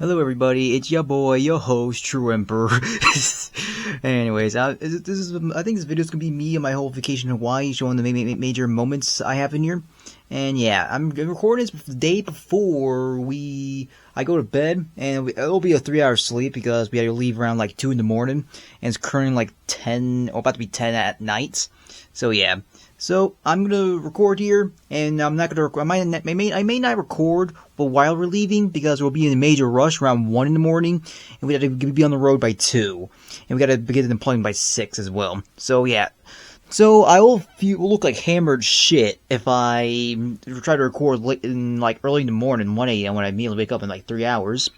Hello everybody, it's your boy, your host, True Emperor. Anyways, I think this video is gonna be me and my whole vacation in Hawaii, showing the major moments I have in here. And yeah, I'm recording this the day before I go to bed, and it'll be a 3-hour sleep because we had to leave around like 2 in the morning, and it's currently like 10, or about to be 10 at night. So yeah. So I'm gonna record here, and I'm not gonna. I may not record, but while we're leaving, because we'll be in a major rush around 1 in the morning, and we have to be on the road by 2, and we gotta get in plane by 6 as well. So yeah. So I will look like hammered shit if I try to record late early in the morning, 1 a.m. when I immediately wake up in like 3 hours.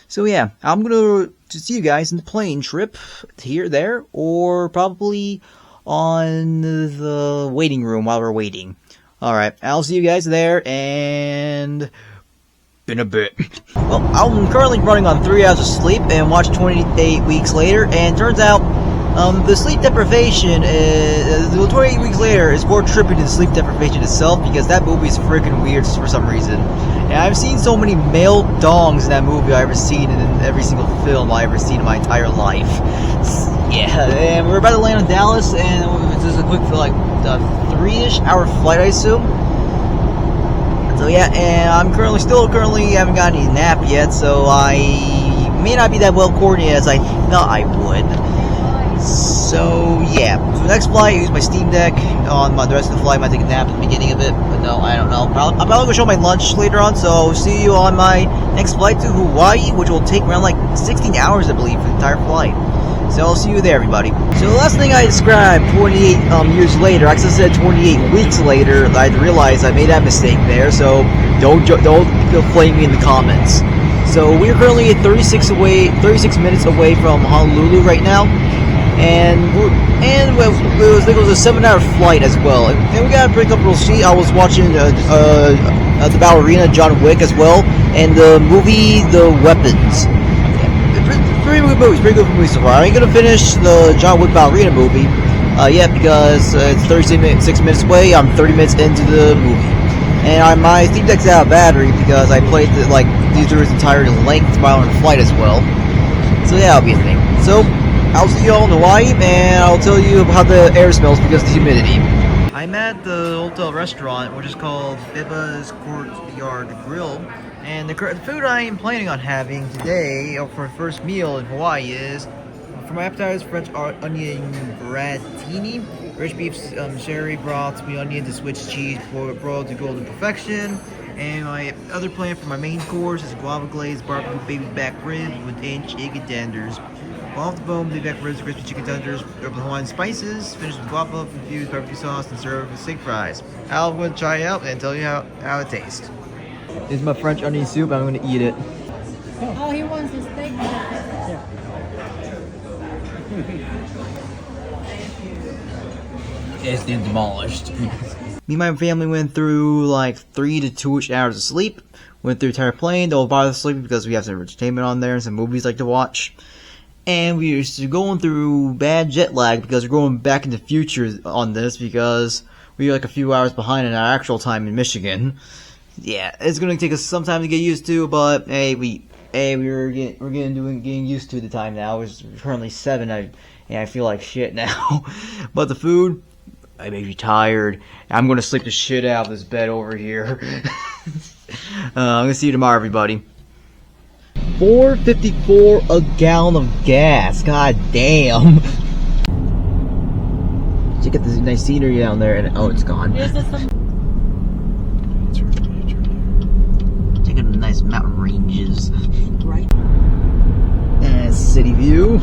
So yeah, I'm gonna see you guys in the plane trip here, there, or probably on the waiting room while we're waiting. Alright, I'll see you guys there, and in a bit. Well, I'm currently running on 3 hours of sleep and watched 28 Weeks Later, and turns out, the sleep deprivation is, 28 Weeks Later is more trippy than sleep deprivation itself, because that movie is freaking weird for some reason. And I've seen so many male dongs in that movie I've ever seen in every single film I've ever seen in my entire life. Yeah, and we're about to land in Dallas, and it's just a quick, like, 3-ish hour flight, I assume. So yeah, and I'm currently haven't gotten any nap yet, so I may not be that well coordinated as I thought I would. So yeah, for the next flight, I use my Steam Deck. On the rest of the flight, I might take a nap at the beginning of it, but no, I don't know. I'm probably gonna show my lunch later on, so see you on my next flight to Hawaii, which will take around like 16 hours, I believe, for the entire flight. So I'll see you there, everybody. So the last thing I described, 28 years later, I actually said 28 weeks later, I realized I made that mistake there, so don't flame me in the comments. So we're currently at 36 minutes away from Honolulu right now, and it was a 7-hour flight as well, and we got a pretty comfortable seat. I was watching the ballerina John Wick as well, and the movie The Weapons. Pretty good movie so far. I ain't gonna finish the John Wick ballerina movie yet because it's 36 minutes away. I'm 30 minutes into the movie, and my Steam Deck's out of battery because I played through its entire length while on the flight as well. So yeah, that'll be a thing. So I'll see you all in Hawaii, and I'll tell you how the air smells because of the humidity. I'm at the hotel restaurant, which is called Biba's Courtyard Grill, and the food I am planning on having today for the first meal in Hawaii is, for my appetizers, French onion bratini, rich beef sherry broth, sweet onions, and Swiss cheese broiled to golden perfection. And my other plan for my main course is guava glazed barbecue baby back ribs with chicken tenders. Off the bone, baby back ribs, crispy chicken tenders, with Hawaiian spices, finished with guava infused barbecue sauce, and served with steak fries. I'm going to try it out and tell you how it tastes. This is my French onion soup. I'm going to eat it. Oh, he wants a steak. Yeah. It's been demolished. Me and my family went through like 3 to 2-ish hours of sleep. Went through the entire plane. Don't bother sleeping because we have some entertainment on there and some movies like to watch. And we're going through bad jet lag because we're going back in the future on this because we're like a few hours behind in our actual time in Michigan. Yeah, it's gonna take us some time to get used to, but hey, we're getting used to the time now. It's currently 7, and I feel like shit now. But the food, I make me tired. I'm gonna sleep the shit out of this bed over here. I'm gonna see you tomorrow, everybody. $4.54 a gallon of gas. God damn. Check out this nice scenery down there, and oh, it's gone. Check out the nice mountain ranges. Right. And city view.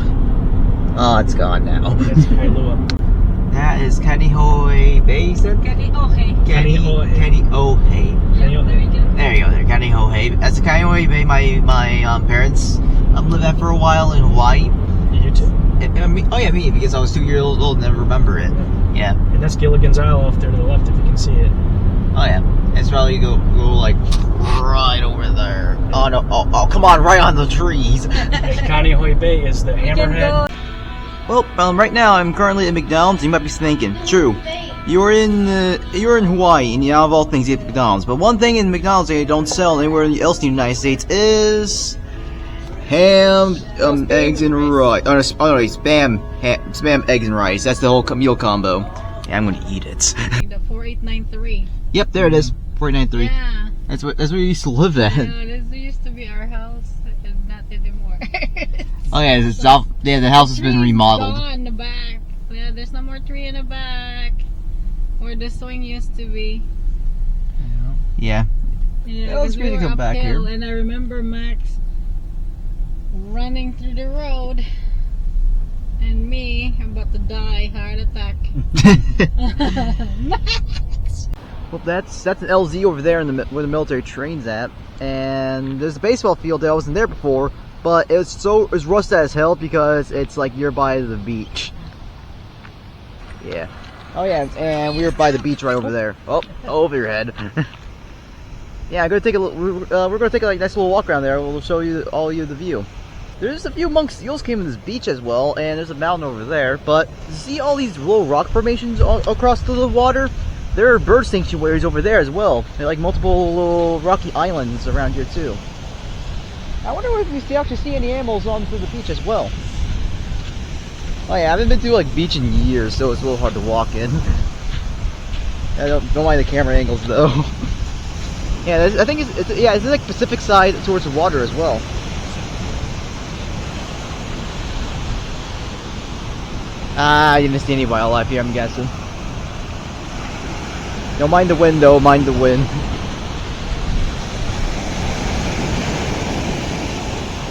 Oh, it's gone now. That's Kailua. That is Kaneohe Bay, you said? Kaneohe. Kaneohe. There you go, there, Kaneohe. That's Kaneohe Bay. My parents lived at for a while in Hawaii. You too? Oh yeah, me, because I was 2 years old and never remember it. Yeah. And that's Gilligan's Isle off there to the left if you can see it. Oh yeah. It's probably go like right over there. Oh no, oh come on, right on the trees. Kaneohe Bay is the hammerhead. Well, right now I'm currently at McDonald's. You might be thinking, true, you're in Hawaii, and out of all things, you get McDonald's. But one thing in McDonald's they don't sell anywhere else in the United States is ham, eggs and rice. Oh no, spam, eggs and rice. That's the whole meal combo. Yeah, I'm gonna eat it. The 4893. Yep, there it is. 493. Yeah. That's where we used to live at. No, this used to be our house, and not anymore. Oh yeah, it's off. Yeah, the house has been remodeled. Gone in the back. Yeah, there's no more tree in the back where the swing used to be. Yeah. Yeah, That was great to come back here. And I remember Max running through the road, and me about to die, heart attack. Max! Well, that's an LZ over there in where the military train's at, and there's a baseball field that I wasn't there before, but it's rusted as hell because it's like nearby the beach. Yeah. Oh yeah, and we were by the beach right over there. Oh, over your head. Yeah, I'm gonna take we're gonna take a nice little walk around there. We'll show you the view. There's a few monk seals came in this beach as well, and there's a mountain over there. But you see all these little rock formations across the water? There are bird sanctuaries over there as well. They're like multiple little rocky islands around here too. I wonder if we actually see any animals on the beach as well. Oh yeah, I haven't been to like beach in years, so it's a little hard to walk in. I don't mind the camera angles though. Yeah, I think it's like Pacific side towards the water as well. I didn't see any wildlife here, I'm guessing. Don't mind the wind though, mind the wind.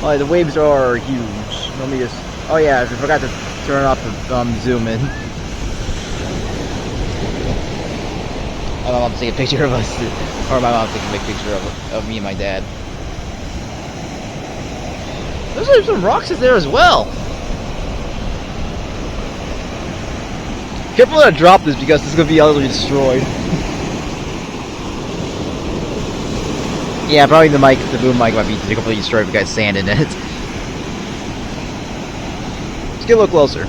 Oh, the waves are huge. Let me just... Oh yeah, I forgot to turn off the zoom in. My mom take a picture of us, or my mom take a big picture of me and my dad. There's some rocks there as well. Careful not to drop this because it's gonna be utterly destroyed. Yeah, probably the boom mic might be completely destroyed if we got sand in it. Let's get a little closer.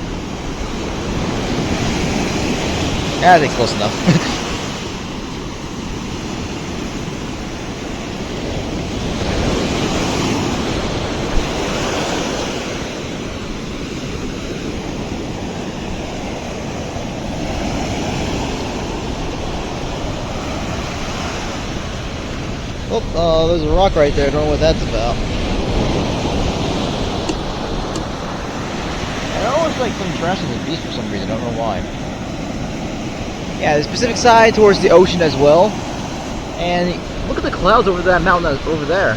Yeah, I think it's close enough. Oh, there's a rock right there. I don't know what that's about. I always like some trash on the beach for some reason. I don't know why. Yeah, the Pacific side towards the ocean as well. And look at the clouds over that mountain over there.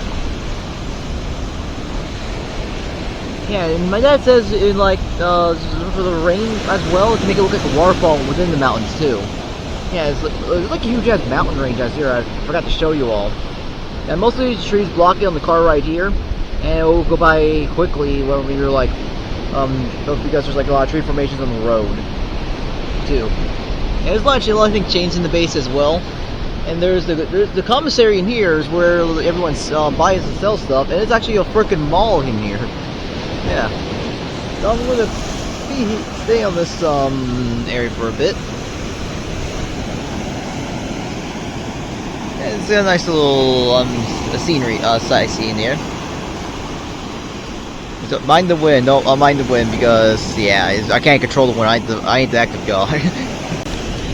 Yeah, and my dad says in like for the rain as well to make it look like a waterfall within the mountains too. Yeah, it's like a huge ass mountain range out here. I forgot to show you all. And most of these trees block it on the car right here, and it will go by quickly when you're like, because there's like a lot of tree formations on the road, too. And there's actually a lot of things changed in the base as well. And there's the commissary in here is where everyone buys and sells stuff, and it's actually a freaking mall in here. Yeah. So I'm gonna stay on this area for a bit. It's a nice little scenery, sightseeing there. So mind the wind. Don't mind the wind because yeah, I can't control the wind. I ain't the active guy.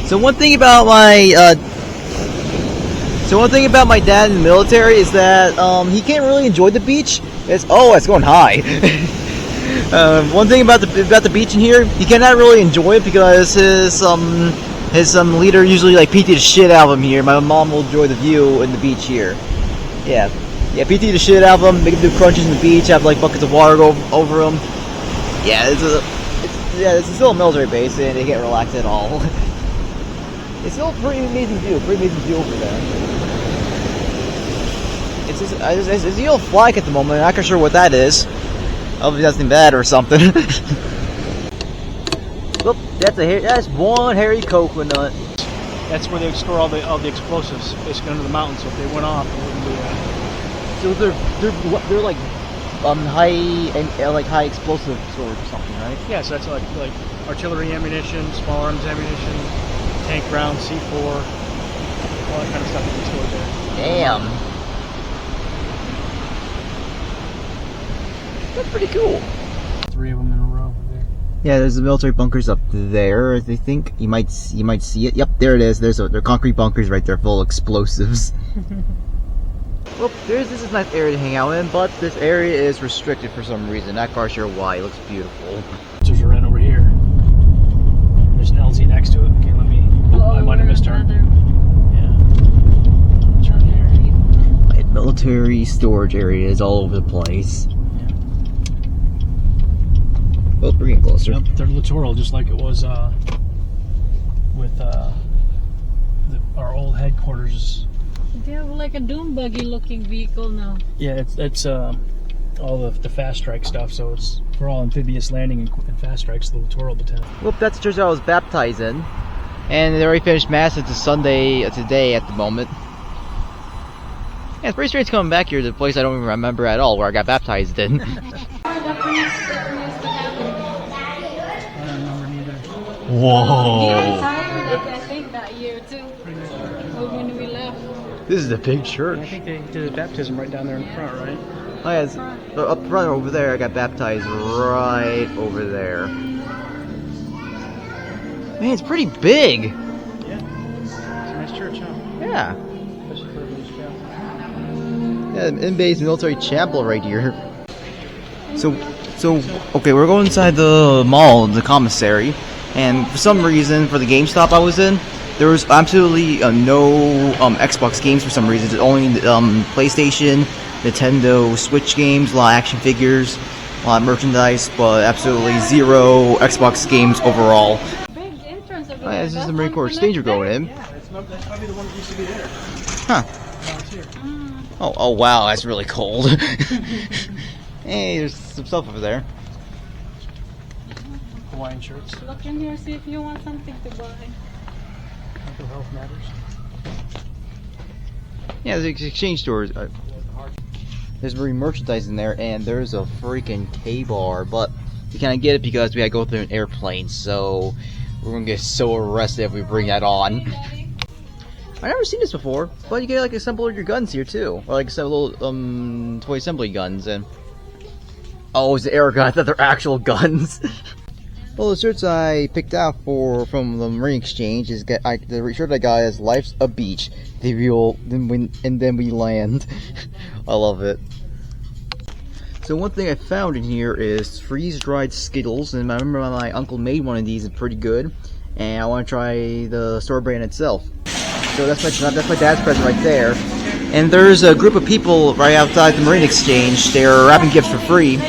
So one thing about my dad in the military is that he can't really enjoy the beach. It's going high. One thing about the beach in here, he cannot really enjoy it because his leader usually like PT the shit out of him here. My mom will enjoy the view in the beach here. Yeah, PT the shit out of him, make him do crunches in the beach, have like buckets of water go over him. Yeah, it's still a military base and they can't relax at all. It's still a pretty amazing view over there. It's a yellow flag at the moment. I'm not sure what that is. Hopefully that's something bad or something. Look, that's one hairy coconut. That's where they store all the explosives, basically under the mountain. So if they went off, it wouldn't be. So they're like high explosive storage or something, right? Yeah, so that's like artillery ammunition, small arms ammunition, tank rounds, C4, all that kind of stuff that they store there. Damn. That's pretty cool. 3 of them in a row there. Yeah, there's the military bunkers up there. I think you might see it. Yep, there it is. There are concrete bunkers right there, full of explosives. Well, this is a nice area to hang out in, but this area is restricted for some reason. Not quite sure why. It looks beautiful. There's a right over here. There's an LZ next to it. Okay, let me. I might have missed her. Yeah. Turn here. Military storage areas all over the place. Yeah. Well, we're getting closer. Yep, they're littoral, just like it was with our old headquarters. They have like a doom buggy looking vehicle now. Yeah, it's all the fast strike stuff. So it's for all amphibious landing and fast strikes, the littoral battalion. Well, that's the church I was baptized in. And they already finished Mass. It's a Sunday today at the moment. Yeah, it's pretty strange coming back here to a place I don't even remember at all where I got baptized in. I don't remember neither. Whoa! I think that year too. When we left. This is a big church. I think they did a baptism right down there in the front, right? Oh yeah, up front over there I got baptized right over there. Man, it's pretty big! Yeah. It's a nice church, huh? Yeah. Especially for a village chapel. Yeah, in-base military chapel right here. So, okay, we're going inside the mall, the commissary, and for some reason, for the GameStop I was in, there was absolutely no Xbox games for some reason. It's only PlayStation, Nintendo, Switch games, a lot of action figures, a lot of merchandise, but absolutely zero Xbox games overall. Big entrance over Oh yeah, this is there. the Marine Corps stage you're going in. Yeah, that's probably the one that used to be there. Huh. Now it's here. Oh wow, that's really cold. Hey, there's some stuff over there. Hawaiian shirts. Look in here, see if you want something to buy. Mental health matters. Yeah, there's exchange stores. There's Marine merchandise in there, and there's a freaking K-bar, but we can't get it because we gotta go through an airplane, so we're gonna get so arrested if we bring that on. I've never seen this before, but you get like assemble your guns here too, or like some little toy assembly guns. And oh, it's the air gun. I thought they're actual guns. Well, the shirts I picked out from the Marine Exchange is the shirt I got is "Life's a Beach." Then we land. I love it. So one thing I found in here is freeze-dried Skittles, and I remember my uncle made one of these. It's pretty good, and I want to try the store brand itself. So that's my dad's present right there. And there's a group of people right outside the Marine Exchange. They're wrapping gifts for free.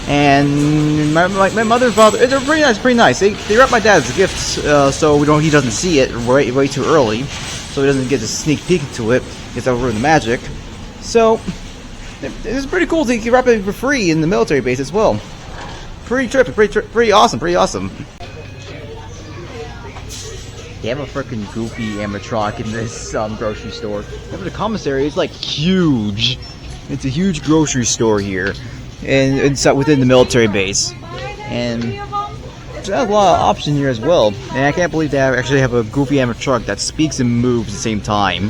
And my mother and father, they're pretty nice. They wrap my dad's gifts so he doesn't see it way too early, so he doesn't get a sneak peek into it. Gets over the magic. So it's pretty cool to wrap it for free in the military base as well. Pretty awesome. They have a freaking goofy animatronic in this grocery store. Remember the commissary is like huge. It's a huge grocery store here, and it's within the military base. And there's a lot of options here as well. And I can't believe they actually have a goofy animatronic that speaks and moves at the same time.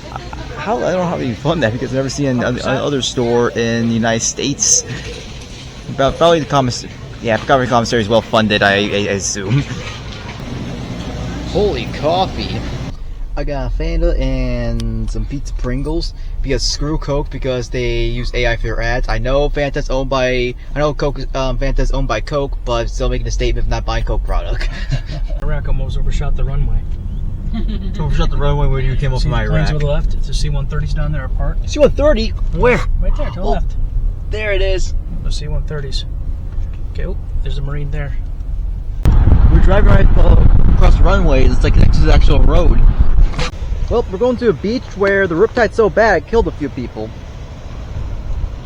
I don't know how you fund that because I've never seen another store in the United States. Probably the commissary. Yeah, probably the commissary is well funded, I assume. Holy coffee! I got a Fanta and some pizza Pringles because screw Coke because they use AI for their ads. I know Fanta's owned by Fanta's owned by Coke, but still making a statement of not buying Coke product. Iraq almost overshot the runway. Overshot the runway where you came up from Iraq. To the left. It's the C-130s down there apart. C-130? Where? Right there to the left. There it is. The C-130s. Okay, oh, there's a Marine there. We're driving right across the runway. It's like next to the actual road. Well, we're going to a beach where the riptide's so bad it killed a few people.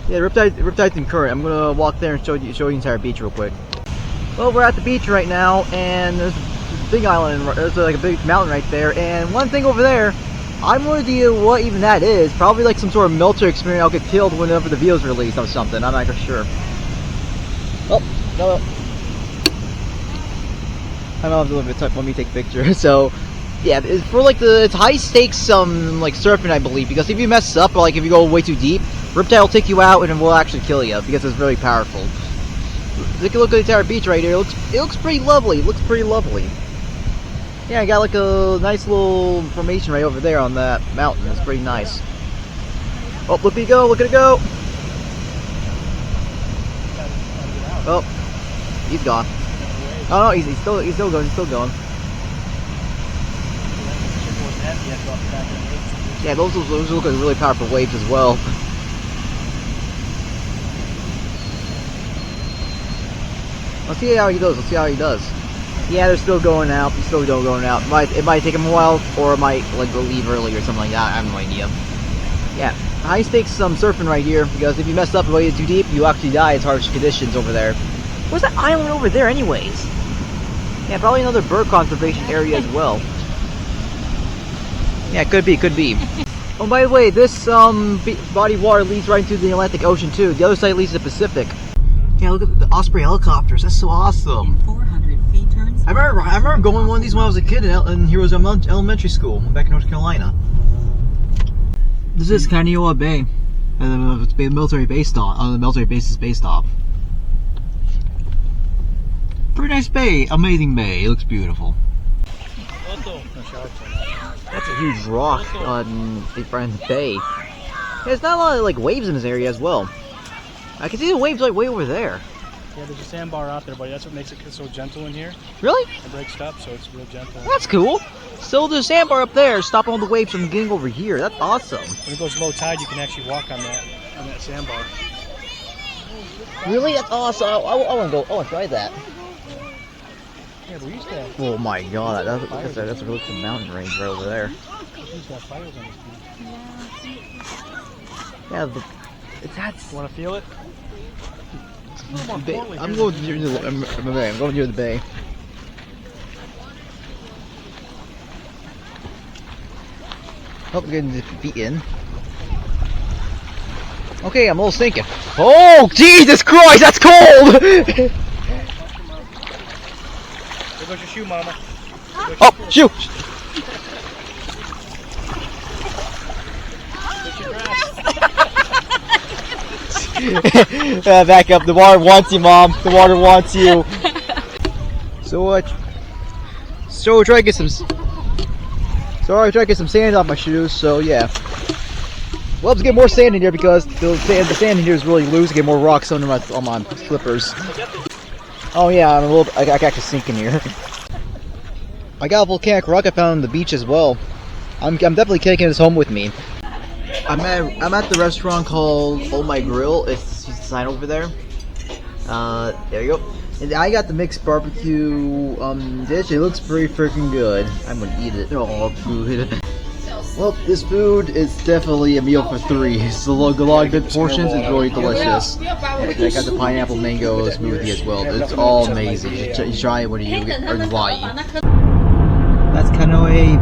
Yeah, riptide's in current. I'm gonna walk there and show you the entire beach real quick. Well, we're at the beach right now, and there's a big island. There's like a big mountain right there, and one thing over there, I have no idea what even that is. Probably like some sort of military experience. I'll get killed whenever the video's released or something. I'm not sure. Oh no. I don't know if let me take a picture. So, yeah, it's for like it's high stakes like surfing, I believe, because if you mess up or like if you go way too deep, Riptide will take you out and it will actually kill you because it's very powerful. Take a look at the entire beach right here. It looks pretty lovely. It looks pretty lovely. Yeah, I got like a nice little formation right over there on that mountain. It's pretty nice. Oh, look at it go! Look at it go! Oh, he's gone. Oh no, he's still going. He's still going. Yeah, those look like really powerful waves as well. Let's see how he goes. Let's see how he does. Yeah, they're still going out. They're still going out. It might take him a while, or it might like go leave early or something like that. I have no idea. Yeah, high stakes surfing right here because if you mess up way too deep, you actually die. It's harsh conditions over there. What's that island over there, anyways? Yeah, probably another bird conservation area as well. Yeah, could be, could be. Oh, by the way, this body of water leads right into the Atlantic Ocean too. The other side leads to the Pacific. Yeah, look at the Osprey helicopters. That's so awesome. 400 feet turns. I remember going on one of these when I was a kid in Heroes Elementary School back in North Carolina. This is Kaneohe Bay, and it's the military base the military base is based off. Pretty nice bay, amazing bay. It looks beautiful. That's a huge rock on the front of the bay. There's not a lot of like waves in this area as well. I can see the waves like way over there. Yeah, there's a sandbar out there, buddy. That's what makes it so gentle in here. Really? It breaks up, so it's real gentle. That's cool. So there's a sandbar up there, stopping all the waves from getting over here. That's awesome. When it goes low tide, you can actually walk on that sandbar. Really? That's awesome. I want to go. I want to try that. Yeah, we used to have. Oh my god, that's a really cool mountain range right over there. We used to have fires on this beach. Yeah, that's. You want to feel it? I'm going near the bay. I'm going near the bay. Oh, we're getting the feet in. Okay, I'm a little sinking. Oh, Jesus Christ, that's cold! There goes your shoe, Mama. Oh, shoot! There's your grass. Back up. The water wants you, Mom. The water wants you. So what? So I try to get some. So I try to get some sand off my shoes. So yeah. Well, let's get more sand in here because the sand in here is really loose. Get more rocks under my slippers. Oh yeah, I can actually sink in here. I got a volcanic rock I found on the beach as well. I'm definitely taking this home with me. I'm at the restaurant called Oh My Grill. It's the sign over there. There you go. And I got the mixed barbecue dish. It looks pretty freaking good. I'm gonna eat it. Oh, food. Well, this food is definitely a meal for three. It's a lot of good portions. It's really delicious. And I got the pineapple mango smoothie as well. It's all amazing. You try it when you get in Hawaii. That's Kaneohe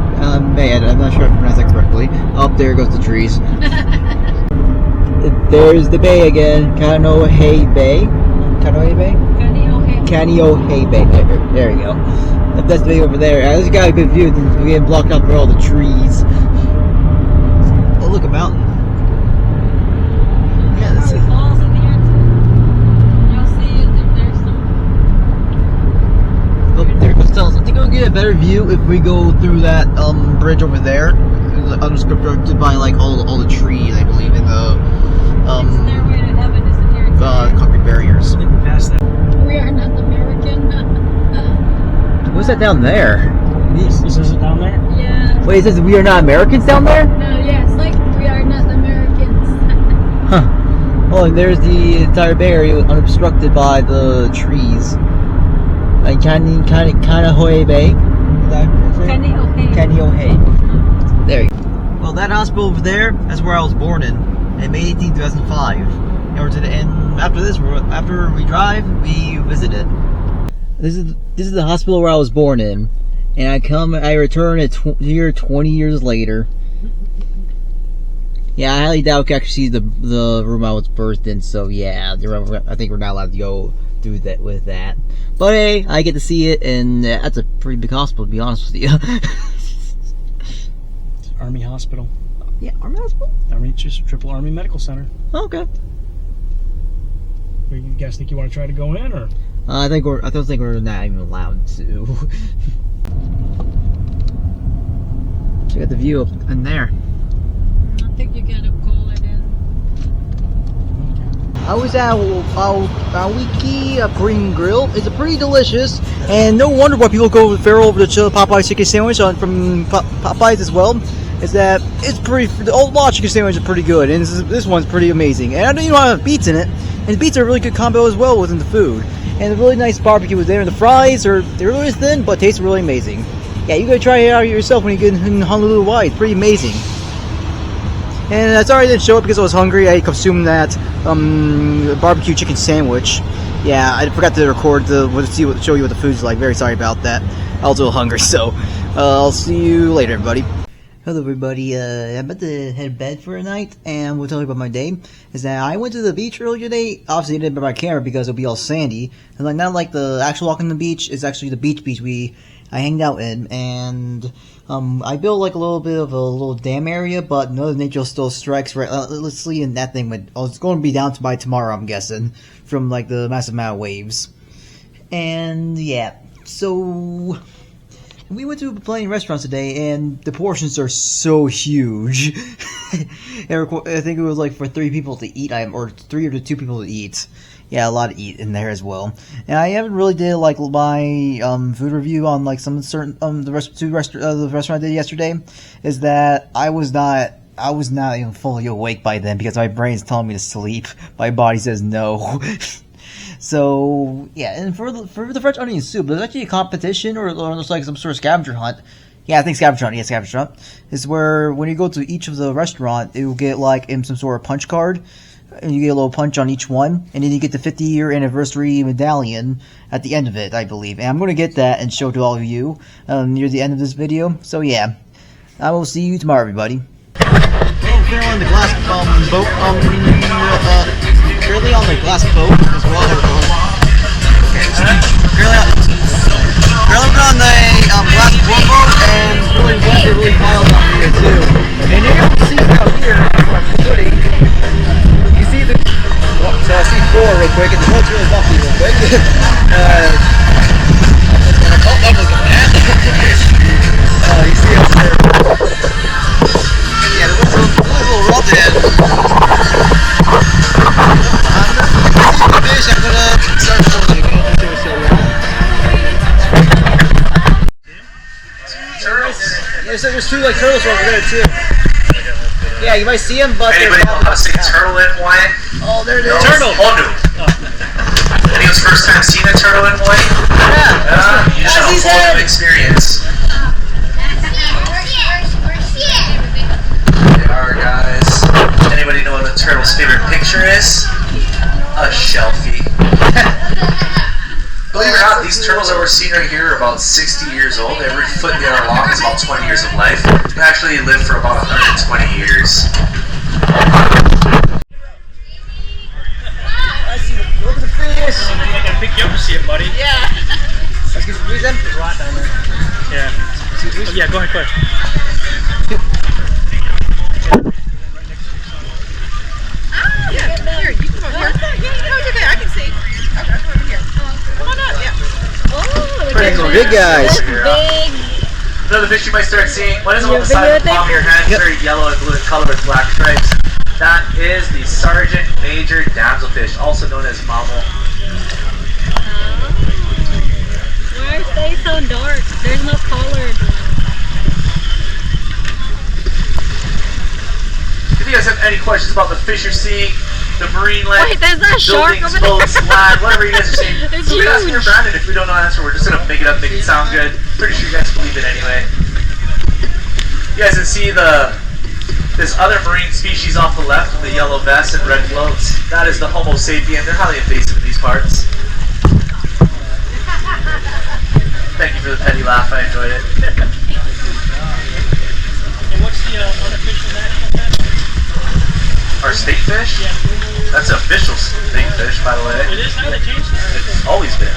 Bay. I'm not sure if I pronounced that correctly. Up there goes the trees. There's the bay again. Kaneohe Bay. Kaneohe Bay? Kaneohe Bay. There you go. That's the bay over there. I just got a good view. We're getting blocked out by all the trees. Oh, look, a mountain. Yeah, that's it. Falls in here too. You'll see there's some. Oh, there goes tunnels. I think we'll get a better view if we go through that bridge over there. Unscripted by like all the trees, I believe, in the Stairway to Heaven is in here too. concrete barriers. Past that. We are not American. What's that down there? Is it down there? Yeah. Wait, it says we are not Americans down there? No, yes, like we are not Americans. Huh. Oh, and there's the entire bay area unobstructed by the trees. Like Kaneohe Bay. Is that Kaneohe. Kaneohe. There you go. Well, that hospital over there, that's where I was born in May 18, 2005. And after this, after we drive, we visit it. This is the hospital where I was born in, and I return here 20 years later. Yeah, I highly doubt we can actually see the room I was birthed in. So yeah, I think we're not allowed to go through that with that. But hey, I get to see it, and that's a pretty big hospital, to be honest with you. Army hospital. Yeah, Army Hospital? Just Triple Army Medical Center. Oh, okay. You guys think you want to try to go in, or? I don't think we're not even allowed to. Check out the view up in there. I think you gotta call it in. I was at Awiki Korean Grill. It's pretty delicious, and no wonder why people go feral over to Popeye's chicken sandwich from Popeye's as well. Is that it's pretty? The old law chicken sandwich is pretty good, and this one's pretty amazing. And I don't even have beets in it, and the beets are a really good combo as well within the food. And the really nice barbecue was there, and the fries they're really thin, but taste really amazing. Yeah, you gotta try it out yourself when you get in Honolulu, Hawaii. It's pretty amazing. And sorry I didn't show up because I was hungry. I consumed that barbecue chicken sandwich. Yeah, I forgot to record show you what the food's like. Very sorry about that. I was a little hungry, so I'll see you later, everybody. Hello, everybody. I'm about to head to bed for a night, and we'll tell you about my day. Is that I went to the beach earlier today. Obviously, I didn't bring my camera because it'll be all sandy. And like not like the actual walk on the beach. It's actually the beach I hanged out in, and I built like a little bit of a little dam area, but Mother Nature still strikes relentlessly, and that thing it's going to be down by tomorrow, I'm guessing, from like the massive amount of waves. And yeah, so we went to plenty of restaurants today, and the portions are so huge. I think it was like for 3 people to eat, or 3 or 2 people to eat. Yeah, a lot to eat in there as well. And I haven't really did like my food review on like some certain the restaurant I did yesterday. Is that I was not even fully awake by then because my brain's telling me to sleep. My body says no. So yeah, and for the French onion soup, there's actually a competition or there's like some sort of scavenger hunt. Yeah, I think scavenger hunt. Yeah, scavenger hunt is where when you go to each of the restaurant, it will get like in some sort of punch card. And you get a little punch on each one, and then you get the 50-year anniversary medallion at the end of it, I believe. And I'm going to get that and show it to all of you near the end of this video. So yeah, I will see you tomorrow, everybody. Well, currently on the glass boat, currently on the glass boat as well. Currently on the glass boat, and really wet, really wild out here too. And you're able to see out here where I'm shooting. So I see 4 real quick, and the boat's really bumpy real quick. Oh, that was good, man. You see up there. Yeah, the boat's really a little rough in. I'm fish, I'm gonna start filming again. Turtles? Yeah, so there's 2 like turtles over there too. Yeah, you might see them, but anybody know how to say turtle in Hawaiian? Oh, there it is. Turtle. Honu. Anyone's first time seeing a turtle in Hawaii? Yeah. You just have a whole new experience. They are, guys. Anybody know what the turtle's favorite picture is? A shelfie. Believe it or not, these turtles that we're seeing right here are about 60 years old. Every foot they are long is about 20 years of life. They actually live for about 120 years. I see. Look at the fish. I gotta pick you up to see it, buddy. Yeah. Let's get some fish then. There's a lot down there. Yeah. Oh, yeah, go ahead, quick. Yeah, here, you come over here. Yeah, no, it's okay, I can see. Okay, come over here. Come on up, yeah. Oh, Pretty good, guys. big. Another fish you might start seeing. What is it on the side of the palm of your hand? It's very yellow and blue in color with black stripes. That is the Sergeant Major Damselfish, also known as Mamo. Why are they so dark? There's no color. If you guys have any questions about the fish you're seeing, the marine life, Wait, there's a shark buildings, over there. boats, land, whatever you guys are seeing, It's so ask me or huge. Brandon. If we don't know the answer, we're just gonna make it up, make it sound good. Pretty sure you guys believe it anyway. You guys can see this other marine species off the left with the yellow vest and red floats. That is the Homo sapien. They're highly invasive in these parts. Thank you for the petty laugh. I enjoyed it. And what's the unofficial national pet? Our state fish? Yeah. That's official state fish, by the way. It is now, they changed it. It's always been.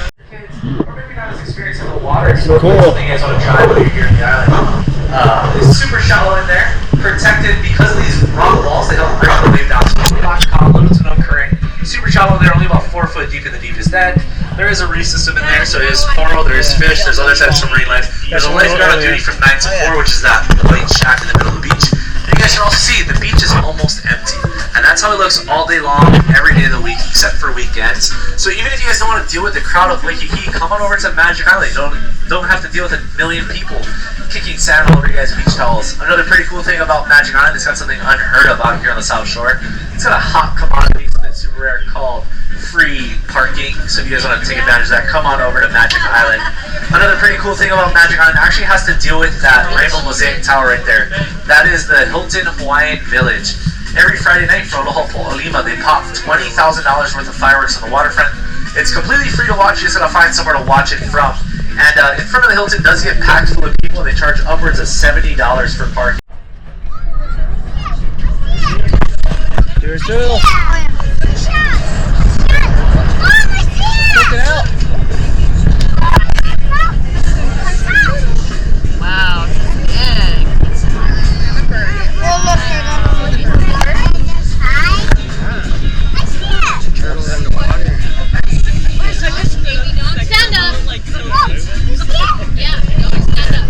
Or maybe not as experienced in the water. So Cool. this thing is on a drive when you're here on the island. It's super shallow in there. protected because of these rock walls. They help bring the wave down. So black calm, little to no current. Super shallow. They're only about 4 foot deep in the deepest end. There is a reef system in there, so there's coral, there's fish, there's other types of marine life. There's a lifeguard on duty from 9 to 4, which is that white shack in the middle of the beach. And you guys can also see the beach is almost empty. And that's how it looks all day long, every day of the week, except for weekends. So even if you guys don't want to deal with the crowd of Waikiki, come on over to Magic Island. Don't have to deal with a million people kicking sand all over you guys' beach towels. Another pretty cool thing about Magic Island, it's got something unheard of out here on the South Shore. It's got a hot commodity that's super rare called free parking. So if you guys want to take advantage of that, come on over to Magic Island. Another pretty cool thing about Magic Island actually has to deal with that rainbow mosaic tower right there. That is the Hilton Hawaiian Village. Every Friday night for Olima, they pop $20,000 worth of fireworks on the waterfront. It's completely free to watch. You just gotta find somewhere to watch it from. And in front of the Hilton does get packed full of people. They charge upwards of $70 for parking. Cheers, Jill. Check it out. Wow, dang. Turtles in the water. Stand up. Yeah, no, stand up.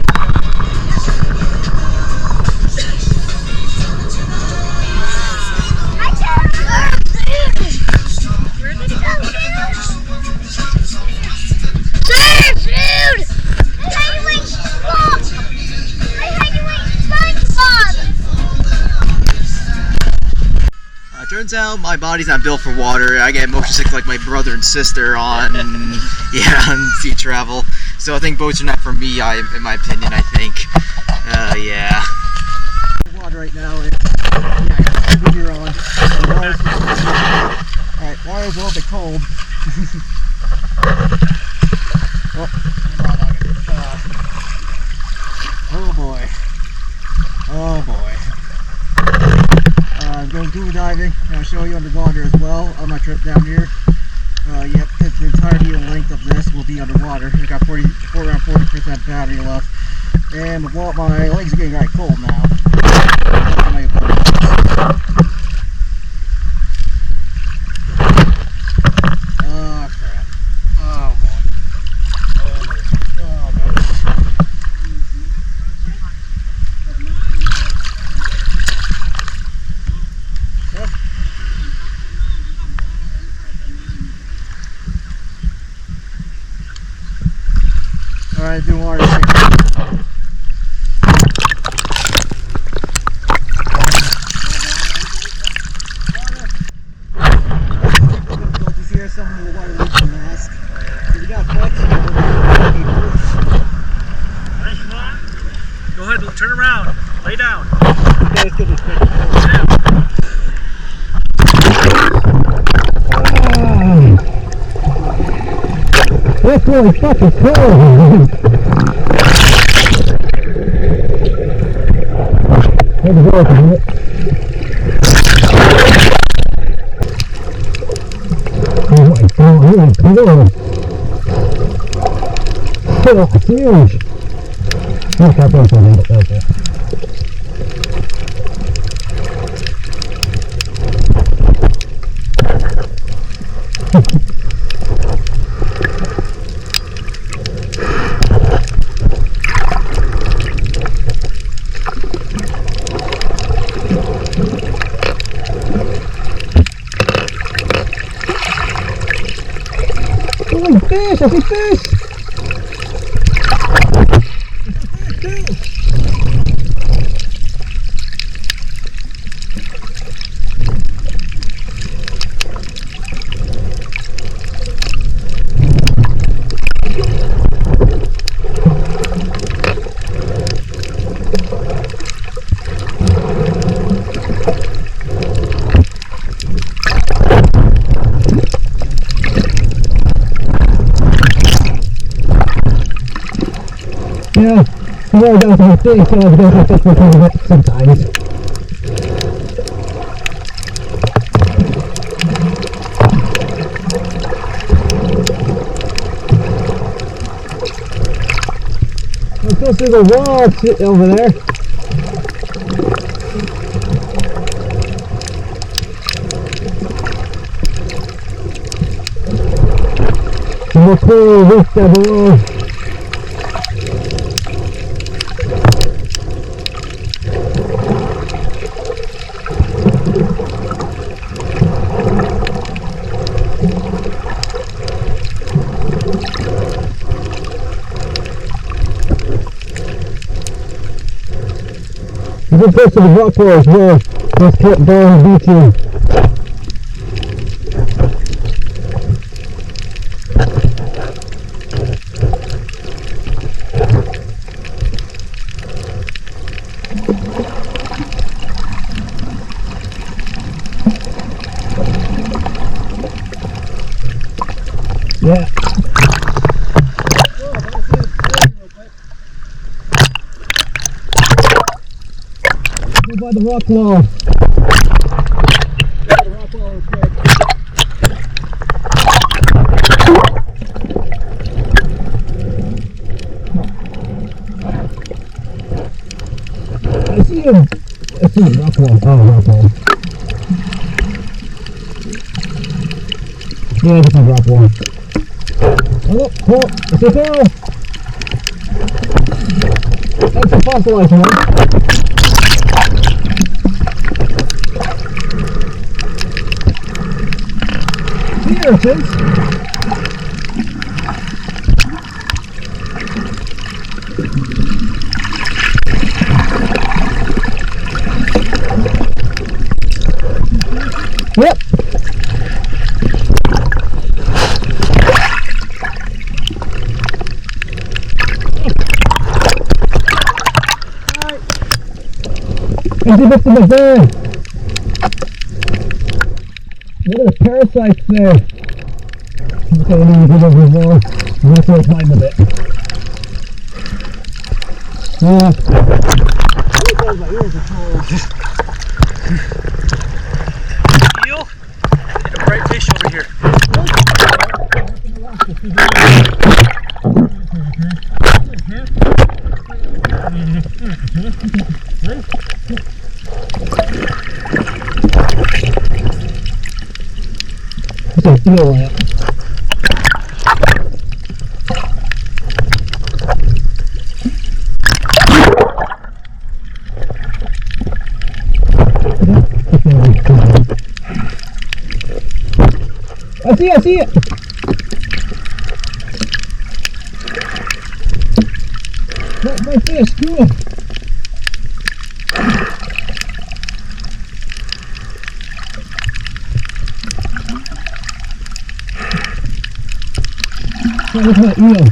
Turns out my body's not built for water. I get motion sick like my brother and sister on on sea travel. So I think boats are not for me. In my opinion, I think. Yeah. Water right now. You're on. Alright, water's a little bit cold. Oh boy. Oh boy. I'm going scuba diving, and I'll show you underwater as well on my trip down here. Yep, the entirety of the length of this will be underwater. I got around 40% battery left, and my legs are getting right cold now. Oh crap. Oh boy. Oh boy. Oh boy. Alright, doing water. Did you hear something with the water leaks in the mask? So we got flex. Go ahead, turn around, lay down. Okay, let's get this quick. That's really fucking cold. Let's go for it. Oh my god, really cold. Oh, it's huge. Look how close I got it right there. Oh, fish! I see fish! Yeah, I'm going down to the thing, so I was going to take my time sometimes. I'm supposed to see the wall over there. more clear reef down below. A good place to the rock wall as well. Just kept down the beach here. Yeah. Go by the rock wall. The rock wall is good. I see him. I see the rock wall. Oh, rock wall. Yeah, this is rock wall. Oh, oh, it's a barrel. That's a fossilized one. Here it is. Yep. There's a bit in the van. What are the parasites there? Okay, I need to get over the wall. I'm going to throw time a bit. My ears are cold. Eel and a bright fish over here. Okay, eel lamp. I see it! My fish, cool! Look at that eel.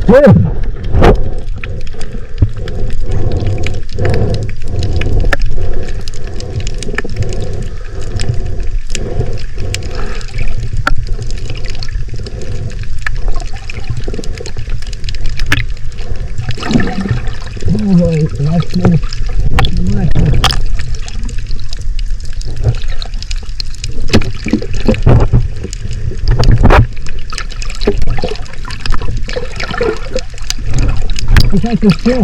Good. Like this too.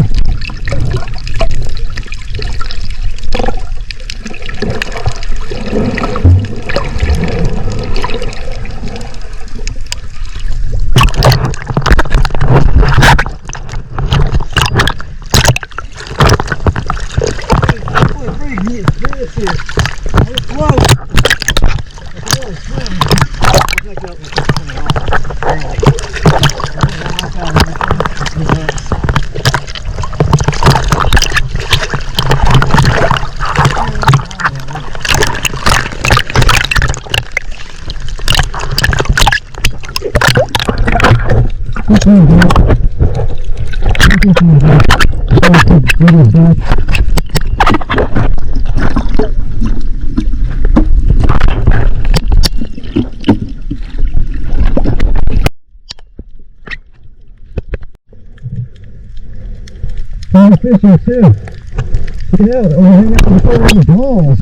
Fishing too. Yeah, we're hanging out with the balls.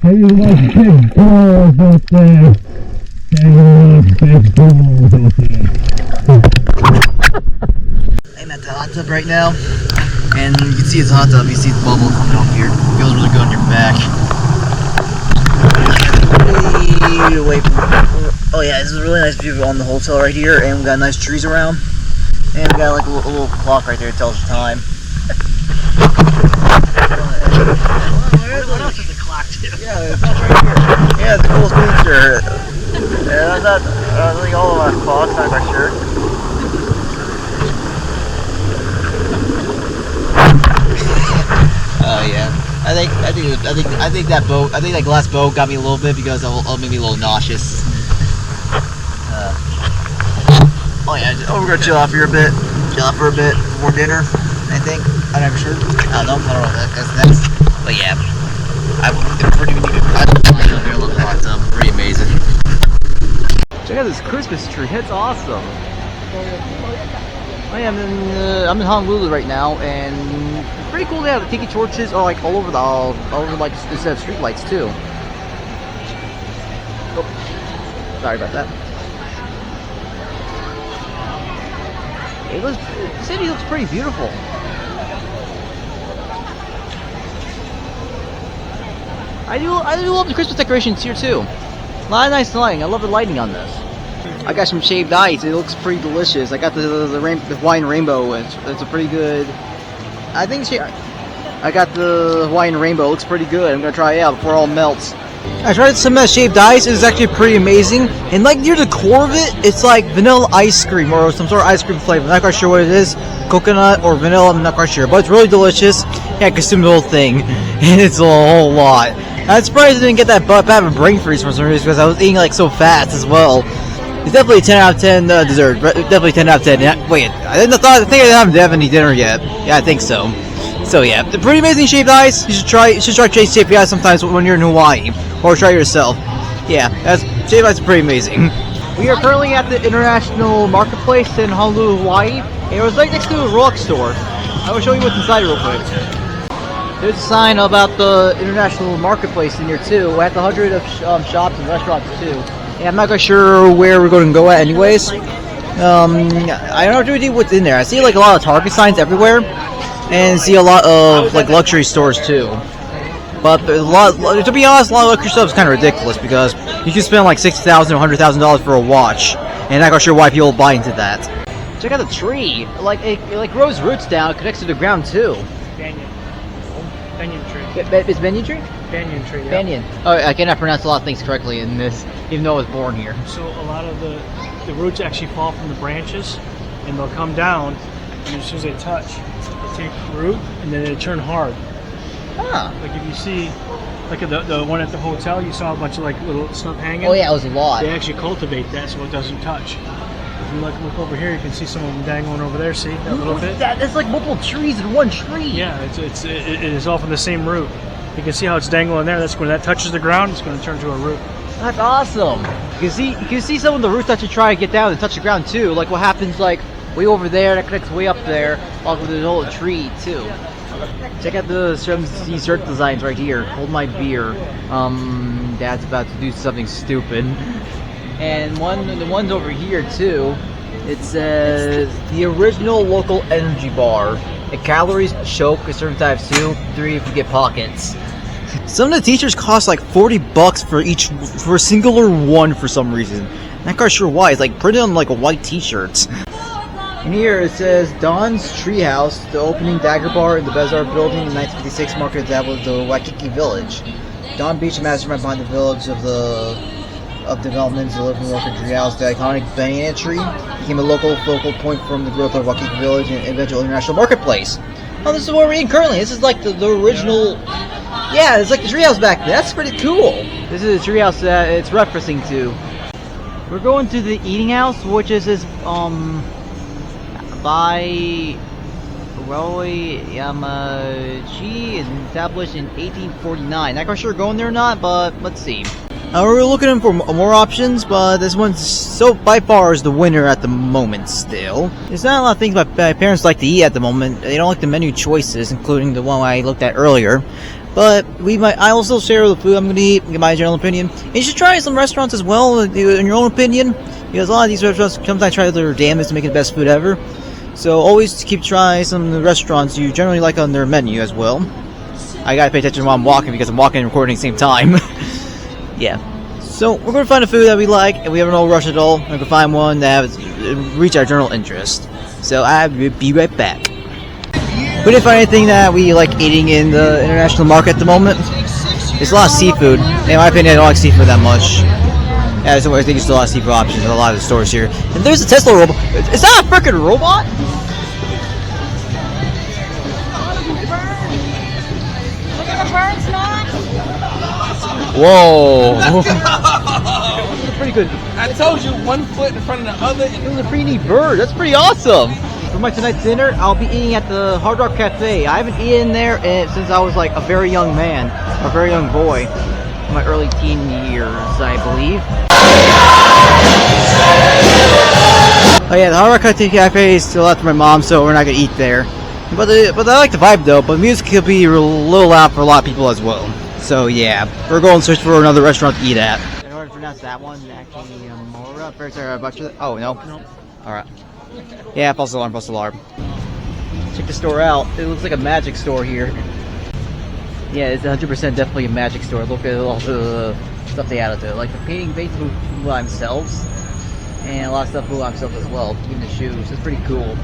Hey, you like big balls out there. Hey, you like big balls out there. I'm at the hot tub right now, and you can see it's a hot tub. You see the bubble coming off here. It feels really good on your back. Way away from. Oh yeah, this is a really nice view on the hotel right here, and we got nice trees around, and we got like a little clock right there that tells the time. What else is the clock too? Yeah, it's right here. Yeah, it's the coolest feature. Yeah, that's not really all of our clocks, I'm not sure. Oh yeah, I think that glass boat got me a little bit because it made me a little nauseous. Oh yeah, we're gonna chill out for a bit before dinner. I think. I'm not sure. I don't know if that's next. But yeah, I love the hot tub. Pretty amazing. Check out this Christmas tree. It's awesome. Oh yeah, I'm in Honolulu right now, and it's pretty cool to have the tiki torches all like all over like instead of street lights too. Oh, sorry about that. The city looks pretty beautiful. I do love the Christmas decorations here too. A lot of nice lighting. I love the lighting on this. I got some shaved ice. It looks pretty delicious. I got the Hawaiian rainbow. It's a pretty good. I got the Hawaiian rainbow. It looks pretty good. I'm gonna try it out before it all melts. I tried some shaved ice. It was actually pretty amazing. And like near the core of it, it's like vanilla ice cream or some sort of ice cream flavor. I'm not quite sure what it is. Coconut or vanilla. I'm not quite sure, but it's really delicious. Yeah, I consumed the whole thing, and it's a whole lot. I'm surprised I didn't get that bad of a brain freeze for some reason because I was eating like so fast as well. It's definitely a 10 out of 10 dessert. Definitely 10 out of 10. Wait, I think I didn't have any dinner yet. Yeah, I think so. So yeah, the pretty amazing shaved ice. You should try shaved ice sometimes when you're in Hawaii, or try it yourself. Yeah, shaved ice is pretty amazing. We are currently at the International Marketplace in Honolulu, Hawaii. And it was right next to a Rolex store. I will show you what's inside real quick. There's a sign about the International Marketplace in here too. We're at the 100 of shops and restaurants too. Yeah, I'm not quite sure where we're going to go at anyways. I don't know really what's in there. I see like a lot of Target signs everywhere, and see a lot of like luxury stores too. But to be honest, a lot of luxury stuff is kind of ridiculous because you can spend like $60,000 or $100,000 for a watch, and I'm not quite sure why people buy into that. Check out the tree. It grows roots down. It connects to the ground too. Banyan tree. It's banyan tree? Banyan tree, yeah. Banyan. Oh, I cannot pronounce a lot of things correctly in this, even though I was born here. So a lot of the roots actually fall from the branches, and they'll come down, and as soon as they touch, they take root, and then they turn hard. Huh. Like if you see, like the one at the hotel, you saw a bunch of like little stuff hanging. Oh yeah, it was a lot. They actually cultivate that so it doesn't touch. If you look over here, you can see some of them dangling over there. See that little bit? That's like multiple trees in one tree. Yeah, it is all from the same root. You can see how it's dangling there. That's when that touches the ground, it's going to turn to a root. That's awesome. You can see some of the roots actually try to get down and touch the ground too. Like what happens like way over there, that connects way up there, along with the whole tree too. Check out these shirt designs right here. Hold my beer. Dad's about to do something stupid. And the ones over here too. It says the original local energy bar. The calories choke a certain types too. 3 if you get pockets. Some of the t-shirts cost like $40 for a singular one for some reason. I'm not quite sure why. It's like printed on like a white t-shirt. And here it says Don's Treehouse, the opening dagger bar in the Bazaar building in 1956 market that was the Waikiki Village. Don Beach, mastermind behind the village of developments, the living worker treehouse, the iconic banana tree became a local focal point from the growth of Waikiki Village and eventual international marketplace. Oh, this is what we're in currently. This is like the original. Yeah, it's like the treehouse back then. That's pretty cool. This is the treehouse that it's referencing to. We're going to the eating house, which is this by Roy Yamachi, is established in 1849. Not quite sure going there or not, but let's see. We're looking for more options, but this one's so by far is the winner at the moment still. There's not a lot of things my parents like to eat at the moment. They don't like the menu choices, including the one I looked at earlier. But I will still share the food I'm going to eat, get my general opinion. And you should try some restaurants as well, in your own opinion. Because a lot of these restaurants, sometimes try their damnedest to make it the best food ever. So always keep trying some of the restaurants you generally like on their menu as well. I gotta pay attention while I'm walking because I'm walking and recording at the same time. Yeah. So we're gonna find a food that we like and we have no rush at all. We're gonna find one that reach our general interest. So I will be right back. We didn't find anything that we like eating in the international market at the moment. There's a lot of seafood. In my opinion, I don't like seafood that much. Yeah, I think there's a lot of seafood options in a lot of the stores here. And there's a Tesla robot. Is that a freaking robot? Whoa! That's pretty good. I told you, one foot in front of the other. It was a pretty neat bird. That's pretty awesome. For my tonight's dinner, I'll be eating at the Hard Rock Cafe. I haven't eaten there since I was like a very young man, a very young boy, in my early teen years, I believe. Oh yeah, the Hard Rock Cafe is still after my mom, so we're not gonna eat there. But I like the vibe though. But music could be a little loud for a lot of people as well. So yeah, we're going to search for another restaurant to eat at. In order to pronounce that one, actually, Mora. Oh no. No. All right. Yeah, false alarm, false alarm. Check the store out. It looks like a magic store here. Yeah, it's 100% definitely a magic store. Look at all the stuff they added to it. Like the painting base move by themselves. And a lot of stuff move by themselves as well. Even the shoes. It's pretty cool.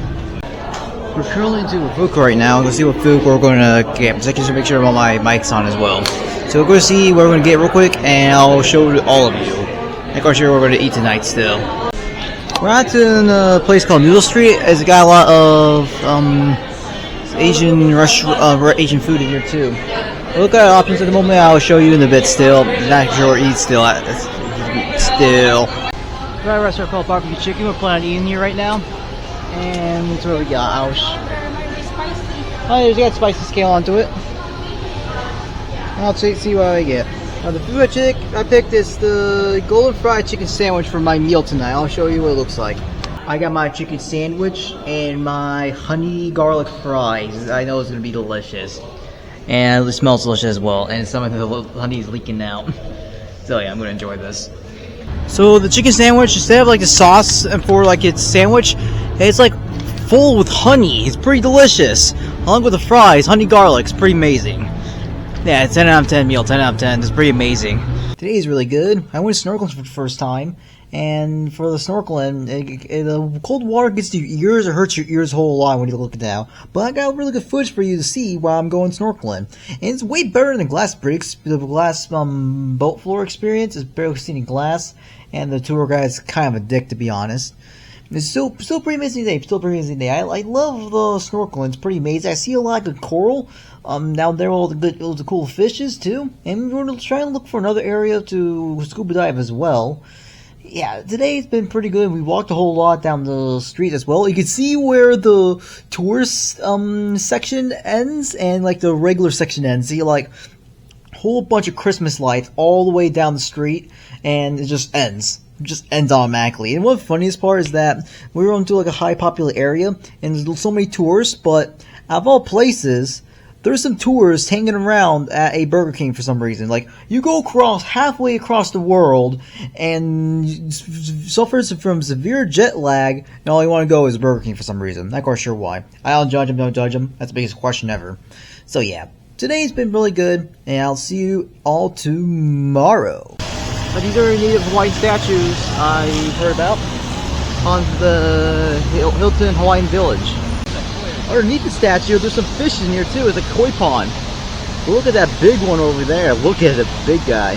We're currently into a food court right now. Let's see what food we're going to get. So I can make sure all my mic's on as well. So we're going to see what we're going to get real quick. And I'll show all of you. And of course, we're going to eat tonight still. We're at a place called Noodle Street. It's got a lot of Asian food in here too. Look at options at the moment. I'll show you in a bit. Still, not sure where eat still. Still. We're at a restaurant called Barbecue Chicken. We're planning on eating here right now. And that's what we got. Oh, there's got spicy scale onto it. I'll see what I get. The food I picked is the golden fried chicken sandwich for my meal tonight. I'll show you what it looks like. I got my chicken sandwich and my honey garlic fries. I know it's gonna be delicious, and it smells delicious as well. And some of the honey is leaking out. So yeah, I'm gonna enjoy this. So the chicken sandwich, instead of like the sauce for like its sandwich, it's like full with honey. It's pretty delicious. Along with the fries, honey garlic, it's pretty amazing. Yeah, it's 10 out of 10 meal, 10 out of 10. It's pretty amazing. Today is really good. I went snorkeling for the first time, and for the snorkeling, the cold water gets to your ears or hurts your ears a whole lot when you look down. But I got really good footage for you to see while I'm going snorkeling. And it's way better than the glass boat floor experience. It's barely seen in glass, and the tour guide's kind of a dick, to be honest. It's still pretty amazing day. I love the snorkeling. It's pretty amazing. I see a lot of good coral down there, all the cool fishes too. And we're going to try and look for another area to scuba dive as well. Yeah, today's been pretty good. We walked a whole lot down the street as well. You can see where the tourist section ends and like the regular section ends. See like a whole bunch of Christmas lights all the way down the street, and it just ends. Just ends automatically. And one of the funniest part is that we were into like a high popular area and there's so many tourists, but out of all places, there's some tourists hanging around at a Burger King for some reason. Like, you go halfway across the world and suffers from severe jet lag, and all you want to go is Burger King for some reason. Not quite sure why. I don't judge them. That's the biggest question ever. So yeah, today's been really good, and I'll see you all tomorrow. These are Native Hawaiian statues I heard about on the Hilton Hawaiian Village. Underneath the statue, there's some fish in here too. It's a koi pond. Look at that big one over there. Look at the big guy.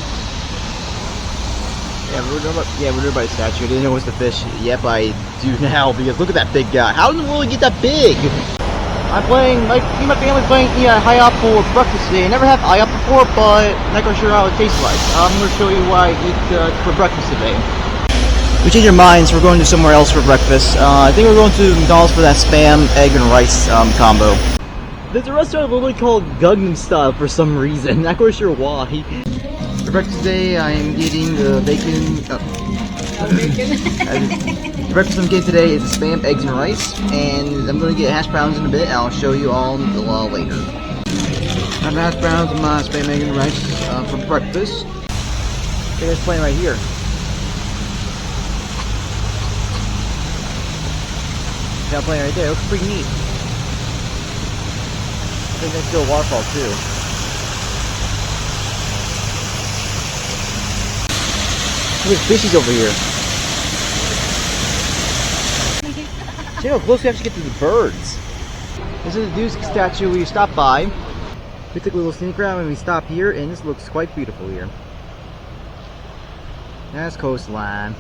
Yeah, we're near by the statue. I didn't know it was the fish. Yep, I do now because look at that big guy. How did the world get that big? I'm playing, me and my family playing IHOP for breakfast today. I never had IHOP before, but I'm not quite sure how it tastes like. I'm going to show you what I eat for breakfast today. We changed our minds. We're going to somewhere else for breakfast. I think we're going to McDonald's for that spam, egg, and rice combo. There's a restaurant literally called Gangnam Style for some reason. Not quite sure why. For breakfast today, I am getting the bacon. For breakfast I'm getting today is the spam, eggs, and rice, and I'm going to get hash browns in a bit. I'll show you all later. I have hash browns and my spam, eggs, and rice for breakfast. Okay, that's playing right here. That playing right there. It looks pretty neat. I think that's still a waterfall too. Look at fishies over here. See how close we actually get to the birds. This is the Deuce statue we stopped by. We took a little sneak around and we stopped here, and this looks quite beautiful here. That's coastline.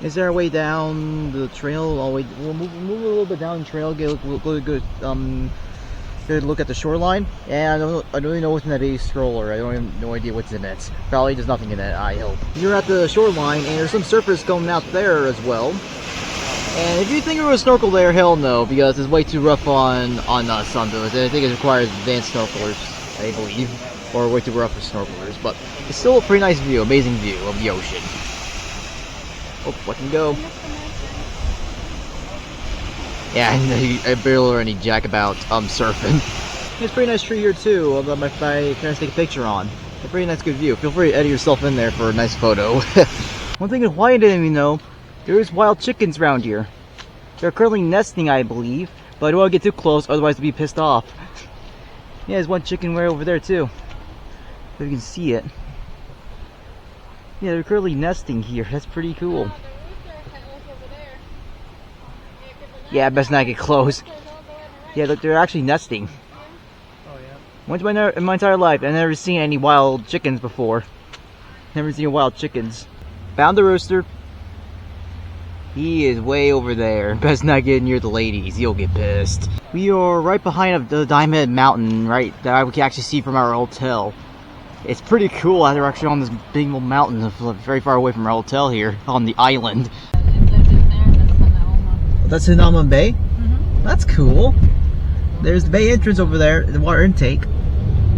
Is there a way down the trail? All the way, we'll move a little bit down the trail, get a good look at the shoreline. And I don't really know what's in that big stroller. I don't have no idea what's in it. Probably there's nothing in it, I hope. You're at the shoreline, and there's some surfers going out there as well. And if you think we're gonna snorkel there, hell no, because it's way too rough on us on those. I think it requires advanced snorkelers, I believe, or way too rough for snorkelers. But it's still a pretty nice view, amazing view of the ocean. Oh, let him go. Yeah, I barely learned any jack about surfing. There's a pretty nice tree here too, that my parents take a picture on. A pretty nice good view. Feel free to edit yourself in there for a nice photo. One thing in Hawaii I didn't even know, there is wild chickens around here. They're currently nesting, I believe, but I don't want to get too close, otherwise they'll be pissed off. Yeah, there's one chicken right over there too. If you can see it. Yeah, they're currently nesting here. That's pretty cool. Yeah, best not get close. Yeah, look, they're actually nesting. Oh yeah. Once in my entire life, I've never seen any wild chickens before. Never seen wild chickens. Found the rooster. He is way over there. Best not get near the ladies. You'll get pissed. We are right behind the Diamond Mountain, right? That we can actually see from our hotel. It's pretty cool that they're actually on this big old mountain, very far away from our hotel here on the island. That's Hinama Bay? Mm-hmm. That's cool. There's the bay entrance over there, the water intake.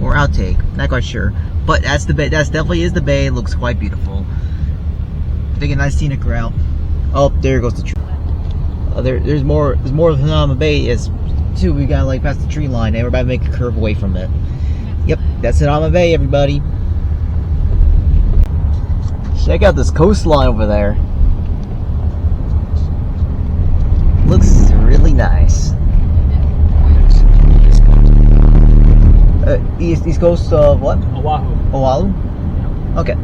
Or outtake, not quite sure. But that's the bay, that definitely is the bay. It looks quite beautiful. Take a nice scenic route. Oh, there goes the tree. There's more of Hinama Bay is too. We gotta like past the tree line and we're about to make a curve away from it. Yep, that's Hinama Bay, everybody. Check out this coastline over there. Looks really nice. East coast of what? Oahu. Oahu? Okay.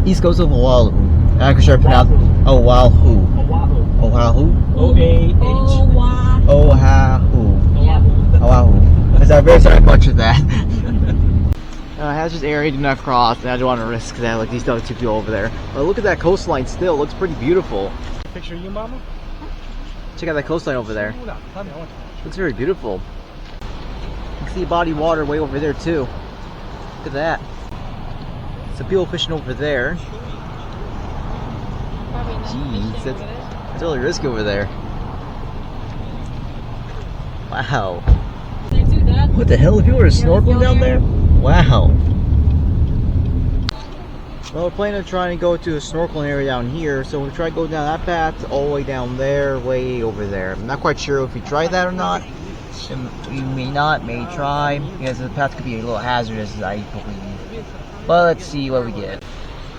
East coast of Oahu. I'm not sure I pronounced Oahu. Oahu. Oahu? O-A-H. Oahu. Oahu. Because I very sorry I butchered that. That's just area do not cross, and I don't want to risk that, like these other two people over there. But look at that coastline still, it looks pretty beautiful. Picture of you, Mama? Check out that coastline over there. Looks very beautiful. You can see body of water way over there too. Look at that. Some people fishing over there. Jeez, that's really risky over there. Wow. What the hell? People are snorkeling down there? Wow. Well, we're planning on trying to go to a snorkeling area down here, so we'll try to go down that path all the way down there, way over there. I'm not quite sure if we try that or not. We may not, may try, because the path could be a little hazardous, I believe. But let's see what we get.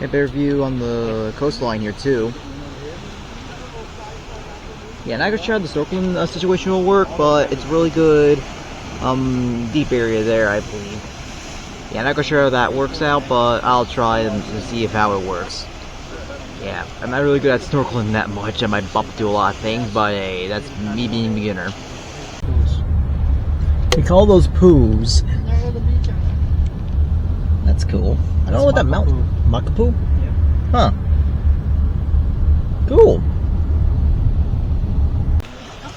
A better view on the coastline here too. Yeah, not gonna sure how the snorkeling situation will work, but it's really good. Deep area there, I believe. Yeah, not gonna sure how that works out, but I'll try to see how it works. Yeah, I'm not really good at snorkeling that much. I might bump into a lot of things, but hey, that's me being a beginner. We call those poos. That's cool. I don't know what that mountain. Makapoo? Yeah. Huh. Cool.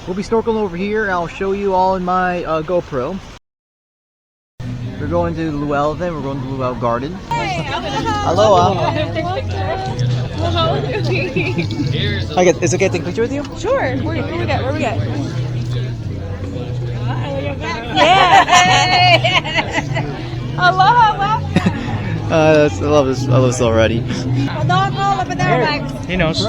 We'll be snorkeling over here. I'll show you all in my GoPro. We're going to Luau then. We're going to Luau Garden. Aloha. Okay, is it okay to take a picture with you? Sure. Where we got? Yeah. Aloha. I love this. I love this already. Well, don't roll up and down, Max. He knows.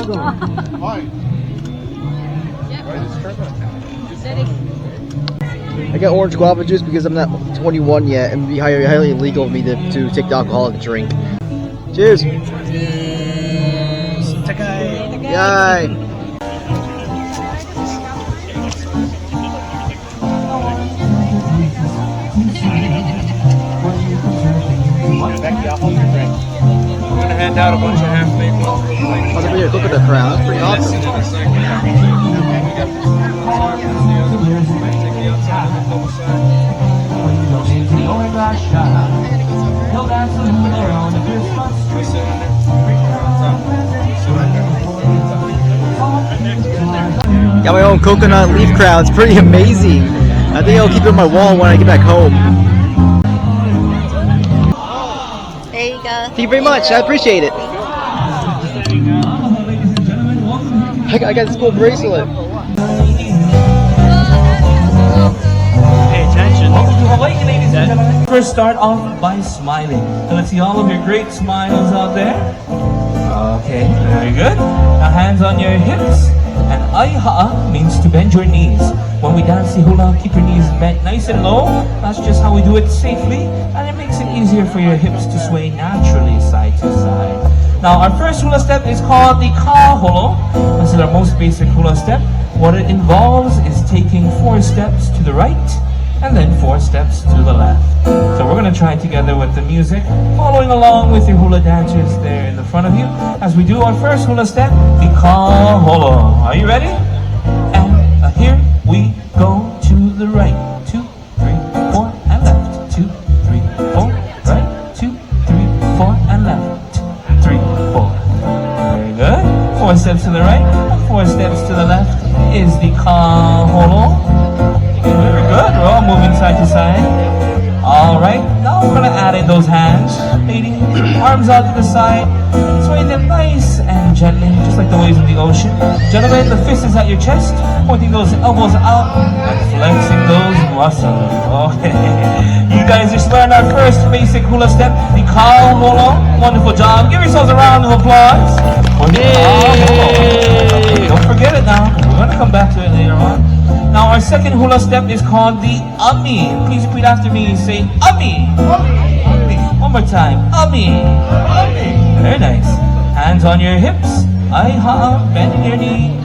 I got orange guava juice because I'm not 21 yet, and it'd be highly illegal for me to take the alcoholic drink. Cheers! Yay! Becky, I'll hold your drink. I'm gonna hand out a bunch of half-baked loaves. Oh, look at your coconut crown. That's pretty awesome. Got my own coconut leaf crown. It's pretty amazing. I think I'll keep it on my wall when I get back home. There you go. Thank you very much. I appreciate it. I got this cool bracelet. Pay attention. Welcome to Hawaii, ladies and gentlemen. First, start off by smiling. So let's see all of your great smiles out there. Okay, very good. Now hands on your hips. And aiha'a means to bend your knees. When we dance the hula, keep your knees bent nice and low. That's just how we do it safely. And it makes it easier for your hips to sway naturally side to side. Now our first hula step is called the ka holo. This is our most basic hula step. What it involves is taking 4 steps to the right and then 4 steps to the left. So we're going to try it together with the music, following along with your hula dancers there in the front of you as we do our first hula step, the ka holo. Are you ready? And here we go to the right. 2, 3, 4, and left. 2, 3, 4, right. 2, 3, 4, and left. 3, 4. Very good. 4 steps to the right, 4 steps to the left is the ka holo. Very good. We're all moving side to side. All right. Now we're gonna add in those hands, ladies. Arms out to the side. Sway them nice and gently, just like the waves of the ocean. Gentlemen, the fist is at your chest, pointing those elbows out and flexing those muscles. Okay. You guys just learned our first basic hula step, the ka holo. Wonderful job. Give yourselves a round of applause for the ka holo. Don't forget it now. We're gonna come back to it later on. Now our second hula step is called the ami. Please repeat after me. Say ami. Ami. One more time. Ami. Ami. Very nice. Hands on your hips. Aiha'a. Bend your knee.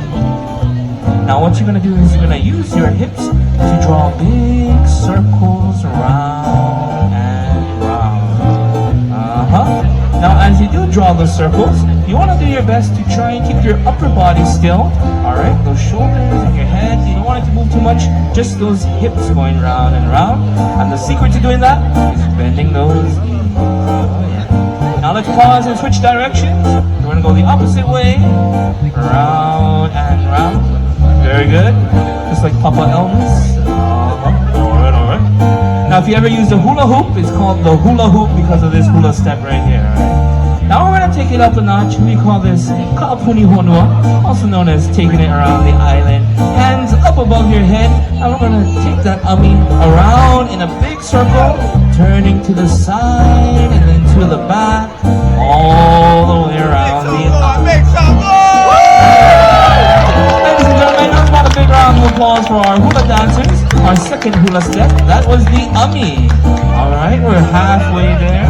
Now what you're gonna do is you're gonna use your hips to draw big circles round and round. Now as you do draw the circles, you want to do your best to try and keep your upper body still. Alright, those shoulders and your head, you don't want it to move too much, just those hips going round and round. And the secret to doing that is bending those knees. Oh, yeah. Now let's pause and switch directions. We're going to go the opposite way, round and round. Very good, just like Papa Elvis. Alright, alright. Now if you ever used a hula hoop, it's called the hula hoop because of this hula step right here. Right? Now we're going to take it up a notch. We call this ka'apuni honua, also known as taking it around the island. Hands up above your head, and we're going to take that ami around in a big circle, turning to the side and then to the back, all the way around the island. Ladies and gentlemen, let's have a big round of applause for our hula dancers. Our second hula step, that was the ami. Alright, we're halfway there.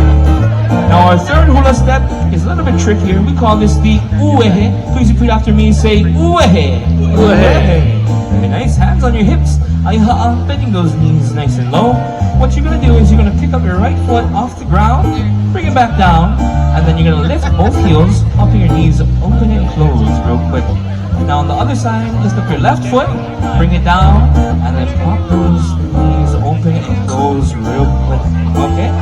Now our third hula step is a little bit trickier. We call this the uehe. Please repeat after me, say uehe. Uehe. Very nice, hands on your hips. Aiha'a, bending those knees nice and low. What you're going to do is you're going to pick up your right foot off the ground, bring it back down, and then you're going to lift both heels, popping your knees open and close real quick. Now on the other side, lift up your left foot, bring it down, and then pop those knees open and close real quick. Okay?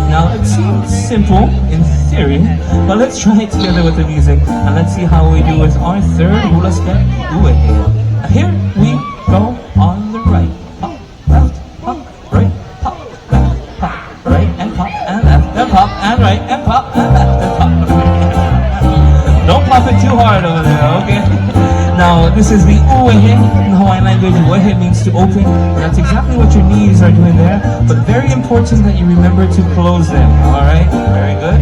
Now it seems simple in theory, but let's try it together with the music, and let's see how we do with our third hula step, uehe. Here we go on the right. Pop, left, pop, right, pop, left, pop, right, and pop, and left, and pop, and right, and pop, and left, and pop. Don't pop it too hard over there, okay? Now, this is the uwehe. In Hawaiian language, uwehe means to open. That's exactly what your knees are doing there. But very important that you remember to close them. Alright? Very good.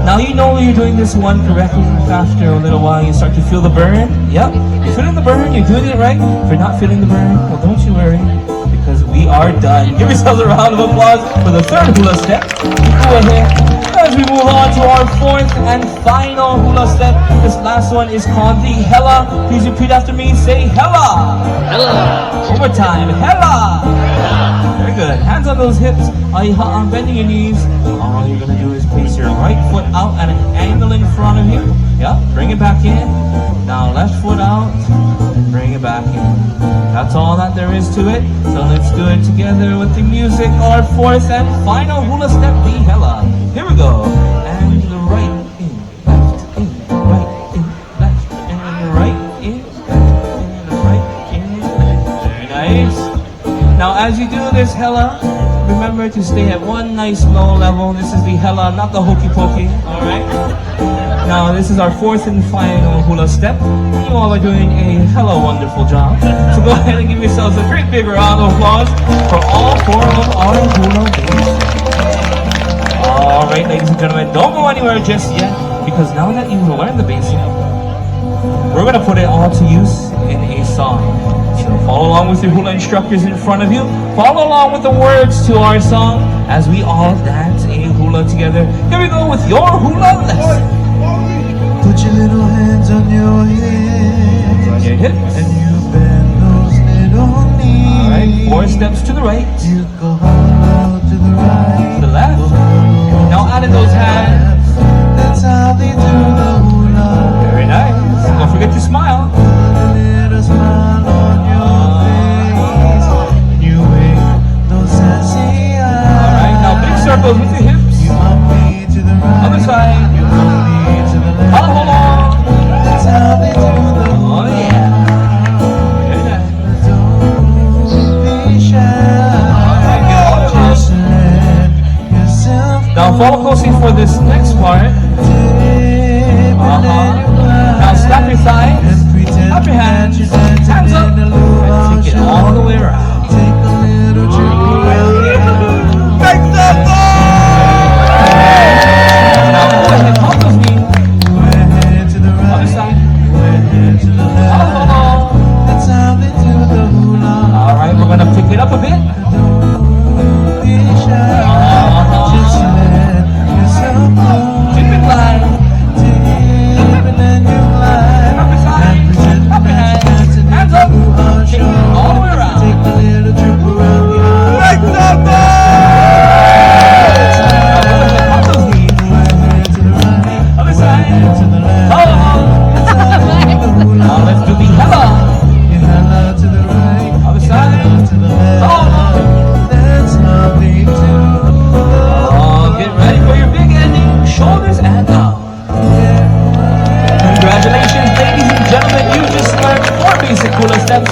Now you know you're doing this one correctly. After a little while, you start to feel the burn. Yep. You're feeling the burn. You're doing it right. If you're not feeling the burn, well, don't you worry. Because we are done. Give yourselves a round of applause for the third hula step. Uwehe. As we move on to our fourth and final hula step, this last one is called the hela. Please repeat after me. Say hela. Hela. One more time. Hela. Very good. Hands on those hips. I'm bending your knees. All you're going to do is place your right foot out at an angle in front of you. Yep. Bring it back in. Now left foot out and bring it back in. That's all that there is to it. So let's do it together with the music. Our fourth and final hula step, the hela. Here we go. And the right in, left in, right in, left, and the right in, left, and the right in. Very nice. Now as you do this hela, remember to stay at one nice low level. This is the hela, not the hokey pokey. Alright? Now this is our fourth and final hula step. You all are doing a hella wonderful job. So go ahead and give yourselves a great big round of applause for all four of our hula bases. Alright, ladies and gentlemen, don't go anywhere just yet, because now that you've learned the basic, we're going to put it all to use in a song. So follow along with your hula instructors in front of you. Follow along with the words to our song as we all dance a hula together. Here we go with your hula lesson. Put your little hands on your hips, On your hips. and you bend those little knees. Alright, 4 steps to the right, You go hollow to the right, to the left. Now add in those hands. that's how they do the hula. Very nice. Don't forget to smile. Put a little smile on your face, and you wink those sassy eyes. Alright, now big circles with your hips. You hump me to the right, Other side. you hump me to the left. Hold on. That's how they do the Oh hula. yeah. Very nice. Don't be shy. Just let yourself Now follow closely for this next part. Now slap your thighs, clap your hands, hands up, and take it all the way around. Take a little trip around. Make that Now go ahead, pump those knees. We're head to the Other right, side. we're head to the left. Oh. That's how they do the hula. Alright, we're gonna pick it up a bit. Don't be shy. Just let yourself go. Keep it light. Dip and then you glide. Up your side, And pretend up your that hands, you're dancing in hands the up. hula Take it show. all the way around. Take a little trip around the island. Now go ahead, pump those knees. We're head to the right, Other we're side. head to the left. Oh. That's how they do the hula. Now let's do the hela. You hella to the right, Other hella side. to the left. Oh. That's how they do the hula. Oh, get ready for your big ending. Shoulders and down. Congratulations, ladies and gentlemen. You just learned 4 basic hula steps.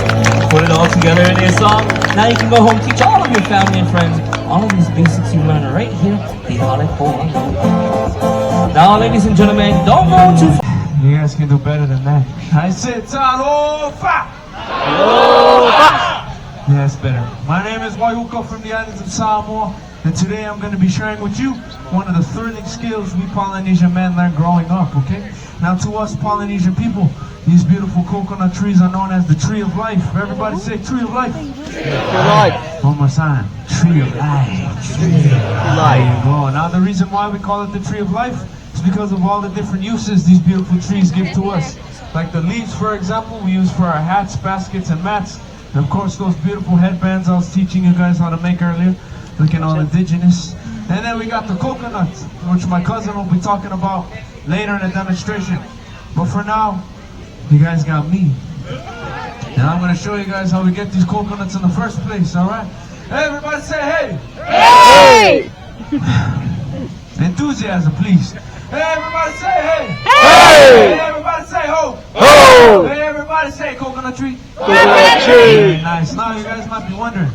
Put it all together in a song. Now you can go home, teach all of your family and friends all of these basics you learned right here. The Hale Hula. Now, ladies and gentlemen, don't go too far. You guys can do better than that. I said Talofa! Yeah, it's better. My name is Waiuka from the islands of Samoa, and today I'm going to be sharing with you one of the thrilling skills we Polynesian men learned growing up, okay? Now to us Polynesian people, these beautiful coconut trees are known as the tree of life. Everybody say tree of life. One more time. Tree of life. Tree of life. There you go. Now the reason why we call it the tree of life is because of all the different uses these beautiful trees give to us. Like the leaves, for example, we use for our hats, baskets, and mats. And of course those beautiful headbands I was teaching you guys how to make earlier, looking all indigenous. And then we got the coconut, which my cousin will be talking about later in the demonstration. But for now, you guys got me. And I'm going to show you guys how we get these coconuts in the first place, alright? Hey, everybody say hey! Hey! Enthusiasm, please. Hey, everybody say hey! Hey! Hey, everybody say ho! Ho! Hey, everybody say coconut tree! Coconut Very nice. Now you guys might be wondering,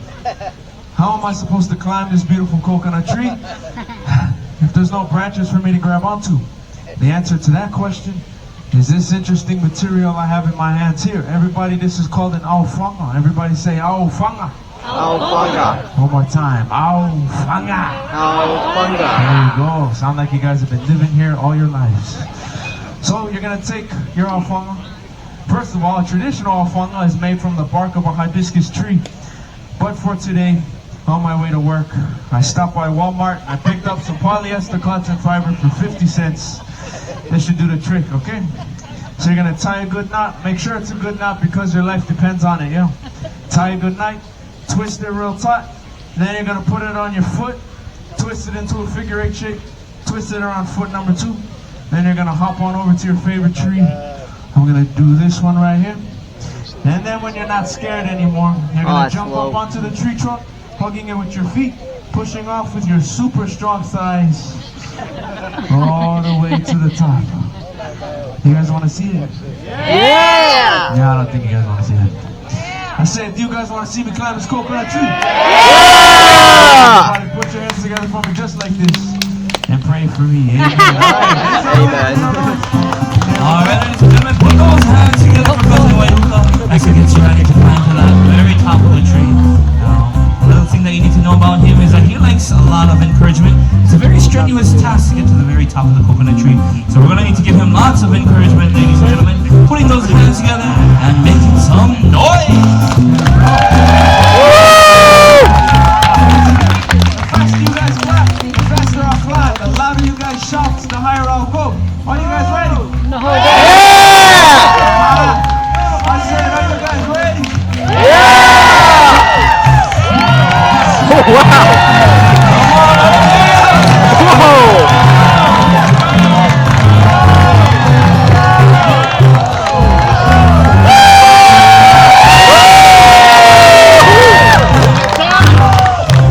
how am I supposed to climb this beautiful coconut tree if there's no branches for me to grab onto? The answer to that question is this interesting material I have in my hands here. Everybody, this is called an aofanga. Everybody say aofanga. Aofanga. One more time. Aofanga. Aofanga. There you go. Sound like you guys have been living here all your lives. So you're gonna take your aofanga. First of all, a traditional aofanga is made from the bark of a hibiscus tree. But for today, on my way to work, I stopped by Walmart. I picked up some polyester cotton fiber for 50 cents. This should do the trick, okay? So you're gonna tie a good knot. Make sure it's a good knot because your life depends on it, yeah? Tie a good knot, twist it real tight. Then you're gonna put it on your foot, twist it into a figure 8 shape, twist it around foot number 2. Then you're gonna hop on over to your favorite tree. I'm gonna do this one right here. And then when you're not scared anymore, you're gonna jump up onto the tree trunk, hugging it with your feet, pushing off with your super strong thighs, all the way to the top. You guys wanna see it? Yeah! Yeah, I don't think you guys wanna see it. I said, do you guys wanna see me climb this coconut tree? Yeah! Everybody put your hands together for me just like this. And pray for me. Amen. Alright, ladies and gentlemen, put those hands together for Cousin Waihuka as he gets ready to climb to that very top of the tree. Now, a little thing that you need to know about him is that he likes a lot of encouragement. It's a very strenuous task to get to the very top of the coconut tree. So we're going to need to give him lots of encouragement, ladies and gentlemen. Putting those hands together and making some noise! The faster you guys clap, the faster I'll clap. The louder you guys shout, the higher I'll go. Are you guys ready? No. I said, are you guys ready?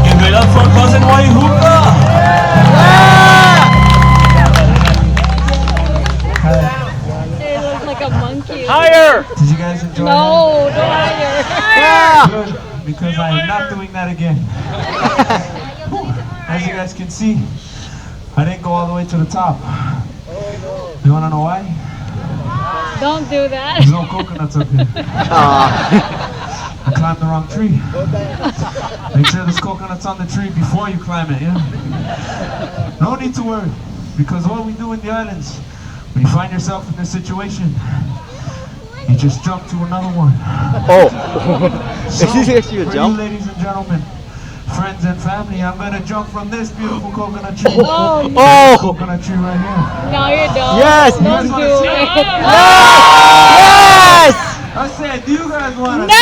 Give it up for Cousin Waihuka! It looks like a monkey. Did you guys enjoy No, don't hire. that? Good, because I am not doing that again. As you guys can see, I didn't go all the way to the top. You wanna know why? Don't do that. There's no coconuts up here. I climbed the wrong tree. Make sure there's coconuts on the tree before you climb it, yeah? No need to worry, because what we do in the islands, when you find yourself in this situation, you just jump to another one. Oh. So, Is this actually a for jump? you ladies and gentlemen, friends and family, I'm gonna jump from this beautiful coconut tree. Oh, no. Oh! Coconut tree right here. No, you don't. Yes! Don't You do guys wanna see it. Yes! I said, do you guys want to? Yes!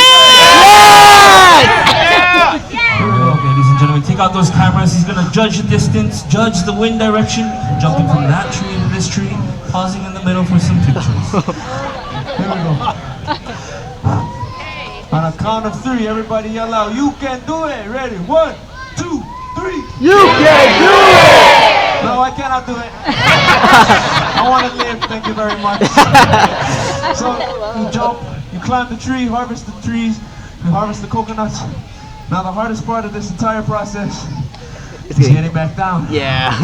Here we go, ladies and gentlemen. Take out those cameras. He's going to judge the distance, judge the wind direction, jumping from that tree to this tree, pausing in the middle for some pictures. Here we go. On a count of 3, everybody yell out, you can do it. Ready? 1, 2, 3. You can do it! No, I cannot do it. I want to live. Thank you very much. So you jump, you climb the tree, harvest the trees, you harvest the coconuts. Now the hardest part of this entire process is getting back down. Yeah.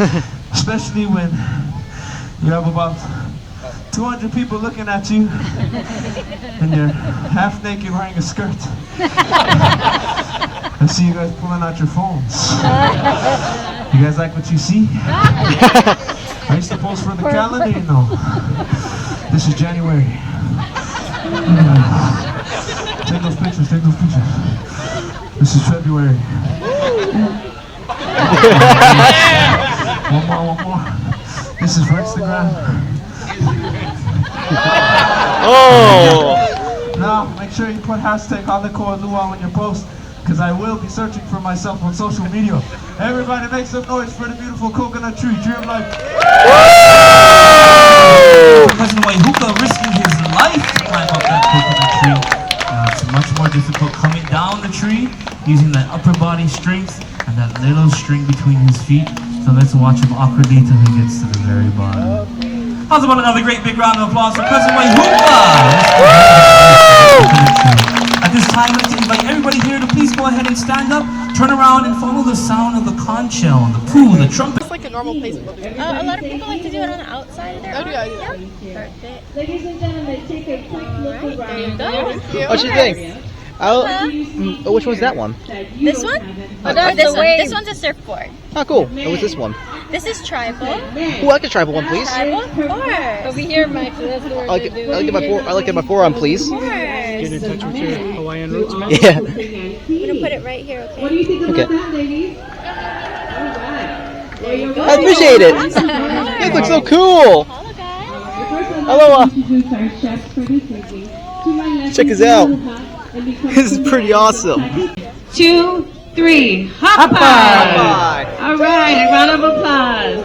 Especially when you have about 200 people looking at you and you're half naked wearing a skirt. I see you guys pulling out your phones. You guys like what you see? Are you supposed for the calendar? No. This is January. Take those pictures, take those pictures. This is February. One more. This is for Instagram. Oh! Now, make sure you put hashtag #HoloCoreLuau on your post, because I will be searching for myself on social media. Everybody make some noise for the beautiful coconut tree. Tree of life. Cousin Waihuka risking his life to climb up that coconut tree. It's much more difficult coming down the tree using that upper body strength and that little string between his feet. So let's watch him awkwardly till he gets to the very bottom. How's about another great big round of applause for Cousin Waihuka? At this time, I'd like to invite everybody here to please go ahead and stand up, turn around and follow the sound of the conch shell, the poo, the trumpet. like a normal place people do it? A lot of people like to do it on the outside of their Oh, yeah, yeah. Perfect. Ladies and gentlemen, take a quick look Alright, there you around. go. What you think? Oh, which one's that one? This one? Oh, This one's a surfboard. Oh, cool. And what's this one? This is tribal. Ooh, I like the tribal one, please. Tribal, of course. Over here, Mike, so that's the word I like it. I like it my forearm, please. Of Get in course. touch with your Hawaiian roots, man. Yeah. I'm gonna put it right here, okay? What do you think about Okay. that, ladies? Alright. There you go. I appreciate it. Awesome. This looks so cool. Hello, guys. Aloha. Introduce our chefs for this evening. To my left Check is this out. Aloha, and become This is pretty awesome. 2, 3, hop Bye. All right, a round of applause.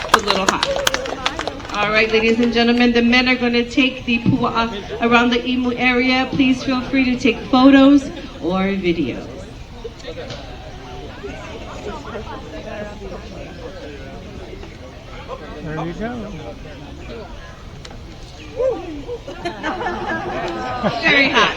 It's a little hot. All right, ladies and gentlemen, the men are going to take the pu'a around the imu area. Please feel free to take photos or videos. There you go. Very hot.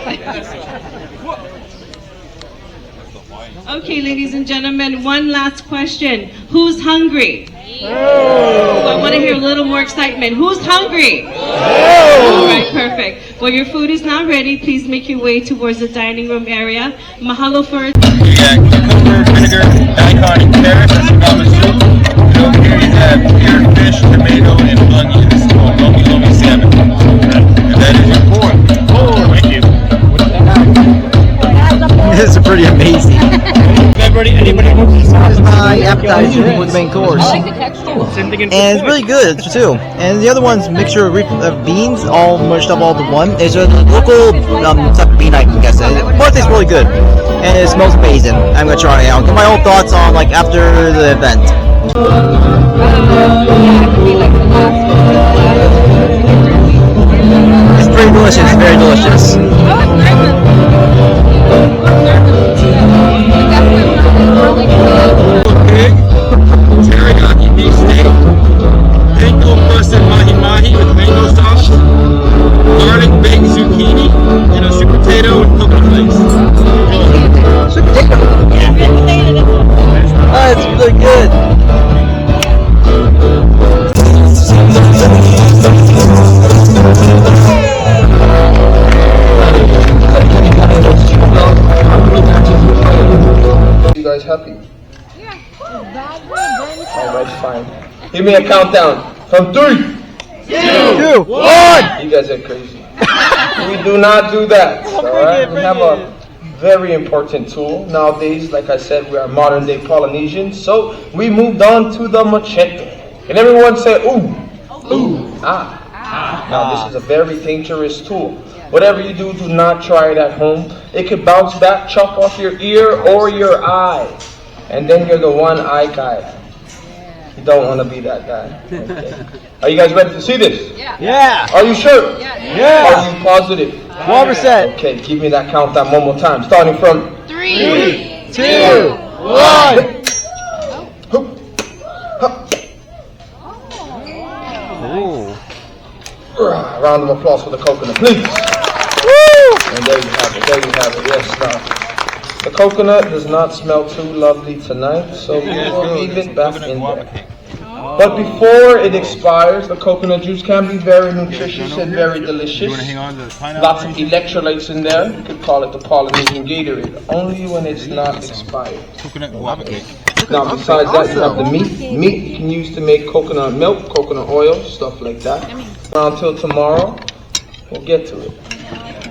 Okay, ladies and gentlemen, one last question. Who's hungry? Oh, I want to hear a little more excitement. Who's hungry? All right, perfect. Well, your food is now ready. Please make your way towards the dining room area. Mahalo for it. You got cucumber, vinegar, daikon, and carrots. That's ramen soup. And over here you have cured fish, tomato, and onion. This is called lomi lomi salmon. And that is your pork. Thank you. This is pretty amazing. Anybody wants This is my appetizer with the main course. I like the texture. And it's really good too. And the other one's a mixture of beans, all mushed up all to one. It's a local type of bean, I guess. But it tastes really good, and it smells amazing. I'm gonna try it out. Get my own thoughts on like after the event. It's pretty delicious. Very delicious. Pig, teriyaki beef steak, panko crusted mahi mahi with mango sauce, garlic baked zucchini, and a sweet potato and coconut flakes. Sweet potato. Oh, it's really good. You guys happy? Yeah. Alright, fine. Give me a countdown. From 3, 2, 1. You guys are crazy. We do not do that. Alright? We have a very important tool. Nowadays, like I said, we are modern day Polynesians. So we moved on to the machete. And everyone say, ooh. Ooh. Ah. Now this is a very dangerous tool. Whatever you do, do not try it at home. It could bounce back, chop off your ear or your eye. And then you're the one-eye guy. You don't want to be that guy. Okay. Are you guys ready to see this? Yeah. Are you sure? Yeah. Are you positive? 100%. Okay, give me that countdown one more time. Starting from 3, 2, 1. Ooh. Round of applause for the coconut, please. And there you have it. There you have it. Yes, now. The coconut does not smell too lovely tonight, so we will leave it back in there. But before it expires, the coconut juice can be very nutritious and very delicious. Lots of electrolytes in there. You could call it the Polynesian Gatorade, only when it's not expired. Now, besides that, you have the meat. Meat you can use to make coconut milk, coconut oil, stuff like that. Until tomorrow, we'll get to it.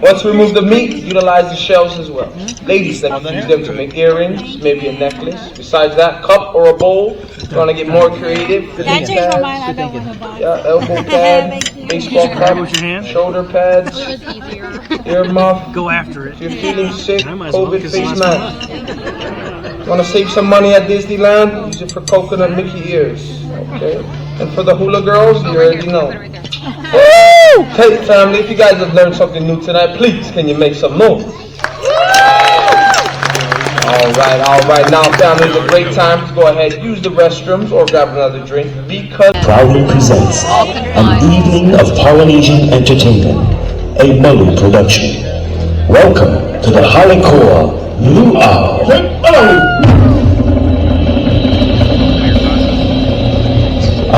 Once we remove the meat, utilize the shells as well. Ladies, that can use them to make earrings, maybe a necklace. Besides that, cup or a bowl. If you want to get more creative, I changed my mind. I don't want to buy. yeah, elbow pad, baseball cap, shoulder pads, ear muff. Go after it. If you're feeling sick, I might as well, COVID 'cause face it's mask. Want to save some money at Disneyland? Use it for coconut Mickey ears. Okay. And for the hula girls, you already know. Woo! Hey family, if you guys have learned something new tonight, please can you make some noise? Alright. Now family, it's a great time to go ahead, use the restrooms or grab another drink because proudly presents an evening of Polynesian entertainment, a Malu production. Welcome to the Halikoa Luau.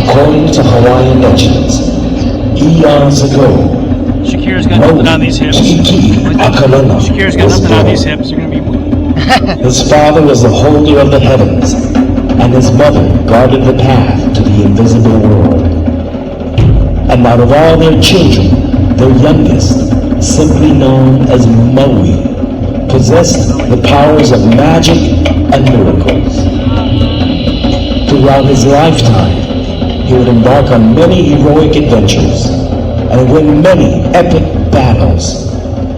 According to Hawaiian legends, eons ago, Shakira's got nothing on these hips. Shakira's got nothing on these hips. They're gonna be. His father was the holder of the heavens, and his mother guarded the path to the invisible world. And out of all their children, their youngest, simply known as Maui, possessed the powers of magic and miracles. Throughout his lifetime, he would embark on many heroic adventures and win many epic battles,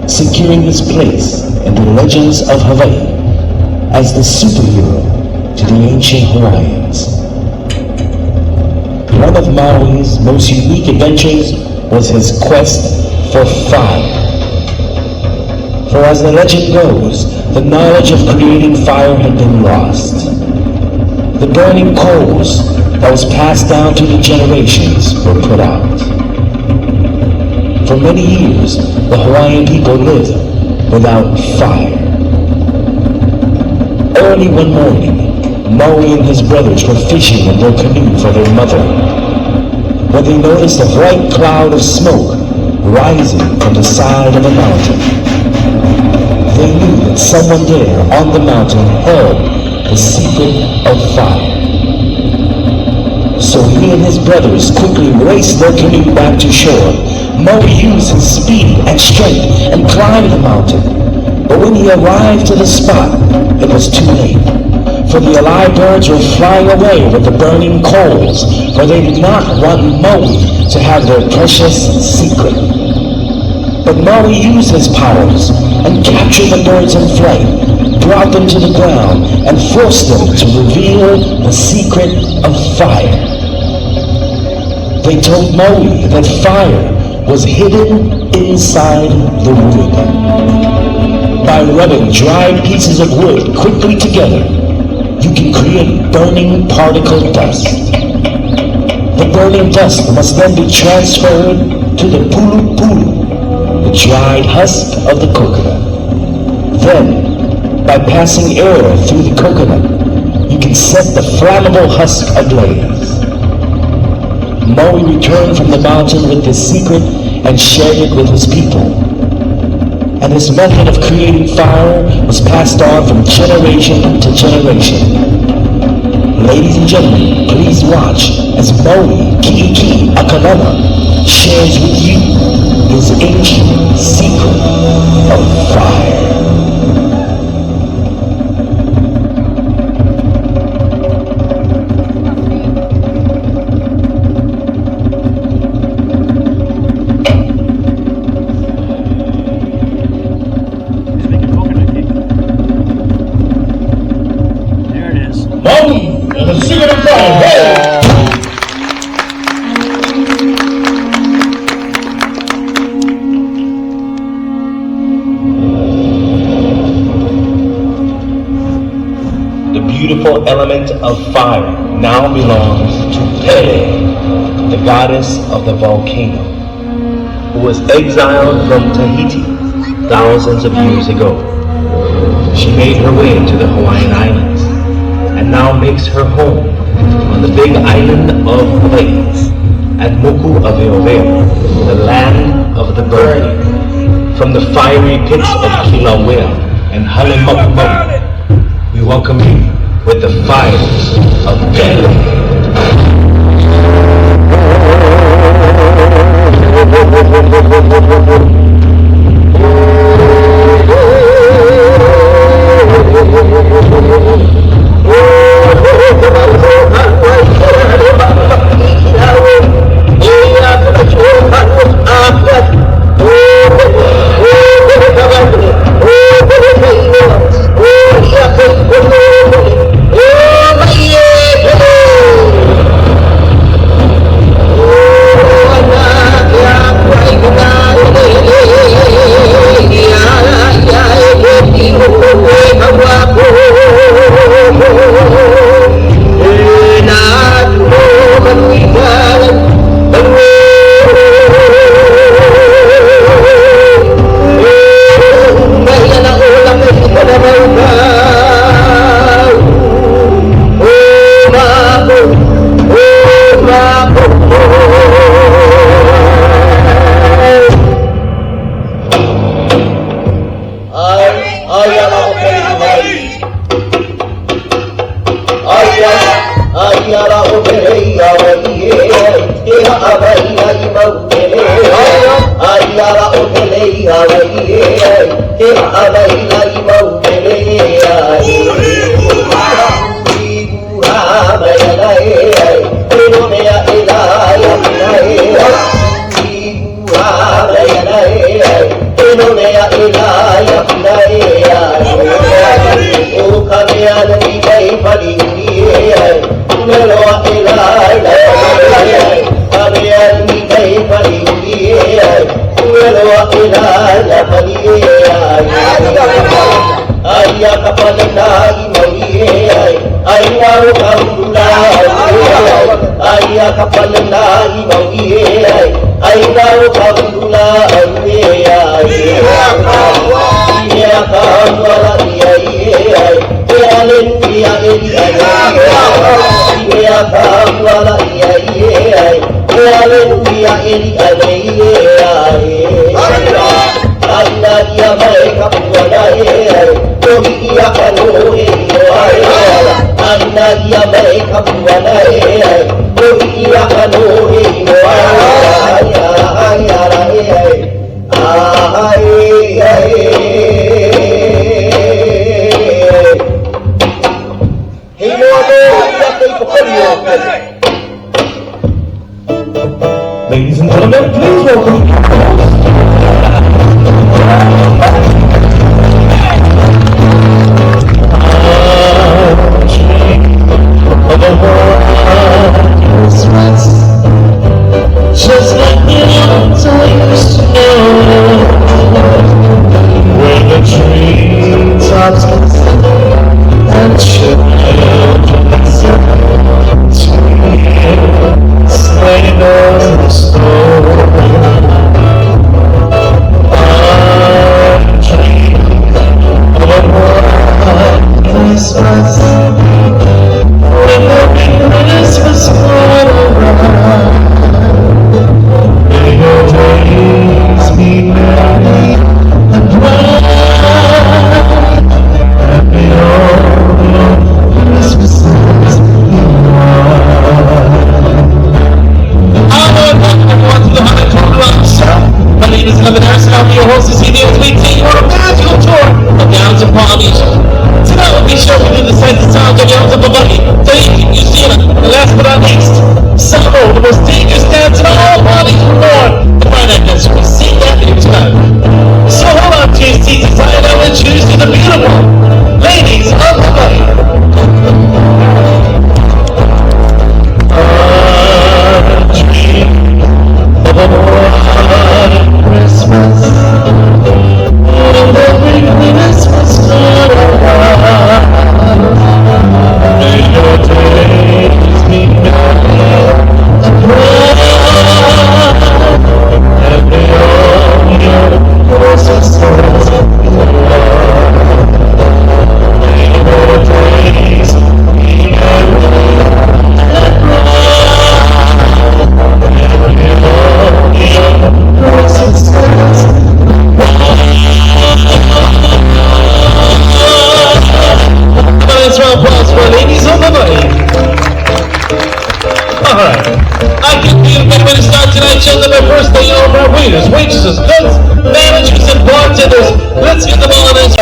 securing his place in the legends of Hawaii as the superhero to the ancient Hawaiians. One of Maui's most unique adventures was his quest for fire. For as the legend goes, the knowledge of creating fire had been lost. The burning coals that was passed down to the generations were put out. For many years, the Hawaiian people lived without fire. Early one morning, Maui and his brothers were fishing in their canoe for their mother, when they noticed a white cloud of smoke rising from the side of a mountain. They knew that someone there on the mountain held the secret of fire. So he and his brothers quickly raced their canoe back to shore. Maui used his speed and strength and climbed the mountain. But when he arrived to the spot, it was too late. For the alive birds were flying away with the burning coals, for they did not want Maui to have their precious secret. But Maui used his powers and captured the birds in flight, brought them to the ground, and forced them to reveal the secret of fire. They told Maui that fire was hidden inside the wood. By rubbing dried pieces of wood quickly together, you can create burning particle dust. The burning dust must then be transferred to the pulu pulu, the dried husk of the coconut. Then, by passing air through the coconut, you can set the flammable husk ablaze. Maui returned from the mountain with this secret and shared it with his people. And his method of creating fire was passed on from generation to generation. Ladies and gentlemen, please watch as Maui Ki'iki Akanana shares with you his ancient secret of fire. Beautiful element of fire now belongs to Pele, the goddess of the volcano, who was exiled from Tahiti thousands of years ago. She made her way to the Hawaiian Islands and now makes her home on the big island of Hawaii at Moku'aweoweo, the land of the burning. From the fiery pits of Kilauea and Halemakumaku, we welcome you with the fires of Pele. Ayara Obeya, Abaya, Ayara Obeya, Ladies and gentlemen, please welcome just like the old times to know, when the treetops glisten and children sing to hear sleigh bells snow. I dream of a white Christmas, when the Christmas all around. May your days be merry and bright, and may all your Christmases be white. Welcome to the Honolulu. My name is Evan Harrison. I'll be your host this evening as we take you on a magical tour of Downs and Palm Beach. Tonight we'll be sharing with you the sights and sounds of Downs and Hawaii, Tahiti, New Zealand, and last but not least, Samoa, the most dangerous dance in all bodies born. To find that dance, we'll see that in time. So hold on to your seats as I now introduce you to the beautiful ladies of Hawaii. A dream of a white Christmas, and every Christmas all around. May your days be merry and bright, and may all your Christmases be white. May your days be merry and bright, and may all your Christmases be white. Let's round of applause for ladies of Hawaii. Alright, I can feel a way to start tonight's show that by first thanking all of our waiters, waitresses, cooks, managers, and bartenders. Let's get them all in this.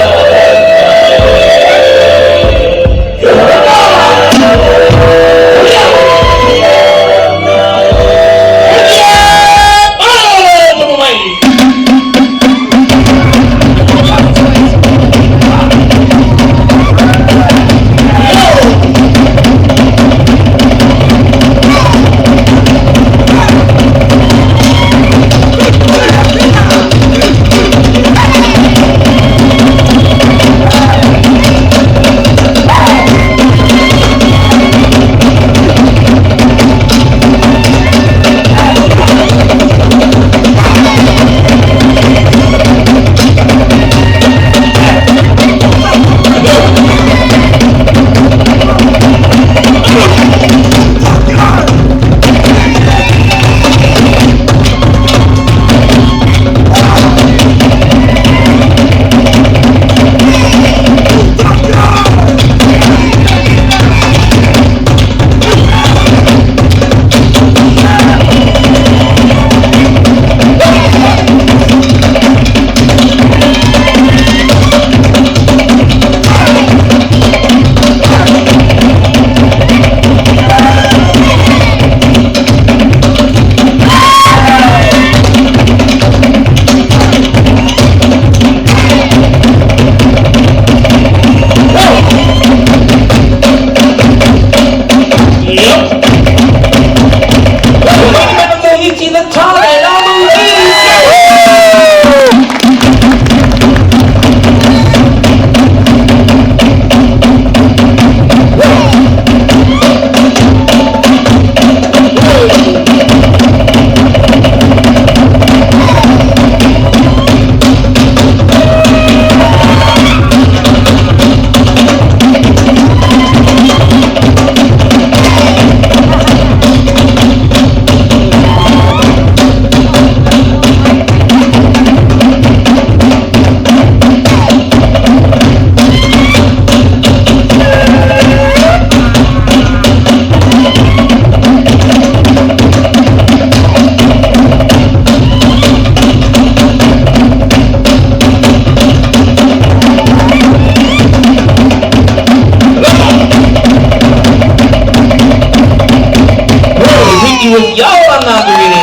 you if y'all are not reading.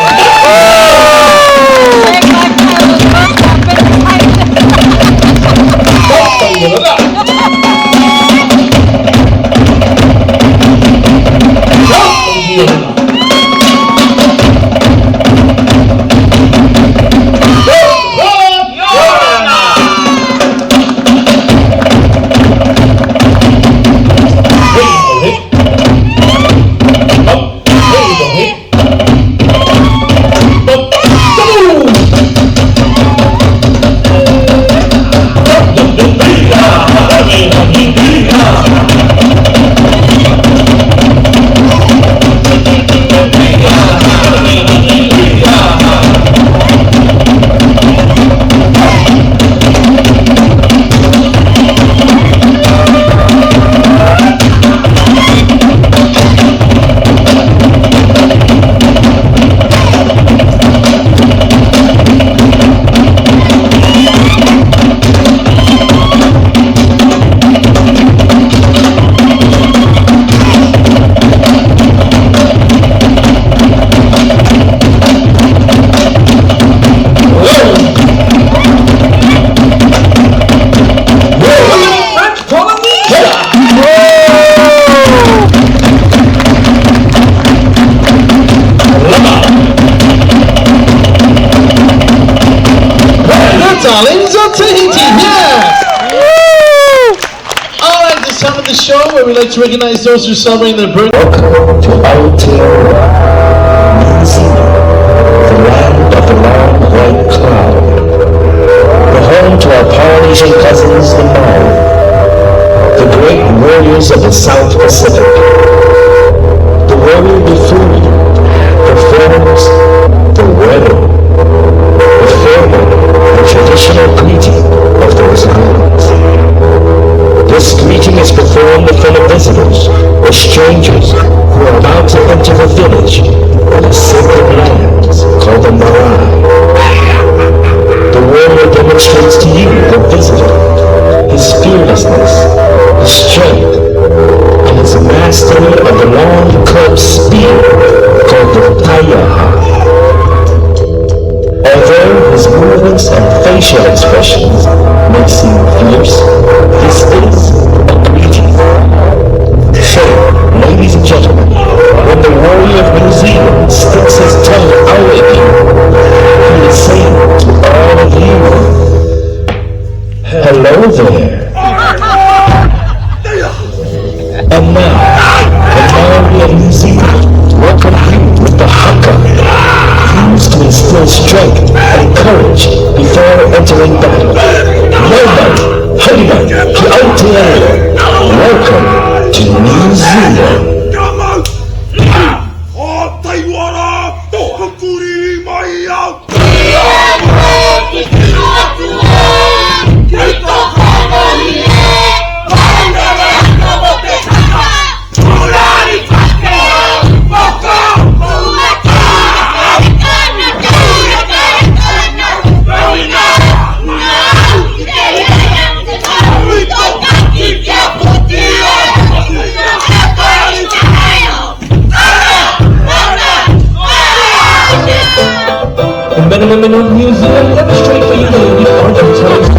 Darlings of Tahiti, yes! Alright, this time of the show where we like to recognize those who are celebrating their birthday. Welcome to Aotearoa, New Zealand, the land of the long white cloud. We're home to our Polynesian cousins, the Maori, the great warriors of the South Pacific. The warrior before you performs the wero, the farewell, the traditional greeting of those islands. This greeting is performed in front of visitors or strangers who are about to enter the village or the sacred lands called the marae. The warrior demonstrates to you, the visitor, his fearlessness, his strength, and his mastery of the long curved spear called the taiaha. Although his movements and facial expressions may seem fierce, this is a greeting. So, ladies and gentlemen, when the warrior of New Zealand sticks his tongue out at you, he is saying to all of you, hello there. And now, the Maori of New Zealand welcome you with the haka, used to instill strength and courage before entering battle. Nobody, Harimai, to Aotearoa. Welcome to New Zealand. The men of New Zealand demonstrate for you the art of telling.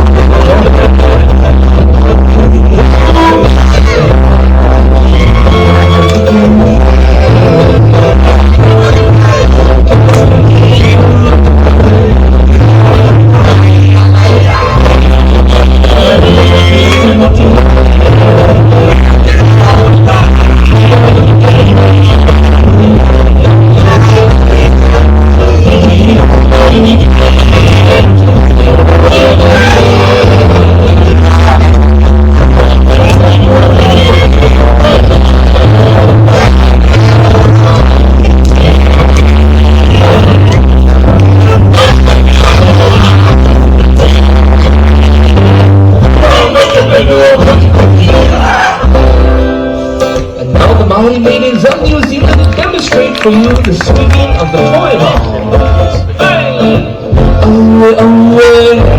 And now the Maori maidens of New Zealand demonstrate for you the swinging of the foiba. Away, away. Away, away.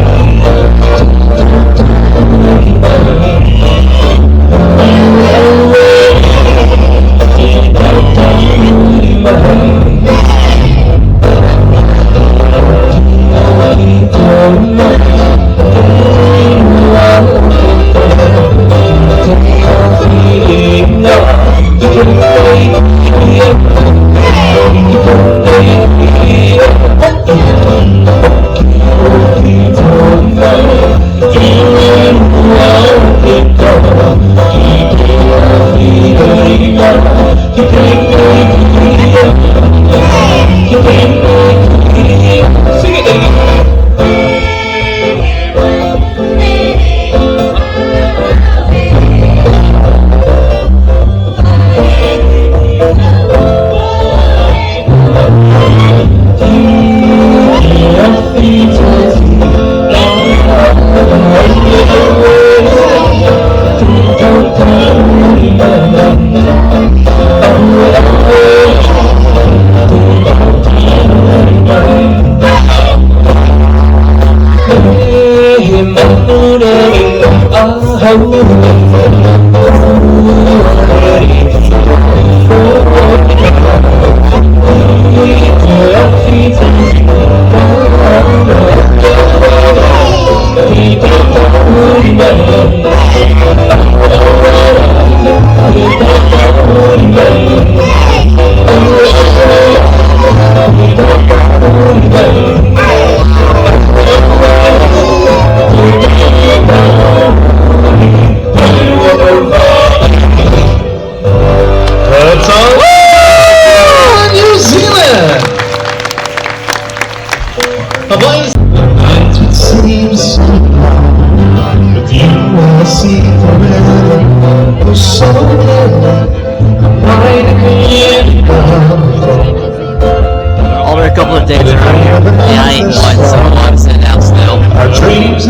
Over a couple of days around here. Yeah, I ain't going, so I'm sitting down still. Our dreams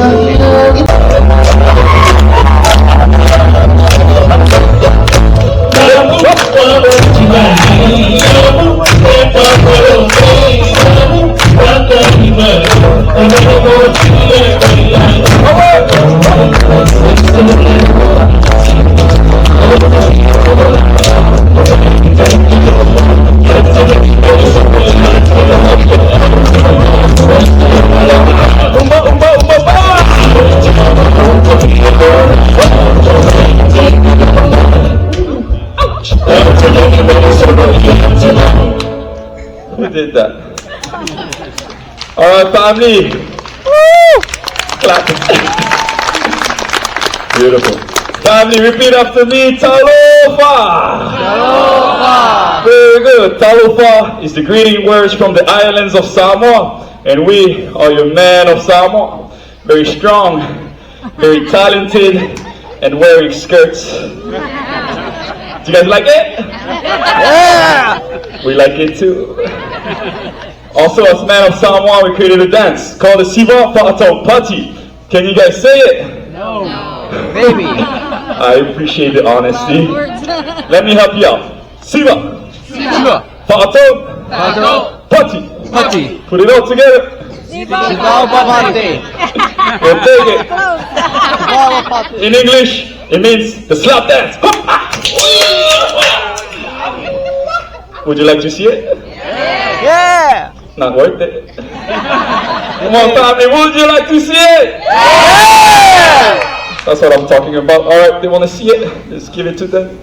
Who did that? Alright, family. Woo! Clap. Beautiful. Family, repeat after me. Talofa! Talofa! Very good. Talofa is the greeting words from the islands of Samoa. And we are your men of Samoa. Very strong, very talented, and wearing skirts. Do you guys like it? Yeah! We like it too. Also, as men of Samoa, we created a dance called the Siva Fa'atau Pati. Can you guys say it? No. Baby. I appreciate the honesty. Let me help you out. Siva. Siva. Fa'atau. Fa'atau. Pati. Pati. Put it all together. Siva Pati. We'll take it. In English, it means the slap dance. Would you like to see it? Yeah! Not worth it. Come on, family, would you like to see it? Yeah! That's what I'm talking about. Alright, they want to see it? Let's give it to them.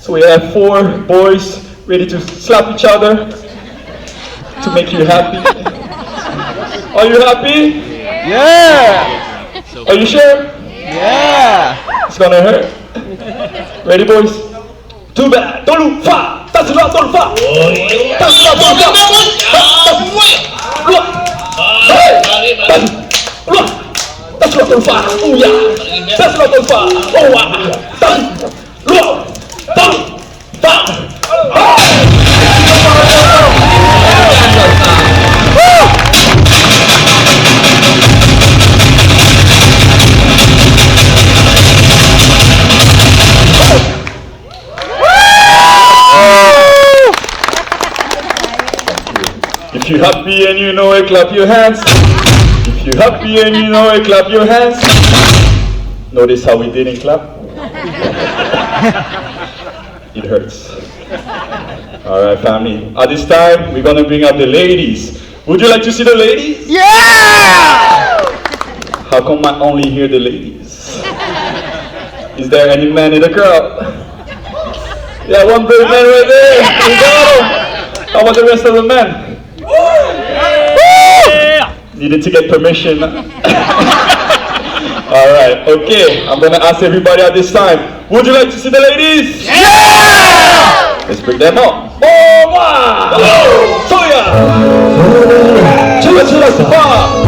So we have 4 boys ready to slap each other to make you happy. Are you happy? Yeah! Are you sure? Yeah! It's gonna hurt. Ready, boys? Too bad. Don't look far. That's not don't far. That's not don't That's not don't far. Oh yeah. That's not don't far. Oh wow. If you're happy and you know it, clap your hands. If you're happy and you know it, clap your hands. Notice how we didn't clap? It hurts. Alright, family. At this time, we're going to bring out the ladies. Would you like to see the ladies? Yeah! How come I only hear the ladies? Is there any man in the crowd? Yeah, got one brave man right there. We got him. How about the rest of the men? Needed to get permission. Alright, okay. I'm gonna ask everybody at this time. Would you like to see the ladies? Yeah! Let's bring them up. Oh, wow! Toya! Chula Chula Spa!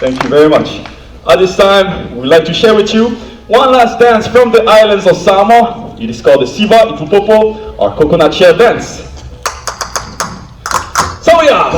Thank you very much. At this time, we'd like to share with you one last dance from the islands of Samoa. It is called the Siva Ipupopo, or coconut shell dance. So yeah!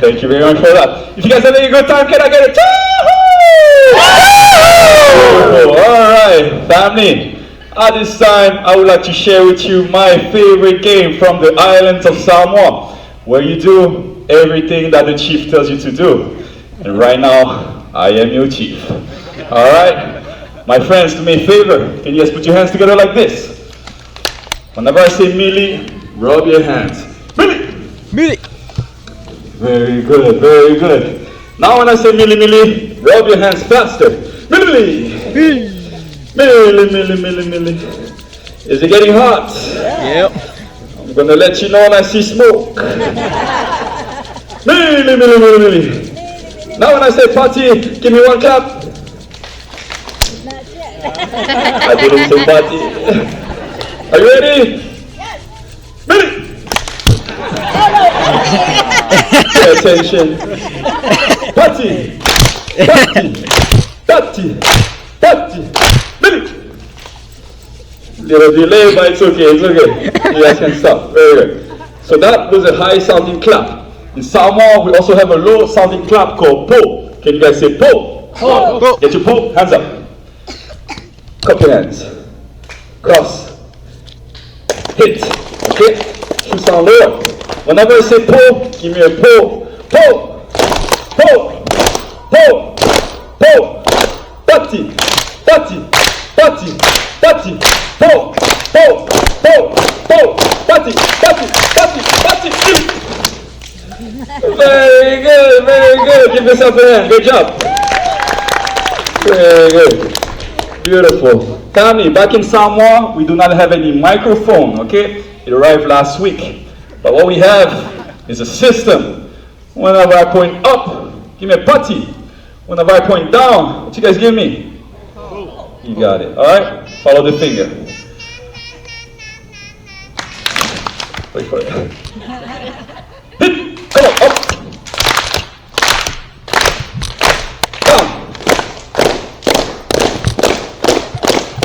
Thank you very much for that. If you guys having a good time, can I get a Woo! Alright, family. At this time, I would like to share with you my favorite game from the islands of Samoa, where you do everything that the chief tells you to do. And right now, I am your chief. Alright? My friends, do me a favor. Can you guys put your hands together like this? Whenever I say melee, rub your hands. Melee! Melee! Very good, very good. Now when I say melee, melee, rub your hands faster. Melee! Melee, melee, melee, melee. Is it getting hot? Yep. I'm gonna let you know when I see smoke. Melee, melee, melee, melee. Now when I say party, give me one clap. I didn't say party. Are you ready? Yes. Melee! Pay attention. Party! Party! Party! Party! Melee! Little delay, but it's okay, it's okay. You guys can stop. Very good. So that was a high sounding clap. In Samoa, we also have a low sounding clap called po. Can you guys say po? Po. Get your po, hands up. Cup your hands. Cross. Hit. Okay? Should sound lower. Whenever I say po, give me a po. Po. Po. Po. Po. Party. Party. Party. Party. Po. Po. Po. Po. Party. Party. Party. Party. Very good, very good. Give yourself a hand. Good job. Very good. Beautiful. Family, back in Samoa, we do not have any microphone, okay? It arrived last week. But what we have is a system. Whenever I point up, give me a putty. Whenever I point down, what you guys give me? You got it. Alright? Follow the finger. Wait for it. Hit! Come on, up! Down!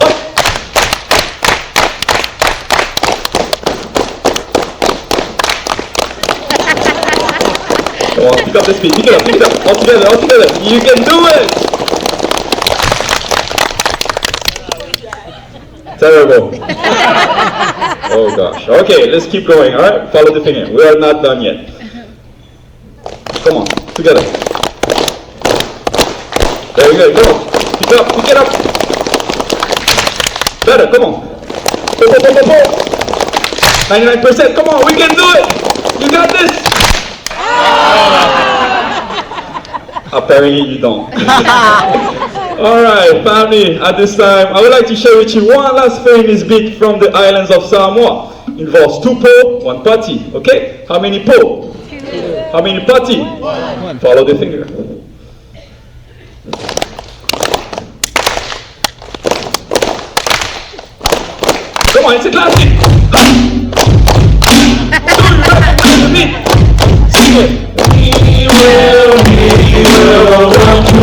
Up! Come on, pick up the speed. Pick it up, pick it up. All together, all together. You can do it! Terrible. Oh gosh. Okay, let's keep going, alright? Follow the finger. We are not done yet. Come on, together. There we go, go. Pick it up, pick it up. Better, come on. Go, go, go, go, go. 99%, come on, we can do it! You got this! Apparently you don't. Alright, family, at this time, I would like to share with you one last famous beat from the islands of Samoa. Involves 2 po, 1 putty. Okay? How many po? 2. How many putty? 1. Follow the finger. Come on, it's a classic! Sing it! We will want to.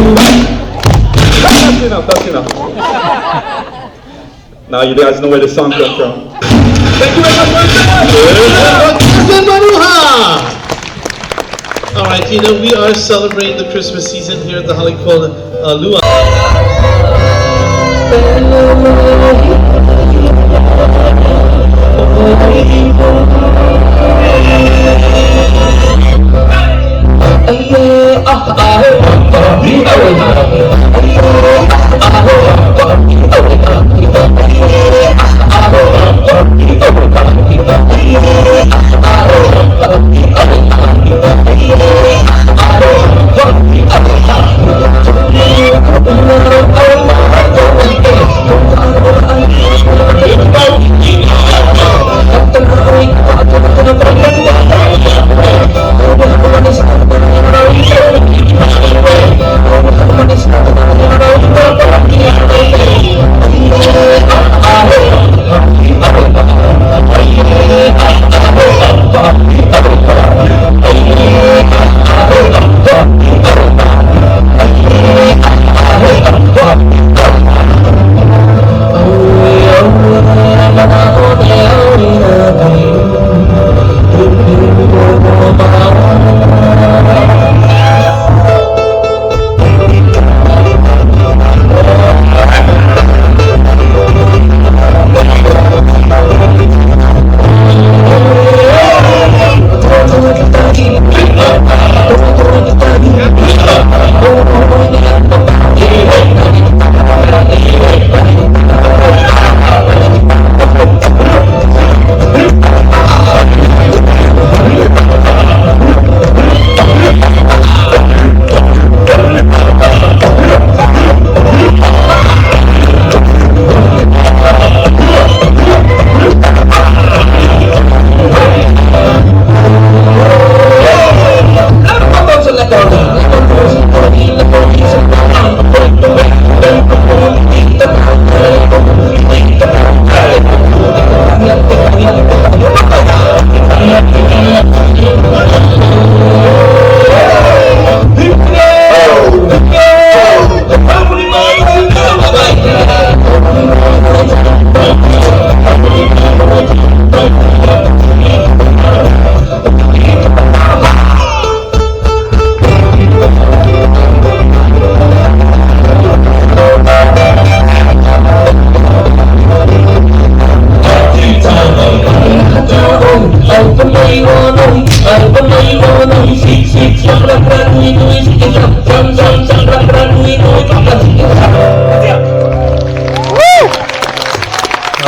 That's enough, that's enough. Now you guys know where the song comes from. Thank you very much for that. Alright, you know, we are celebrating the Christmas season here at the Honolulu Lua.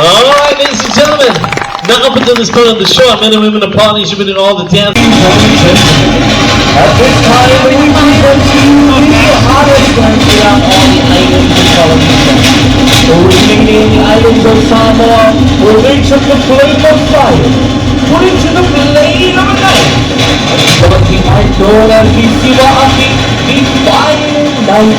Alright, ladies and gentlemen, now up until this point of the show, men and women of Polynesia have been doing all the dance. At this time, we present to you the hottest dance around all the islands of Polynesia. Originating in the islands of Samoa, where they took the flame of fire, put it to the blaze Short and festival of the fine night.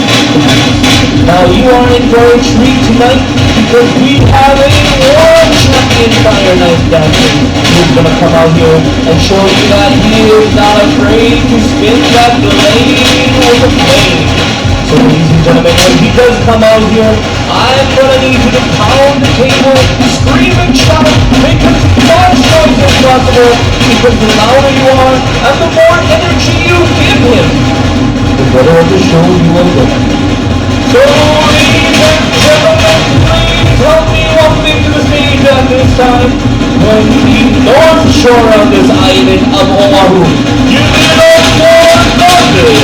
Now you are in for a treat tonight because we have a world champion fire night dancer who's gonna come out here and show you that he is not afraid to spin that blade with a flame. So ladies and gentlemen, when he does come out here, I'm gonna need you to pound the table, scream and shout, make as much noise as possible, because the louder you are and the more energy you give him, the better of the show you will get. So ladies and gentlemen, please help me welcome to the stage at this time, when the North Shore of this island of Oahu, give it up for London.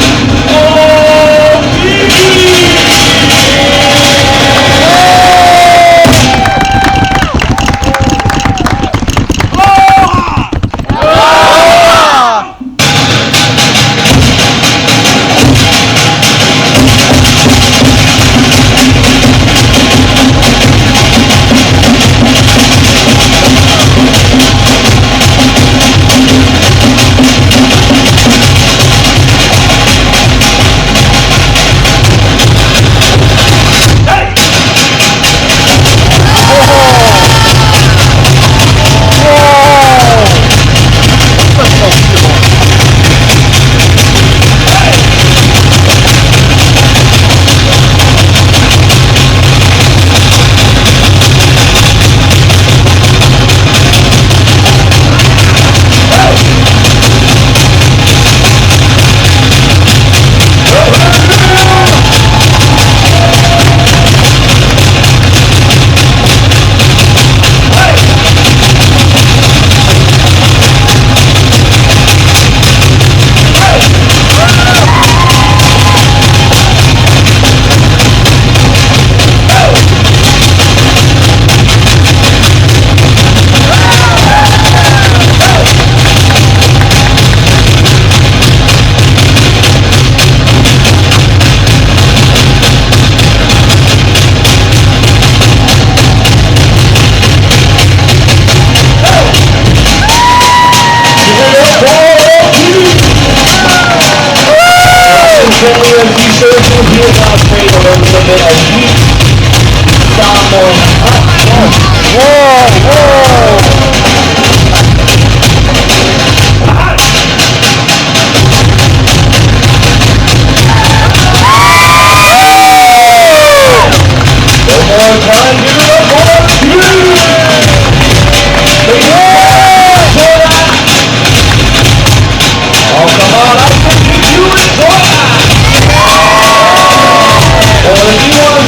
If you want to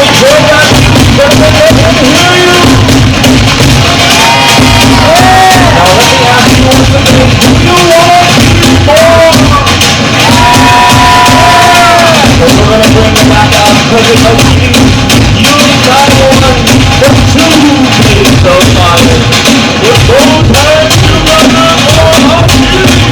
enjoy that, gentlemen, let me hear you. Now let me ask you once again, do you want more? So we're gonna bring it back out because it's a meeting. You got one for 2 days of fire. With both hands together for Honolulu.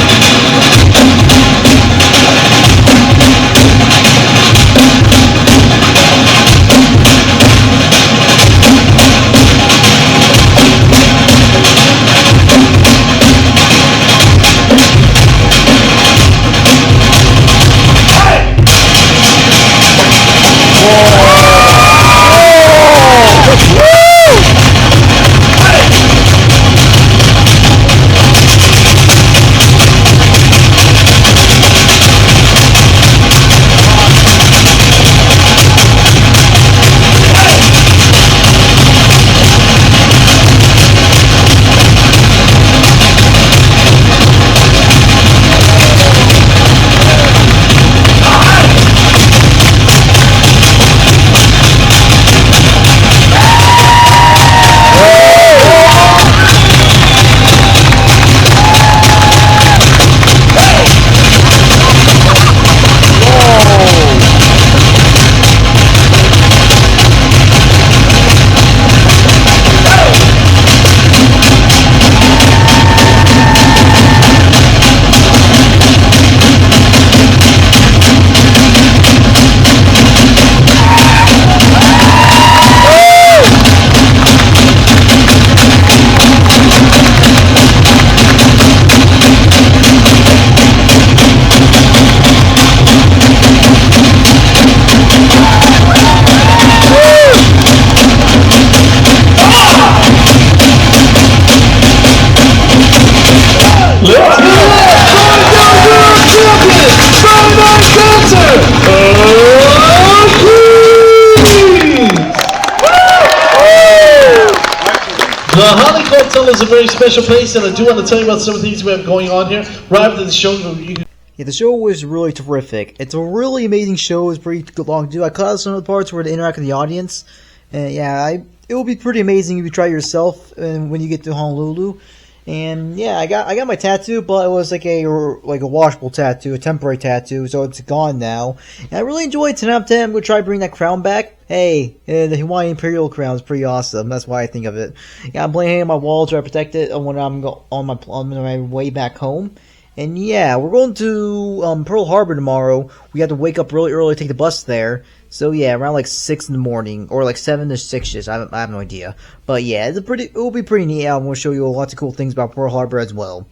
The Holly Hotel is a very special place, and I do want to tell you about some of the things we have going on here. Right after the show, you can... Yeah, the show was really terrific. It's a really amazing show. It's pretty long to do. I cut out some of the parts where they interact with the audience. And yeah, it will be pretty amazing if you try it yourself when you get to Honolulu. And yeah, I got my tattoo, but it was like a washable tattoo, a temporary tattoo, so it's gone now. And I really enjoyed 10 out of 10. I'm gonna try to bring that crown back. Hey, the Hawaiian Imperial crown is pretty awesome. That's why I think of it. Yeah, I'm playing it on my wall to protect it when I'm on my way back home. And yeah, we're going to Pearl Harbor tomorrow. We have to wake up really early to take the bus there. So yeah, around like 6 in the morning, or like 7 to 6ish. I have no idea. But yeah, it will be pretty neat. I'm going to show you lots of cool things about Pearl Harbor as well.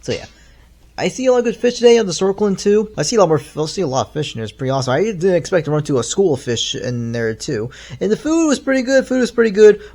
So yeah. I see a lot of good fish today on the snorkeling too. I see a lot of fish in there. It's pretty awesome. I didn't expect to run into a school of fish in there too. And the food was pretty good.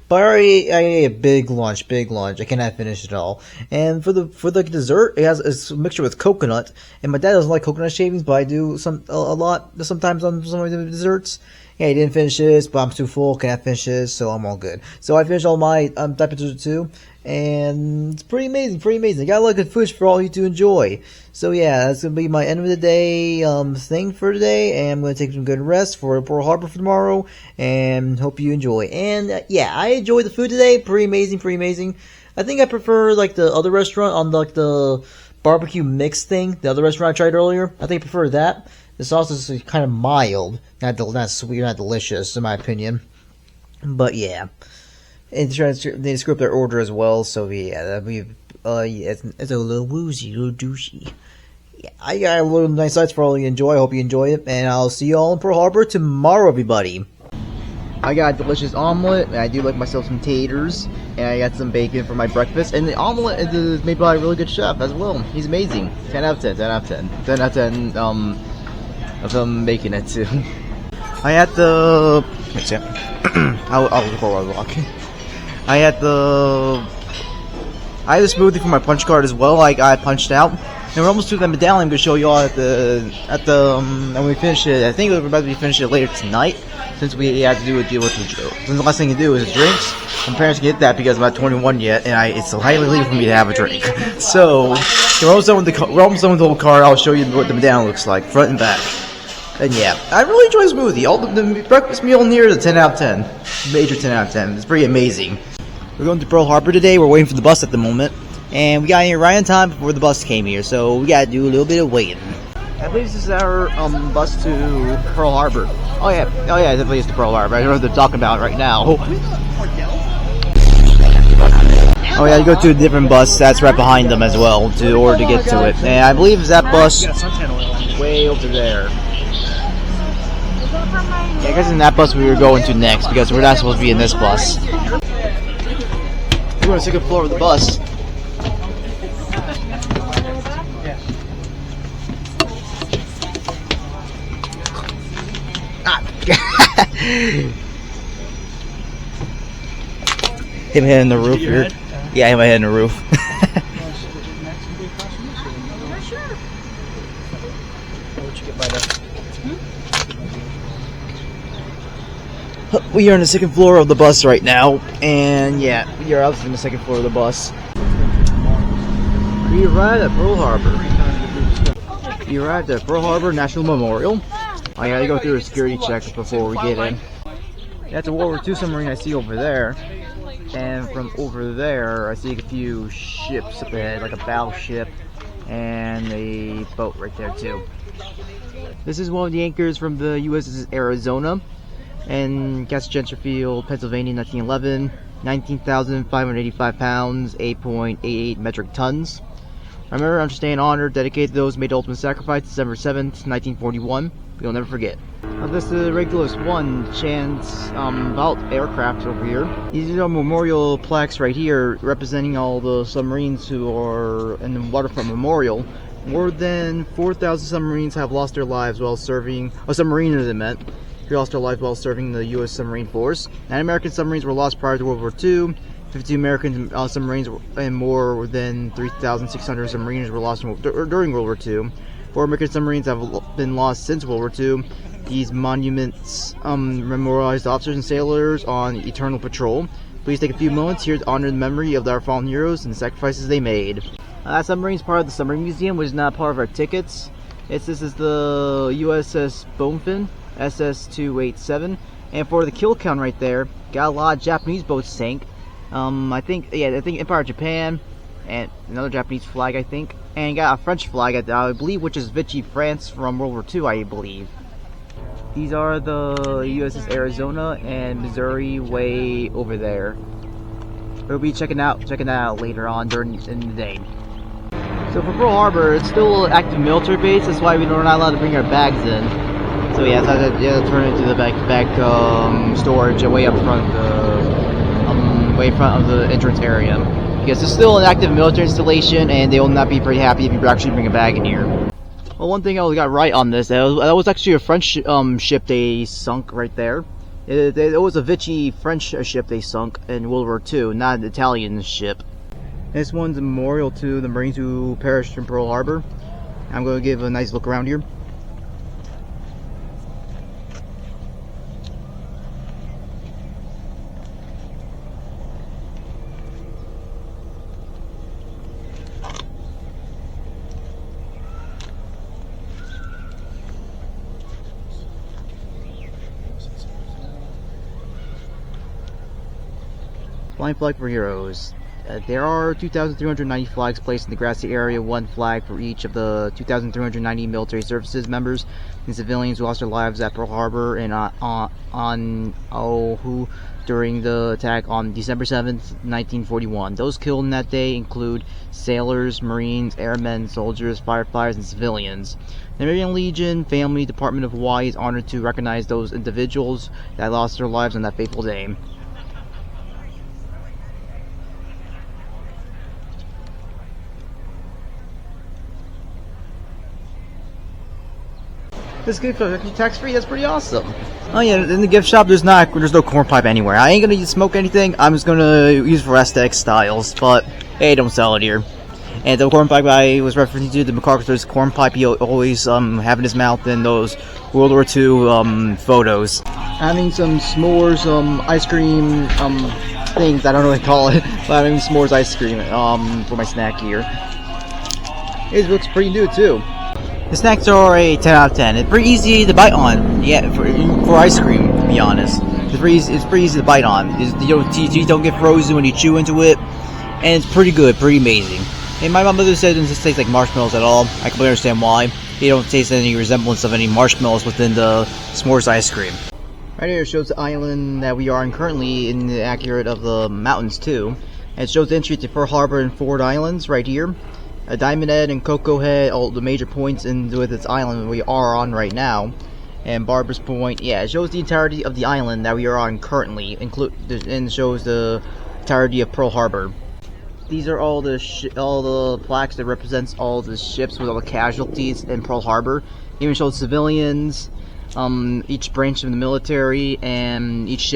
But I ate a big lunch. I cannot finish it all. And for the dessert, it has a mixture with coconut. And my dad doesn't like coconut shavings, but I do a lot sometimes on some of the desserts. Yeah, he didn't finish this, but I'm too full. Can't finish this, so I'm all good. So I finished all my type of dessert too. And it's pretty amazing. I got a lot of good fish for all you to enjoy. So yeah, that's gonna be my end of the day thing for today, and I'm gonna take some good rest for Pearl Harbor for tomorrow, and hope you enjoy. And yeah, I enjoyed the food today. Pretty amazing. I think I prefer like the other restaurant on the barbecue mix thing. The other restaurant I tried earlier. I think I prefer that. The sauce is kind of mild, not sweet, not delicious in my opinion. But yeah. And they screw up their order as well, so yeah, that'd be, it's a little woozy, a little douchey. Yeah, I got a little nice sights for all you enjoy. I hope you enjoy it, and I'll see you all in Pearl Harbor tomorrow, everybody. I got a delicious omelet, and I do like myself some taters, and I got some bacon for my breakfast, and the omelet is made by a really good chef as well. He's amazing. 10 out of 10, 10 out of 10. 10 out of 10, of them making it too. I had the... What's that? I'll go while I walk. I had the smoothie for my punch card as well. I got punched out, and we're almost to the medallion. I'm gonna show you all at the when we finish it. I think we're about to be finishing it later tonight, since we had to do a deal with since the last thing to do is drinks. My parents can get that because I'm not 21 yet, and it's highly illegal for me to have a drink. So we're almost done with the whole card. I'll show you what the medallion looks like, front and back. And yeah, I really enjoy this movie. All the breakfast meal near is a 10 out of 10. Major 10 out of 10. It's pretty amazing. We're going to Pearl Harbor today. We're waiting for the bus at the moment. And we got here right on time before the bus came here. So we got to do a little bit of waiting. I believe this is our bus to Pearl Harbor. Oh yeah, definitely is to Pearl Harbor. I don't know what they're talking about right now. Oh yeah, you go to a different bus that's right behind them as well in order to get to it. And I believe it's that bus way over there. Yeah, I guess in that bus we were going to next because we're not supposed to be in this bus. We're on the second floor of the bus. Hit my head in the roof here. Yeah, hit my head in the roof. We are on the second floor of the bus right now, and yeah, we are out on the second floor of the bus. We arrived at Pearl Harbor. We arrived at Pearl Harbor National Memorial. I gotta go through a security check before we get in. That's a World War II submarine I see over there. And from over there, I see a few ships up ahead, like a battleship and a boat right there too. This is one of the anchors from the USS Arizona and Castle Chesterfield, Pennsylvania, 1911. 19,585 pounds, 8.88 metric tons. I remember understand honor dedicated to those who made the ultimate sacrifice, December 7th, 1941. We'll never forget. Now this is the Regulus 1 Chance Vault aircraft over here. These are memorial plaques right here representing all the submarines who are in the waterfront memorial. More than 4,000 submarines have lost their lives while serving, submariners it meant, who lost their lives while serving the U.S. Submarine Force. 9 American submarines were lost prior to World War II. 52 American submarines and more than 3,600 submarines were lost during World War II. 4 American submarines have been lost since World War II. These monuments memorialize the officers and sailors on eternal patrol. Please take a few moments here to honor the memory of our fallen heroes and the sacrifices they made. That submarine is part of the Submarine Museum, which is not part of our tickets. This is the USS Bonefin, SS-287. And for the kill count right there, got a lot of Japanese boats sank. I think Empire Japan and another Japanese flag, I think, and got a French flag, I believe, which is Vichy France from World War II, I believe. These are the USS Arizona and Missouri way over there. We'll be checking that out later on in the day. So for Pearl Harbor, it's still an active military base. That's why we're not allowed to bring our bags in. So yeah, so I had to turn it to the back storage way up front of the entrance area, because it's still an active military installation, and they will not be pretty happy if you actually bring a bag in here. Well, one thing I got right on this, that was actually a French ship they sunk right there. It was a Vichy French ship they sunk in World War II, not an Italian ship. This one's a memorial to the Marines who perished in Pearl Harbor. I'm going to give a nice look around here. Flying flag for heroes. There are 2,390 flags placed in the grassy area, 1 flag for each of the 2,390 military services members and civilians who lost their lives at Pearl Harbor and on Oahu during the attack on December 7th, 1941. Those killed in that day include sailors, Marines, airmen, soldiers, firefighters, and civilians. The American Legion Family Department of Hawaii is honored to recognize those individuals that lost their lives on that fateful day. This gift shop actually tax-free. That's pretty awesome. Oh yeah, in the gift shop there's no corn pipe anywhere. I ain't gonna smoke anything. I'm just gonna use for aesthetic styles. But hey, don't sell it here. And the corn pipe I was referencing to, the MacArthur's corn pipe he always have in his mouth in those World War II photos. Having some s'mores ice cream things. I don't know what they call it, but having s'mores ice cream for my snack here. It looks pretty new too. The snacks are a 10 out of 10. It's pretty easy to bite on. Yeah, for ice cream, to be honest. It's pretty easy to bite on. Your teeth don't get frozen when you chew into it. And it's pretty good, pretty amazing. And my mother said it doesn't taste like marshmallows at all. I completely understand why. They don't taste any resemblance of any marshmallows within the s'mores ice cream. Right here shows the island that we are on currently in the accurate of the mountains too. And it shows the entry to Pearl Harbor and Ford Islands right here. Diamond Head and Cocoa Head, all the major points with this island we are on right now. And Barbers Point, yeah, it shows the entirety of the island that we are on currently, and shows the entirety of Pearl Harbor. These are all the plaques that represents all the ships with all the casualties in Pearl Harbor. Even shows civilians, each branch of the military, and each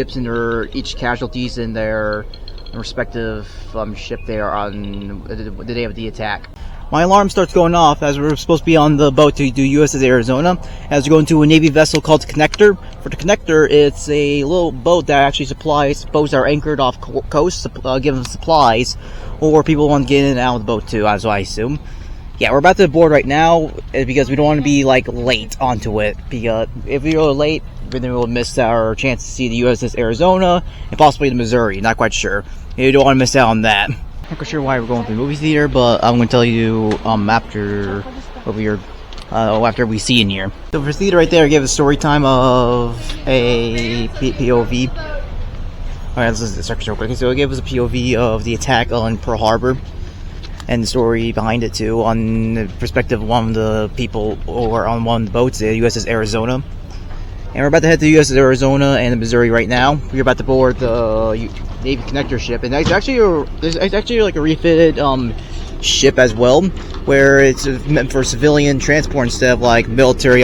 casualties in their respective ship they are on the day of the attack. My alarm starts going off as we're supposed to be on the boat to do USS Arizona, as we're going to a Navy vessel called the Connector. For the Connector, it's a little boat that actually supplies boats that are anchored off coast, giving supplies, or people want to get in and out of the boat too, as I assume. Yeah, we're about to board right now because we don't want to be like late onto it, because if we are late, then we'll miss our chance to see the USS Arizona and possibly the Missouri. Not quite sure. You don't want to miss out on that. Not quite sure why we're going to the movie theater, but I'm going to tell you after we see in here. So for theater right there, I give a story time of a POV. Alright, let's listen to the structure real quick. So it gave us a POV of the attack on Pearl Harbor and the story behind it too, on the perspective of one of the people or on one of the boats, the USS Arizona. And we're about to head to the USS Arizona and the Missouri right now. We're about to board the Navy Connector ship, and it's actually like a refitted ship as well, where it's meant for civilian transport instead of like military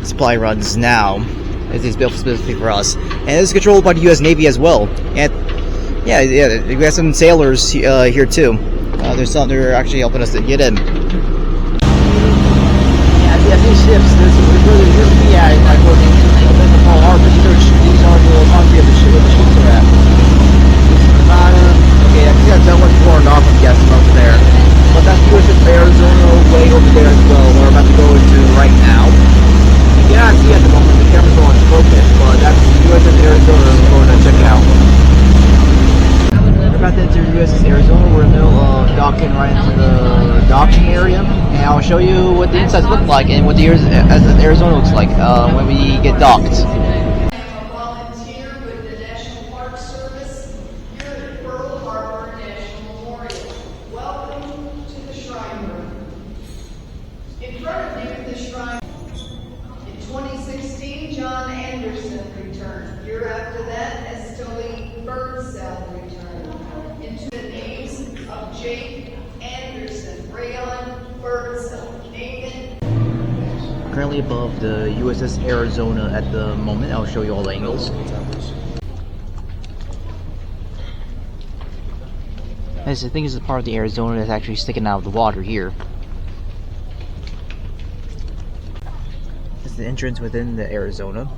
supply runs now. It's built specifically for us, and it's controlled by the U.S. Navy as well. And yeah, we got some sailors here too. They're actually helping us to get in. Yeah, these ships, there's really like working in the Pearl Harbor. These are the country of the ships are at. Okay, I think that's that one torn off, I'm guessing, over there. But that's USS Arizona way over there as well, where we're about to go into right now. You cannot see at the moment, the camera's going focus, but that's USS Arizona we're going to check out. We're about to enter USS Arizona. We're in the middle of docking right into the docking area, and I'll show you what the insides look like and what the Arizona looks like when we get docked. Currently above the USS Arizona at the moment. I'll show you all the angles. I think this is part of the Arizona that's actually sticking out of the water here. This is the entrance within the Arizona.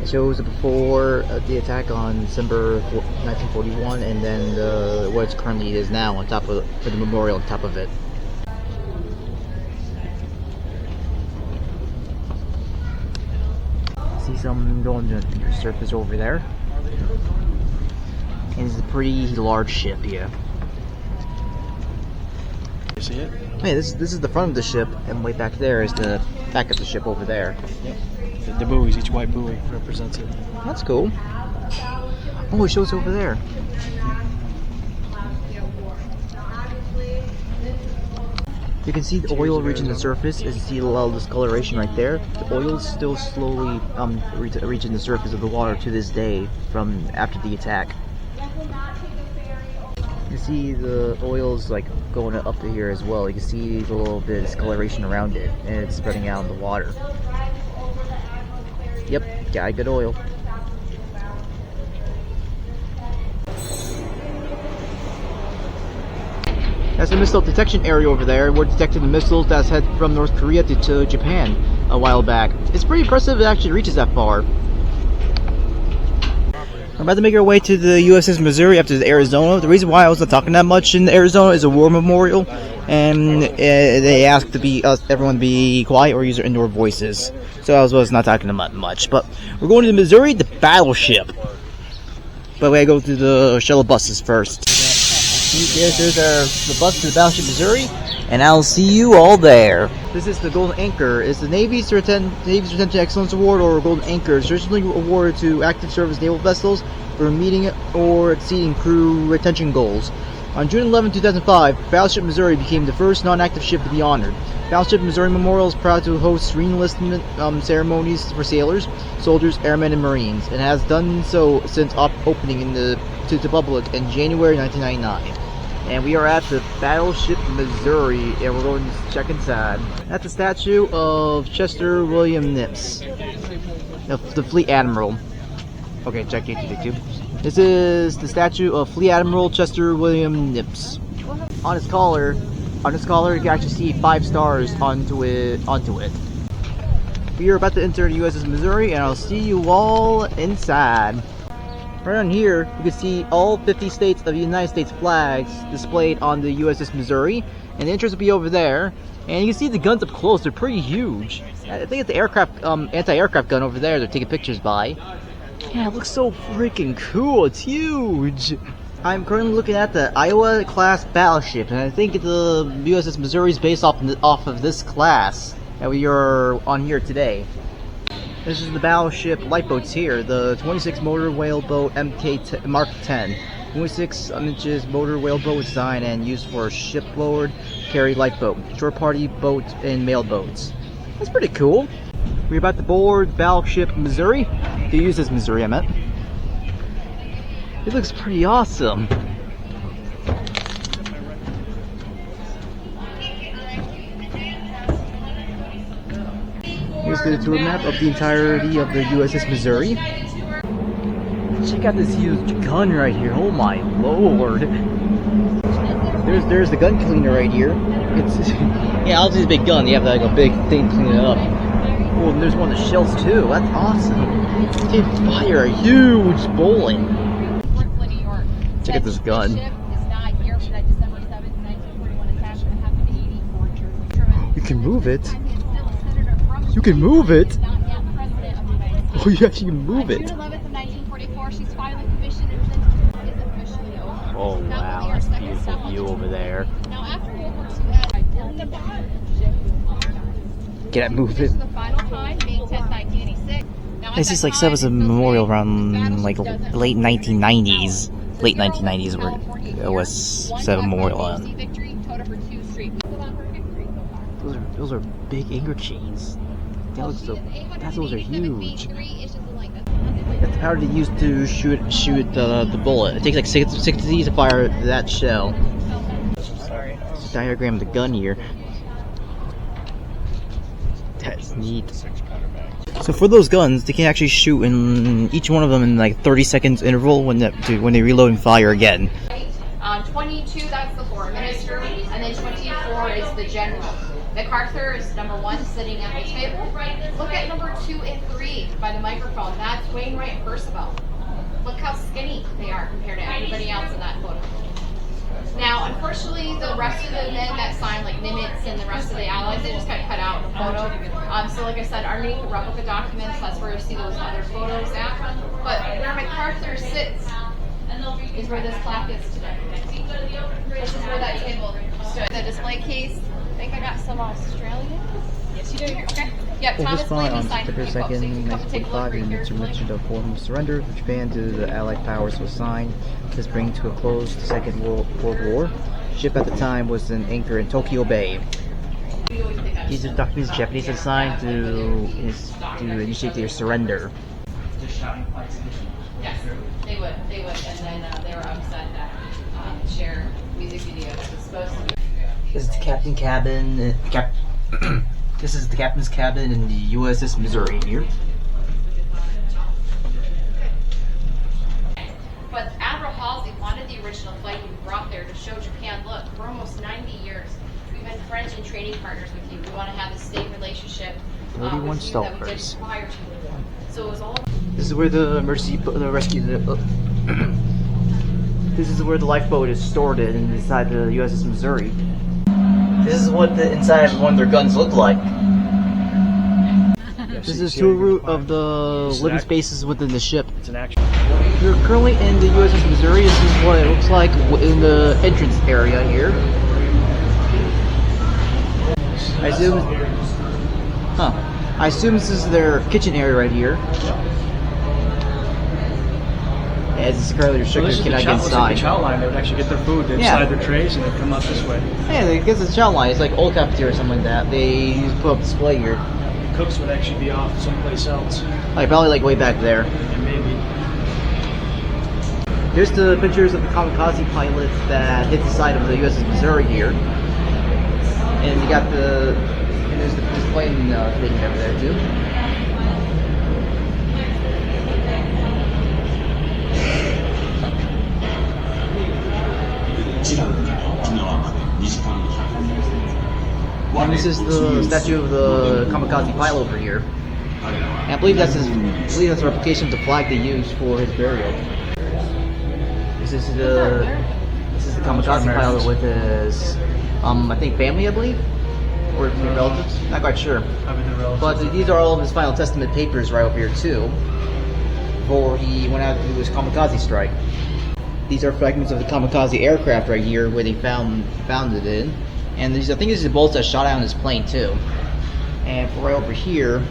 Shows before the attack on December 1941, and then what it currently is now on top of for the memorial on top of it. See some going to the surface over there, and it's a pretty large ship here. You see it? Hey, this is the front of the ship, and way back there is the back of the ship over there. Yep. The buoys, each white buoy represents it. That's cool. Oh, it shows over there. You can see the oil reaching the surface. As you see a lot of discoloration right there. The oil is still slowly reaching the surface of the water to this day from after the attack. You can see the oil's like going up to here as well. You can see the little bit of discoloration around it, and it's spreading out in the water. Yep, got good oil. That's the missile detection area over there. We're detecting the missiles that's headed from North Korea to Japan a while back. It's pretty impressive it actually reaches that far. We're about to make our way to the USS Missouri after the Arizona. The reason why I wasn't talking that much in Arizona is a war memorial, and they asked everyone to be quiet or use their indoor voices. So I was not talking about much. But we're going to the Missouri, the battleship. But we gotta go through the shuttle buses first. There's the bus to the battleship Missouri, and I'll see you all there. This is the Golden Anchor. It's the Navy's Retention Excellence Award, or Golden Anchor. It's traditionally awarded to active service naval vessels for meeting or exceeding crew retention goals. On June 11, 2005, Battleship Missouri became the first non-active ship to be honored. Battleship Missouri Memorial is proud to host re-enlistment ceremonies for sailors, soldiers, airmen, and Marines, and has done so since opening to the public in January 1999. And we are at the Battleship Missouri, and we're going to check inside. That's a statue of Chester William Nips, the Fleet Admiral. Okay, check YouTube. This is the statue of Fleet Admiral Chester William Nips. On his collar, you can actually see 5 stars onto it. We are about to enter the USS Missouri, and I'll see you all inside. Right on here, you can see all 50 states of the United States flags displayed on the USS Missouri, and the entrance will be over there. And you can see the guns up close; they're pretty huge. I think it's the anti-aircraft gun over there they're taking pictures by. Yeah, it looks so freaking cool. It's huge. I'm currently looking at the Iowa class battleship, and I think the USS Missouri is based off of this class that we are on here today. This is the battleship lifeboats here. The 26 motor whaleboat MK Mark 10. 26 inches motor whaleboat design and used for shipboard carry lifeboat, shore party boat, and mail boats. That's pretty cool. We're about to board Battleship Missouri. To use this Missouri, I meant. It looks pretty awesome. Here's the tour map of the entirety of the USS Missouri. Check out this huge gun right here. Oh my lord. There's the gun cleaner right here. It's yeah, obviously it's a big gun. You have like a big thing cleaning it up. Oh, and there's one of the shells too. That's awesome. They fire a huge bowling. Check out this gun. You can move it. You can move it. Oh, you actually can move it. Oh wow, that's a beautiful view over there. Can I move it? This is like set as a memorial around like late 1990s. Late 1990s where it was set a memorial on. Those are big anchor chains. They look so. Those are huge. That's the power to use to shoot the bullet. It takes like 60 to fire that shell. Sorry. Diagram of the gun here. That's neat. So for those guns, they can actually shoot in each one of them in like 30 seconds interval when they reload and fire again. 22, that's the floor minister, and then 24 is the general. MacArthur is number 1 sitting at the table. Look at number 2 and 3 by the microphone. That's Wainwright and Percival. Look how skinny they are compared to everybody else in that photo. Now, unfortunately, the rest of the men that signed, like Nimitz and the rest of the allies, they just got cut out in the photo. So like I said, underneath the replica documents, that's where you see those other photos at. But where MacArthur sits is where this plaque is today. This is where that table stood. The display case, I think I got some Australian. Yes, you do. Okay. Yep, Thomas Blaney signed the September 2nd, 1945, the mentioned of form of surrender from Japan to the Allied powers was signed. This bringing to a close the Second World War. The ship at the time was an anchor in Tokyo Bay. These are documents the Japanese had signed to initiate their surrender. Yes, they would, and then they were upset that share music video that was supposed to be. This is the captain cabin. This is the captain's cabin in the USS Missouri here. But Admiral Halsey wanted the original flight we brought there to show Japan, look, we're almost 90 years. We've been friends and trading partners with you. We want to have a steady relationship. 31 stars. So it was all. This is where the rescue. This is where the lifeboat is stored inside the USS Missouri. This is what the inside of one of their guns look like. This is a tour of the living spaces within the ship. It's an action. We're currently in the USS Missouri. This is what it looks like in the entrance area here. I assume this is their kitchen area right here. As it's currently restricted, Well, cannot get inside. Like the chow line, they would actually get their food, they'd slide their trays, and they'd come out this way. Yeah, they get the chow line. It's like old cafeteria or something like that. They used to put up display here. Cooks would actually be off someplace else. Like probably like way back there. Yeah, maybe. Here's the pictures of the kamikaze pilots that hit the side of the USS Missouri here. And you got there's the plane thing over there too. And this is the statue of the kamikaze pilot over here. And I believe that's a replication of the flag they used for his burial. This is the kamikaze pilot with his I think family, I believe, or relatives. Not quite sure. But these are all of his final testament papers right over here too. Before he went out to do his kamikaze strike. These are fragments of the kamikaze aircraft right here where they found it in. And these, I think these are the bullets that shot out in his plane too. And right over here,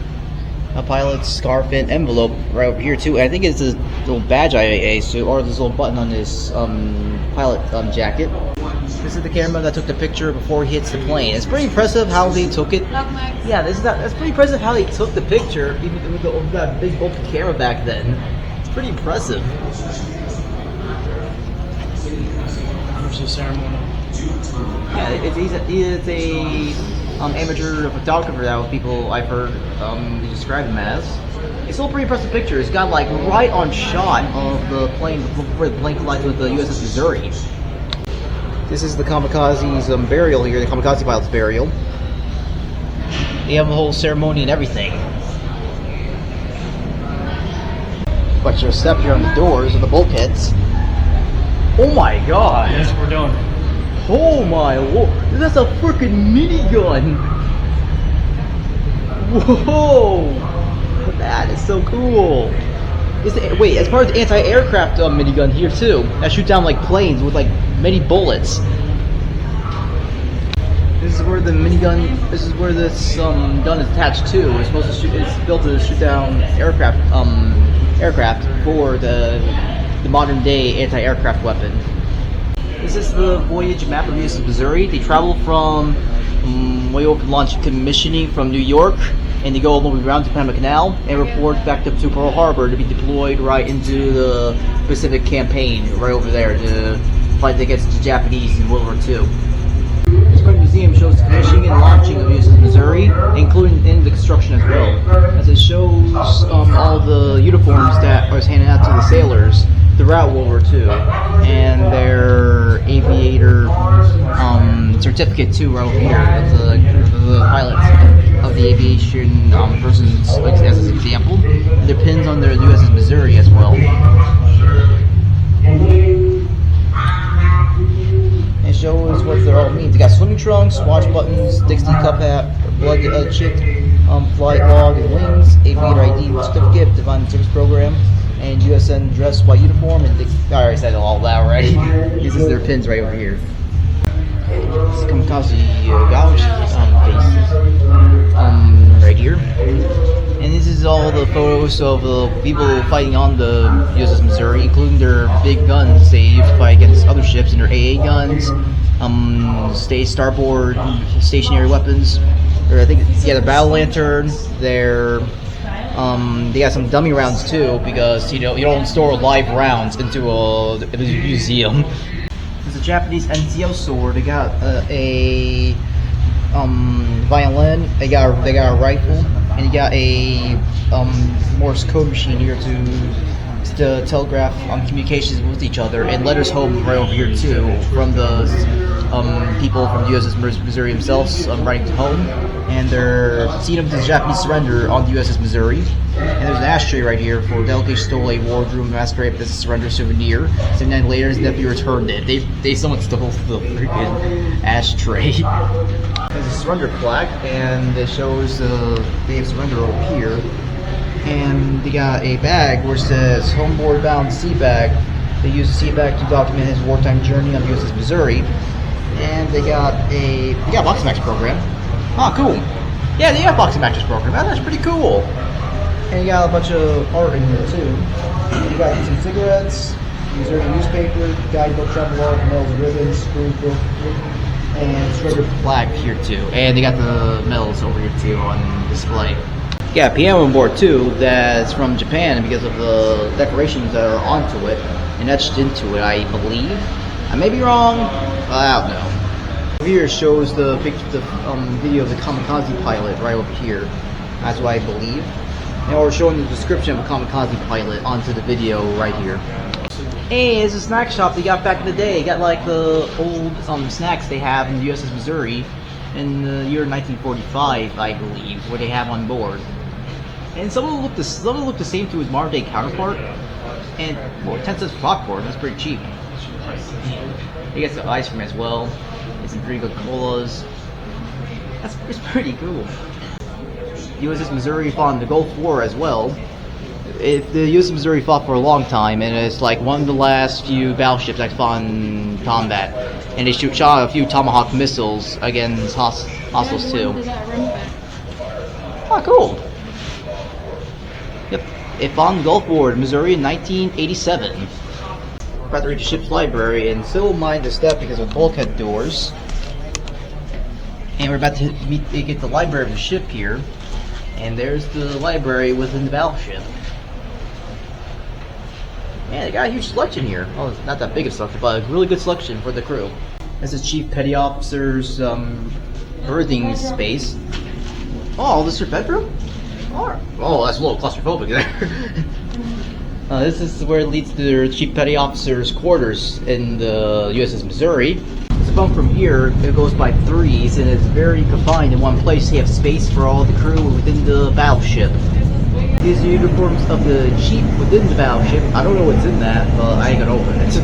a pilot's scarf and envelope right over here too. And I think it's this little badge I assume, or this little button on his pilot jacket. This is the camera that took the picture before he hits the plane. It's pretty impressive how they took it. Yeah, that's pretty impressive how they took the picture, even with that big open camera back then. It's pretty impressive. Here's the ceremony. Yeah, he is a amateur photographer that people I've heard describe him as. It's still a pretty impressive picture. It's got like right on shot of the plane before the plane collides with the USS Missouri. This is the kamikaze's burial here, the kamikaze pilot's burial. They have a whole ceremony and everything. But your step here on the doors of the bulkheads. Oh my god! That's what we're doing. Oh my lord! That's a freaking minigun! Whoa! That is so cool! Wait, as part of the anti-aircraft minigun here too, that shoots down like planes with like many bullets. This is where the minigun. This is where this gun is attached to. It's supposed to shoot. It's built to shoot down aircraft. Aircraft for the modern day anti-aircraft weapon. This is the voyage map of the USS Missouri. They travel from way over launch commissioning from New York, and they go all the way around to Panama Canal and report back up to Pearl Harbor to be deployed right into the Pacific campaign right over there to fight against the Japanese in World War II. This museum shows the commissioning and launching of USS Missouri, including in the construction as well, as it shows all the uniforms that was handed out to the sailors throughout World War II, and their aviator certificate too right over here of the pilots of the aviation persons as an example. Their pins on their USS Missouri as well. It shows what they all mean. They got swimming trunks, watch buttons, Dixie cup hat, blood chip, flight log and wings, aviator ID certificate, divine service program, and USN dress white uniform. And I already said all that already. This is their pins right over here. It's kamikaze gouge face right here. And this is all the photos of the people fighting on the USS Missouri, including their big guns they used to fight against other ships, and their AA guns, starboard stationary weapons, or I think their battle lantern, their they got some dummy rounds too, because you don't store live rounds into a museum. There's a Japanese NCO sword. They got a violin. They got a rifle, and you got a Morse code machine here to telegraph communications with each other, and letters home right over here too from the people from the USS Missouri themselves writing home, and they're seeing of the Japanese surrender on the USS Missouri. And there's an ashtray right here for delegation stole a wardroom masquerade as a surrender souvenir. 79 later, his nephew returned it. They someone stole the freaking ashtray. There's a surrender plaque, and it shows the day of surrender over here. And they got a bag where it says homeboard bound sea bag. They used the sea bag to document his wartime journey on the USS Missouri. And they got a boxing match program. Oh, cool. Yeah, they got a boxing matches program. That's pretty cool. And you got a bunch of art in here too. You got some cigarettes, Missouri newspaper, guidebook, travel log, medals and ribbons, screw book, and surrender flag here too. And they got the medals over here too on display. Yeah, piano on board too. That's from Japan because of the decorations that are onto it and etched into it, I believe. I may be wrong. I don't know. Over here shows the video of the kamikaze pilot right over here. That's what I believe. And we're showing the description of a kamikaze pilot onto the video right here. Hey, it's a snack shop they got back in the day. They got like the old snacks they have in the USS Missouri in the year 1945, I believe, where they have on board. And some of them look the same to his modern day counterpart. And well, 10 cents for popcorn. That's pretty cheap. He gets the ice cream as well. Get some pretty good colas. It's pretty cool. USS Missouri fought in the Gulf War as well. The USS Missouri fought for a long time, and it's like one of the last few battleships that fought in combat. And they shot a few Tomahawk missiles against hostiles too. Oh, cool. Yep, it fought in the Gulf War in Missouri in 1987. We're about to reach the ship's library, and so mind the step because of bulkhead doors. And we're about to get the library of the ship here. And there's the library within the battleship. Man, they got a huge selection here. Oh, it's not that big of a selection, but a really good selection for the crew. This is Chief Petty Officer's berthing space. Oh, this is your bedroom? Oh, that's a little claustrophobic there. This is where it leads to the Chief Petty Officer's quarters in the USS Missouri. It's a bunk from here, it goes by threes, and it's very confined in one place. You have space for all the crew within the battleship. These are uniforms of the chief within the battleship. I don't know what's in that, but I ain't gonna open it.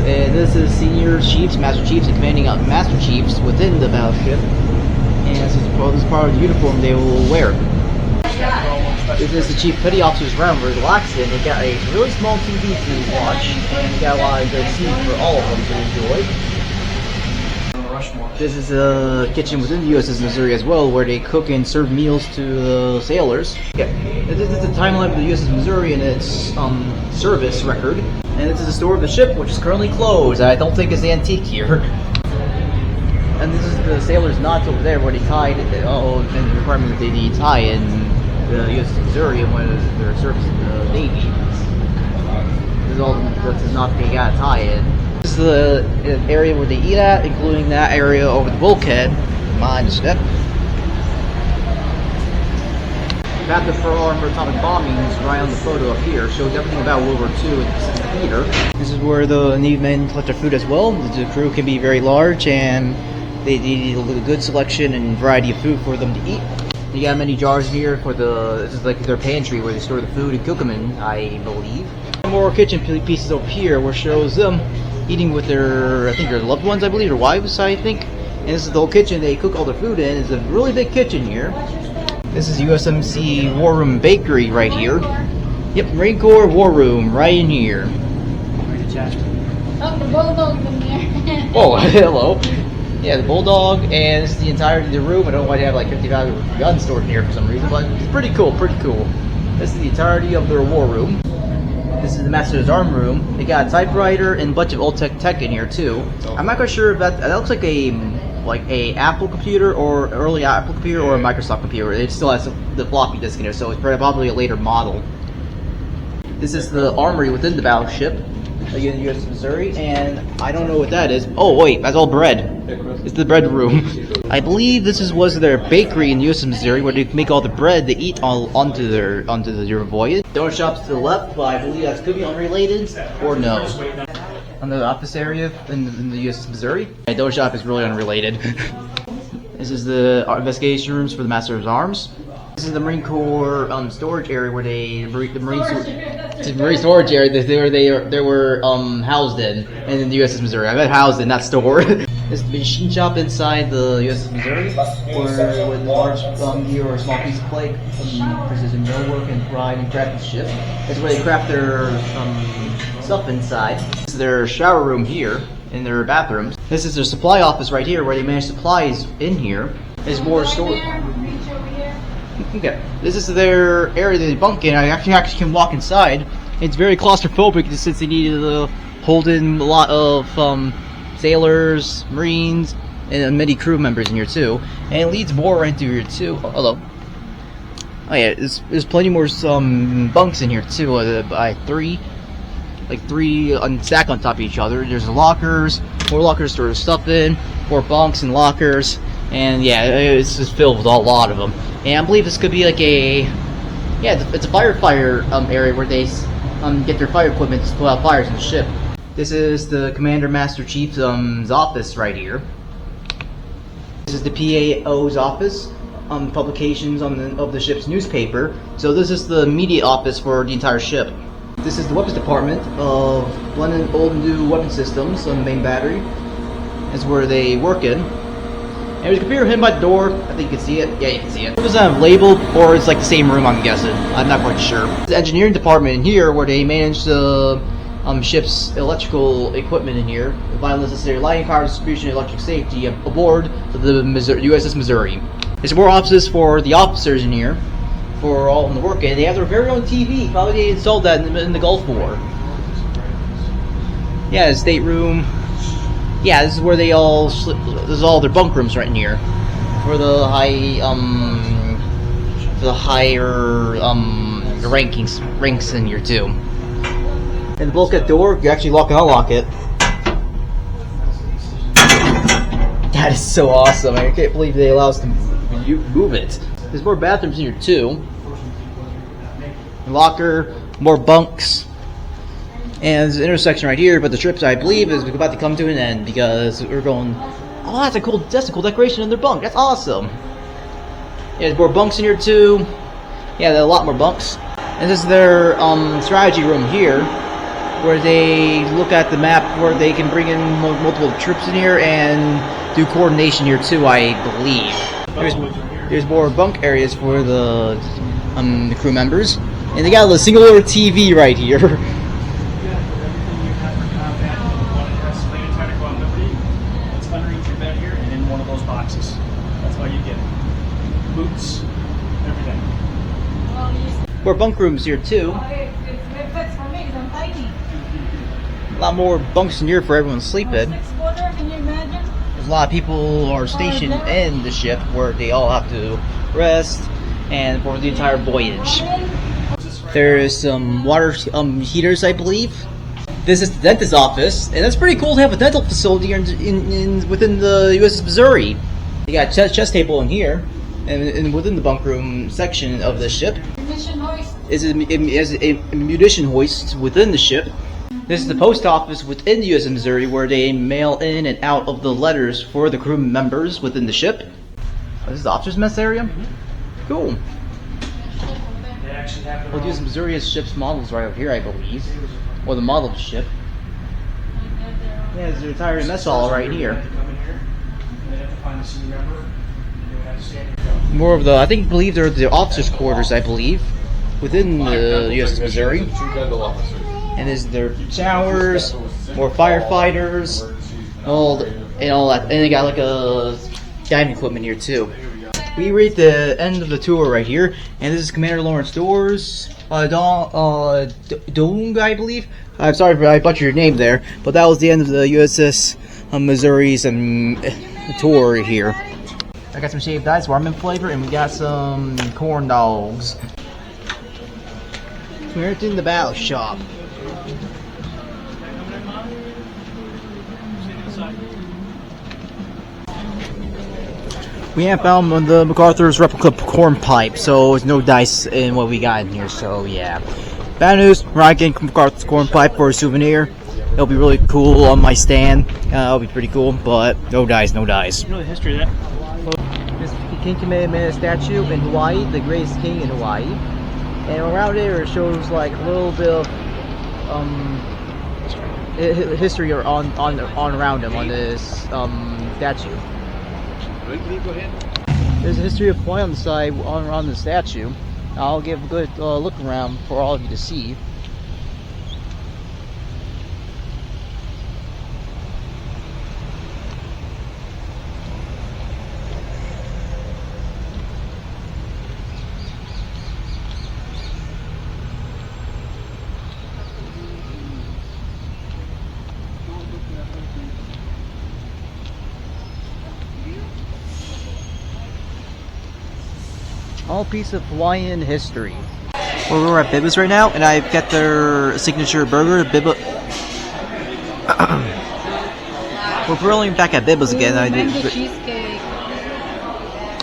And this is senior chiefs, master chiefs, and commanding master chiefs within the battleship. And this is part of the uniform they will wear. This is the Chief Petty Officer's room where relaxing. They got a really small TV to watch, and they got a lot of good seats for all of them to enjoy. This is a kitchen within the USS Missouri as well, where they cook and serve meals to the sailors. Yeah, this is the timeline of the USS Missouri and its service record. And this is the store of the ship, which is currently closed. I don't think it's antique here. And this is the sailors' knots over there, where they tied and the requirement that they need tie in the USS Missouri and when they're servicing the Navy. This is all the knots they gotta tie in. This is the area where they eat at, including that area over the bulkhead. Mind the step. Captain for Arm for Atomic Bombings, right on the photo up here, shows everything about World War II in the Pacific Theater. This is where the Navy men collect their food as well. The crew can be very large, and they need a good selection and variety of food for them to eat. You got many jars here for this is like their pantry where they store the food and cook them in, I believe. More kitchen pieces over here where shows them eating with their loved ones, I believe, or wives, I think. And this is the whole kitchen they cook all their food in. It's a really big kitchen here. This is USMC War Room Bakery right here. Yep, Marine Corps War Room right in here. Oh, the bulldog's in there. Oh, hello. Yeah, the bulldog, and this is the entirety of the room. I don't know why they have like 55 guns stored in here for some reason, but it's pretty cool, pretty cool. This is the entirety of their war room. This is the Master's Arm room. They got a typewriter and a bunch of old tech in here too. I'm not quite sure if that looks like a Apple computer or early Apple computer or a Microsoft computer. It still has the floppy disk in there, so it's probably a later model. This is the armory within the battleship, again, USS Missouri, and I don't know what that is. Oh wait, that's all bread. It's the bread room. I believe this was their bakery in USS Missouri where they make all the bread they eat all onto their voyage. Donut shops to the left, but I believe that could be unrelated or no. On the office area in the USS Missouri. Yeah, donut shop is really unrelated. This is the investigation rooms for the Master of Arms. This is the Marine Corps storage area where the Marine storage area they were housed in the USS Missouri. I meant housed in, not stored. This is the machine shop inside the USS Missouri, where with large gear or small piece of plate, precision millwork and pride and craftsmanship. That's where they craft their stuff inside. This is their shower room here in their bathrooms. This is their supply office right here, where they manage supplies in here. There's more storage. Okay, this is their area they bunk in. I actually can walk inside. It's very claustrophobic since they need to hold in a lot of sailors, Marines, and many crew members in here too. And it leads more into here too. Oh, hello. Oh yeah, there's plenty more bunks in here too. By three stacked on top of each other. There's lockers, more lockers to store stuff in, more bunks and lockers, and yeah, it's just filled with a lot of them. And I believe this could be like it's a firefighter area where they get their fire equipment to put out fires in the ship. This is the Commander Master Chief's office right here. This is the PAO's office, publications of the ship's newspaper. So this is the media office for the entire ship. This is the weapons department of blending old and new weapon systems on the main battery. That's where they work in. And there's a computer hidden by the door. I think you can see it. Yeah, you can see it. It doesn't have labeled, or it's like the same room, I'm guessing. I'm not quite sure. The engineering department in here, where they manage the ship's electrical equipment in here, the vital necessary lighting, power distribution, electric safety aboard the USS Missouri. There's more offices for the officers in here, for all in the work, and they have their very own TV. Probably they installed that in the Gulf War. Yeah, the stateroom. Yeah, this is where they all this is all their bunk rooms right in here, for the higher ranks in here too. And the bulkhead door, you actually lock and unlock it. That is so awesome! I can't believe they allow us to move it. There's more bathrooms in here too. Locker, more bunks. And there's an intersection right here, but the trip, I believe, is about to come to an end because we're going. Oh, that's a cool decoration in their bunk. That's awesome. Yeah, there's more bunks in here too. Yeah, there are a lot more bunks. And this is their strategy room here, where they look at the map, where they can bring in multiple troops in here and do coordination here too. I believe. There's more bunk areas for the crew members, and they got a singular TV right here. Boxes. That's how you get it. Boots, everything. More bunk rooms here too. A lot more bunks in here for everyone to sleep in. There's a lot of people are stationed in the ship where they all have to rest and for the entire voyage. There's some water heaters, I believe. This is the dentist's office, and it's pretty cool to have a dental facility within the USS Missouri. You got a chest table in here, and within the bunk room section of the ship is a munition hoist within the ship. This is the post office within the USS Missouri, where they mail in and out of the letters for the crew members within the ship. Oh, this is the officers' mess area? Cool. Well, the USS Missouri has ship's models right over here, I believe. Or the model of the ship. Yeah, there's a retired mess hall right here. More of the, I believe they're the officers' quarters, I believe, within the USS Missouri. And there's their showers, more firefighters, all that. And they got like a diving equipment here too. We reach the end of the tour right here, and this is Commander Lawrence Doors. Dung, I believe. I'm sorry if I butchered your name there, but that was the end of the USS Missouri's tour here. I got some shaved ice, ramen flavor, and we got some corn dogs. We're in the battle shop. We have found the MacArthur's replica corn pipe, so there's no dice in what we got in here, so yeah. Bad news, we're not getting MacArthur's corn pipe for a souvenir. It'll be really cool on my stand. It'll be pretty cool, but no dice, no dice. You know the history of that? This King Kamehameha statue in Hawaii, the greatest king in Hawaii. And around there it shows like a little bit of history on around him on this statue. There's a history of Hawaii on the side around the statue. I'll give a good look around for all of you to see. All piece of Hawaiian history. Well, we're at Bibba's right now, and I've got their signature burger, Bibba. We're really back at Bibba's again.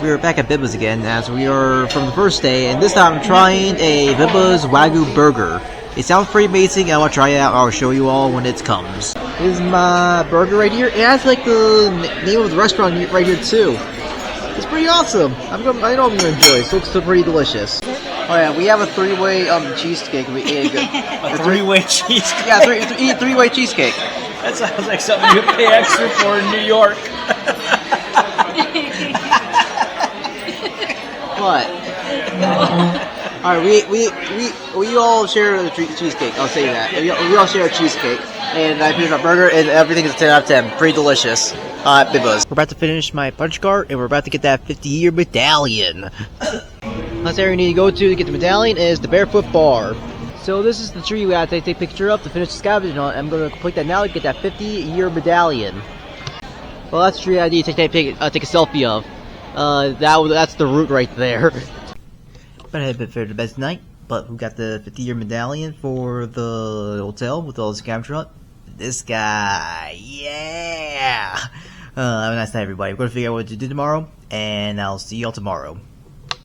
We are back at Bibba's again, as we are from the first day, and this time I'm trying a Bibba's Wagyu burger. It sounds pretty amazing, and I want to try it out. I'll show you all when it comes. This is my burger right here. It has like the name of the restaurant right here too. It's pretty awesome. I know I'm gonna enjoy it. It looks pretty delicious. Oh yeah, we have a three-way cheesecake. We ate a three-way cheesecake. Yeah, three-way cheesecake. That sounds like something you pay extra for in New York. What? All right, we all share the cheesecake. I'll say that. We all share a cheesecake, and I finished my burger, and everything is a 10 out of 10. Pretty delicious. Bibba's. We're about to finish my punch card, and we're about to get that 50-year medallion. Last area we need to go to get the medallion is the Barefoot Bar. So this is the tree we have to take a picture of to finish the scavenging on. I'm going to complete that now to get that 50-year medallion. Well, that's the tree I need to take a selfie of. That's the route right there. But I had a bit for the best night, but who got the 50-year medallion for the hotel with all the scavenger hunt? This guy, yeah! Have a nice night, everybody. We're gonna figure out what to do tomorrow, and I'll see y'all tomorrow.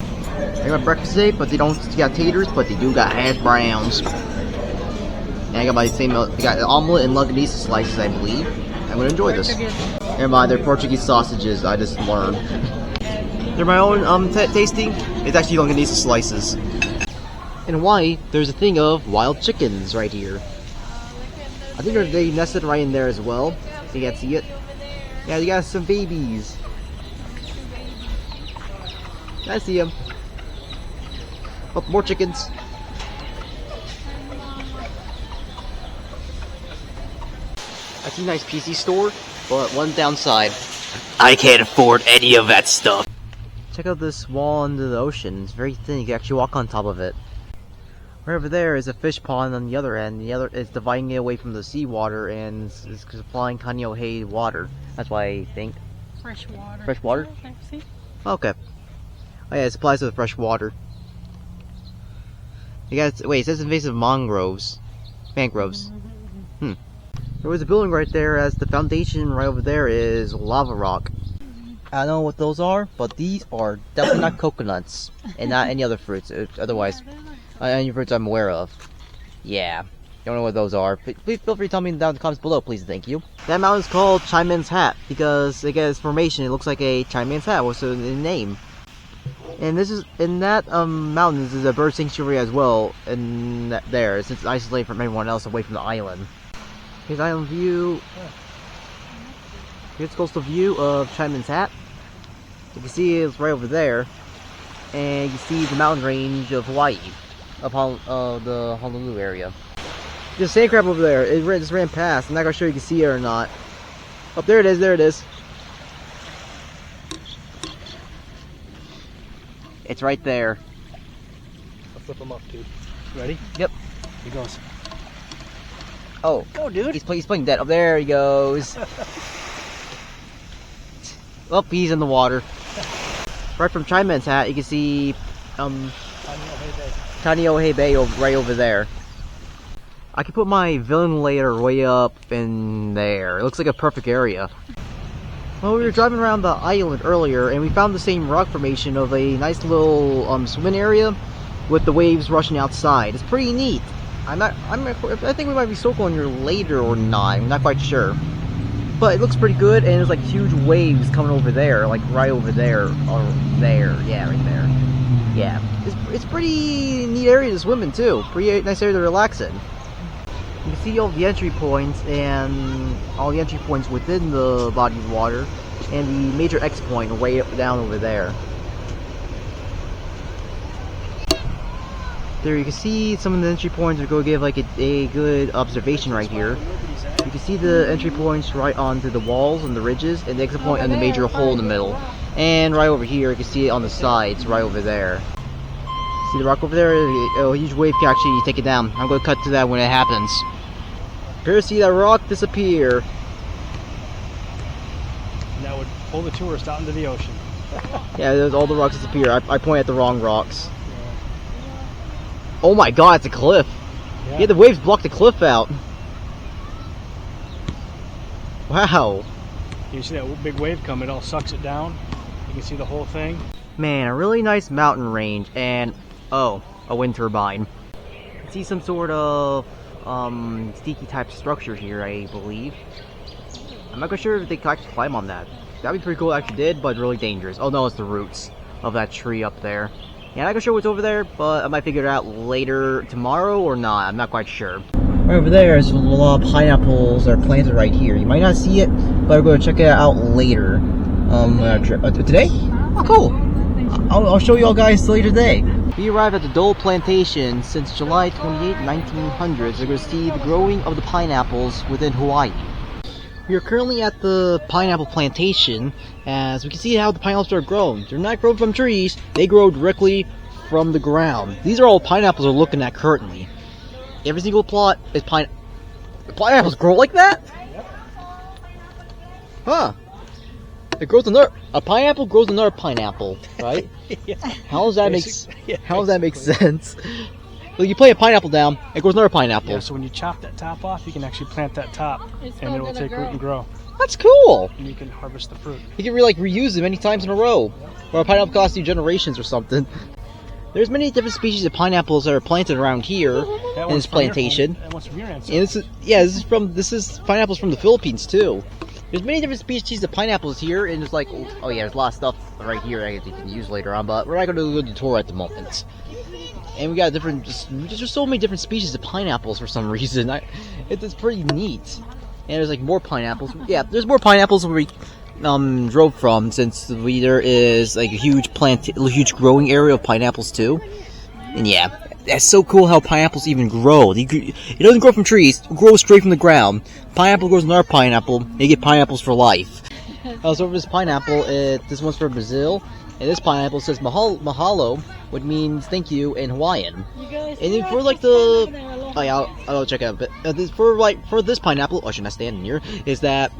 I got breakfast today, but they don't got taters, but they do got hash browns. And I got my same, I got an omelet and longanisa slices, I believe. I'm gonna enjoy this. Never mind, they're Portuguese sausages, I just learned. They're my own tasting. It's actually longanisa slices. In Hawaii, there's a thing of wild chickens right here. I think they nested right in there as well. So you can't see it. Yeah, you got some babies. I see them. Oh, more chickens. I see a nice PC store, but one downside. I can't afford any of that stuff. Check out this wall into the ocean. It's very thin. You can actually walk on top of it. Right over there is a fish pond on the other end. The other is dividing it away from the seawater and is supplying Kaneohe water. That's why I think. Fresh water. Fresh water? See? Okay. Oh yeah, it supplies with fresh water. You got wait, it says invasive mangroves. Mangroves. There was a building right there, as the foundation right over there is lava rock. I don't know what those are, but these are definitely not coconuts, and not any other fruits. Otherwise, any fruits I'm aware of. Yeah, don't know what those are. Please feel free to tell me down in the comments below, please. Thank you. That mountain is called Chinaman's Hat because it gets formation. It looks like a Chinaman's hat. What's the name? And this is in that mountain. This is a bird sanctuary as well. And there, since it's isolated from everyone else away from the island. Here's island view. Here's coastal view of Chinaman's Hat. You can see it's right over there, and you can see the mountain range of Hawaii, of the Honolulu area. There's a sand crab over there. It just ran past. I'm not gonna sure you can see it or not. Oh, there it is. There it is. It's right there. I'll flip him up, dude. Ready? Yep. He goes. Oh, go, dude. He's playing dead. Oh, there he goes. Oh, he's in the water. Right from Chinaman's Hat, you can see Kaneohe Bay right over there. I can put my villain layer way up in there. It looks like a perfect area. Well, we were driving around the island earlier, and we found the same rock formation of a nice little swimming area with the waves rushing outside. It's pretty neat. I think we might be circling here later or not. I'm not quite sure. But it looks pretty good, and there's like huge waves coming over there, like right over there, or there. Yeah, right there. Yeah, it's pretty neat area to swim in too. Pretty nice area to relax in. You can see all the entry points and all the entry points within the body of water, and the major X point way up down over there. There you can see some of the entry points are going to give like a good observation right here. You can see the entry points right onto the walls and the ridges, and the exit point and the major hole in the middle. And right over here, you can see it on the sides, right over there. See the rock over there? A huge wave can actually take it down. I'm going to cut to that when it happens. Here, see that rock disappear. And that would pull the tourist out into the ocean. Yeah, all the rocks disappear. I point at the wrong rocks. Oh my god, it's a cliff. Yeah, the waves blocked the cliff out. Wow. You see that big wave come, it all sucks it down. You can see the whole thing. Man, a really nice mountain range, and oh, a wind turbine. You can see some sort of sticky type structure here, I believe. I'm not quite sure if they could actually climb on that. That'd be pretty cool if they actually did, but really dangerous. Oh no, it's the roots of that tree up there. Yeah, I'm not quite sure what's over there, but I might figure it out later tomorrow or not. I'm not quite sure. Right over there is a lot of pineapples that are planted right here. You might not see it, but we're going to check it out later. Today? Oh, cool. I'll show you all guys later today. We arrived at the Dole Plantation since July 28, 1900s. We're going to see the growing of the pineapples within Hawaii. We are currently at the pineapple plantation, as we can see how the pineapples are grown. They're not grown from trees, they grow directly from the ground. These are all pineapples we're looking at currently. Every single plot is pineapples grow like that? Huh. It grows a pineapple grows another pineapple, right? Yeah. How does that make sense? Well, you plant a pineapple down, it grows another pineapple. Yeah, so when you chop that top off, you can actually plant that top, and it will take root and grow. That's cool! And you can harvest the fruit. You can reuse them many times in a row. Or a pineapple costs you generations or something. There's many different species of pineapples that are planted around here in this plantation. That one's from your ancestors. And this is pineapples from the Philippines too. There's many different species of pineapples here, and there's like, oh yeah, there's a lot of stuff right here that you can use later on, but we're not going to do the tour at the moment. And we got there's so many different species of pineapples for some reason. It's pretty neat. And there's like more pineapples. Yeah, there's more pineapples where we drove from, since there is like a huge growing area of pineapples too. And yeah, that's so cool how pineapples even grow. It doesn't grow from trees, it grows straight from the ground. Pineapple grows another pineapple, and you get pineapples for life. So over this pineapple, this one's from Brazil, and this pineapple says mahalo, which means thank you in Hawaiian. And then for like I'll check it out. But for this pineapple, I should not stand in here. Is that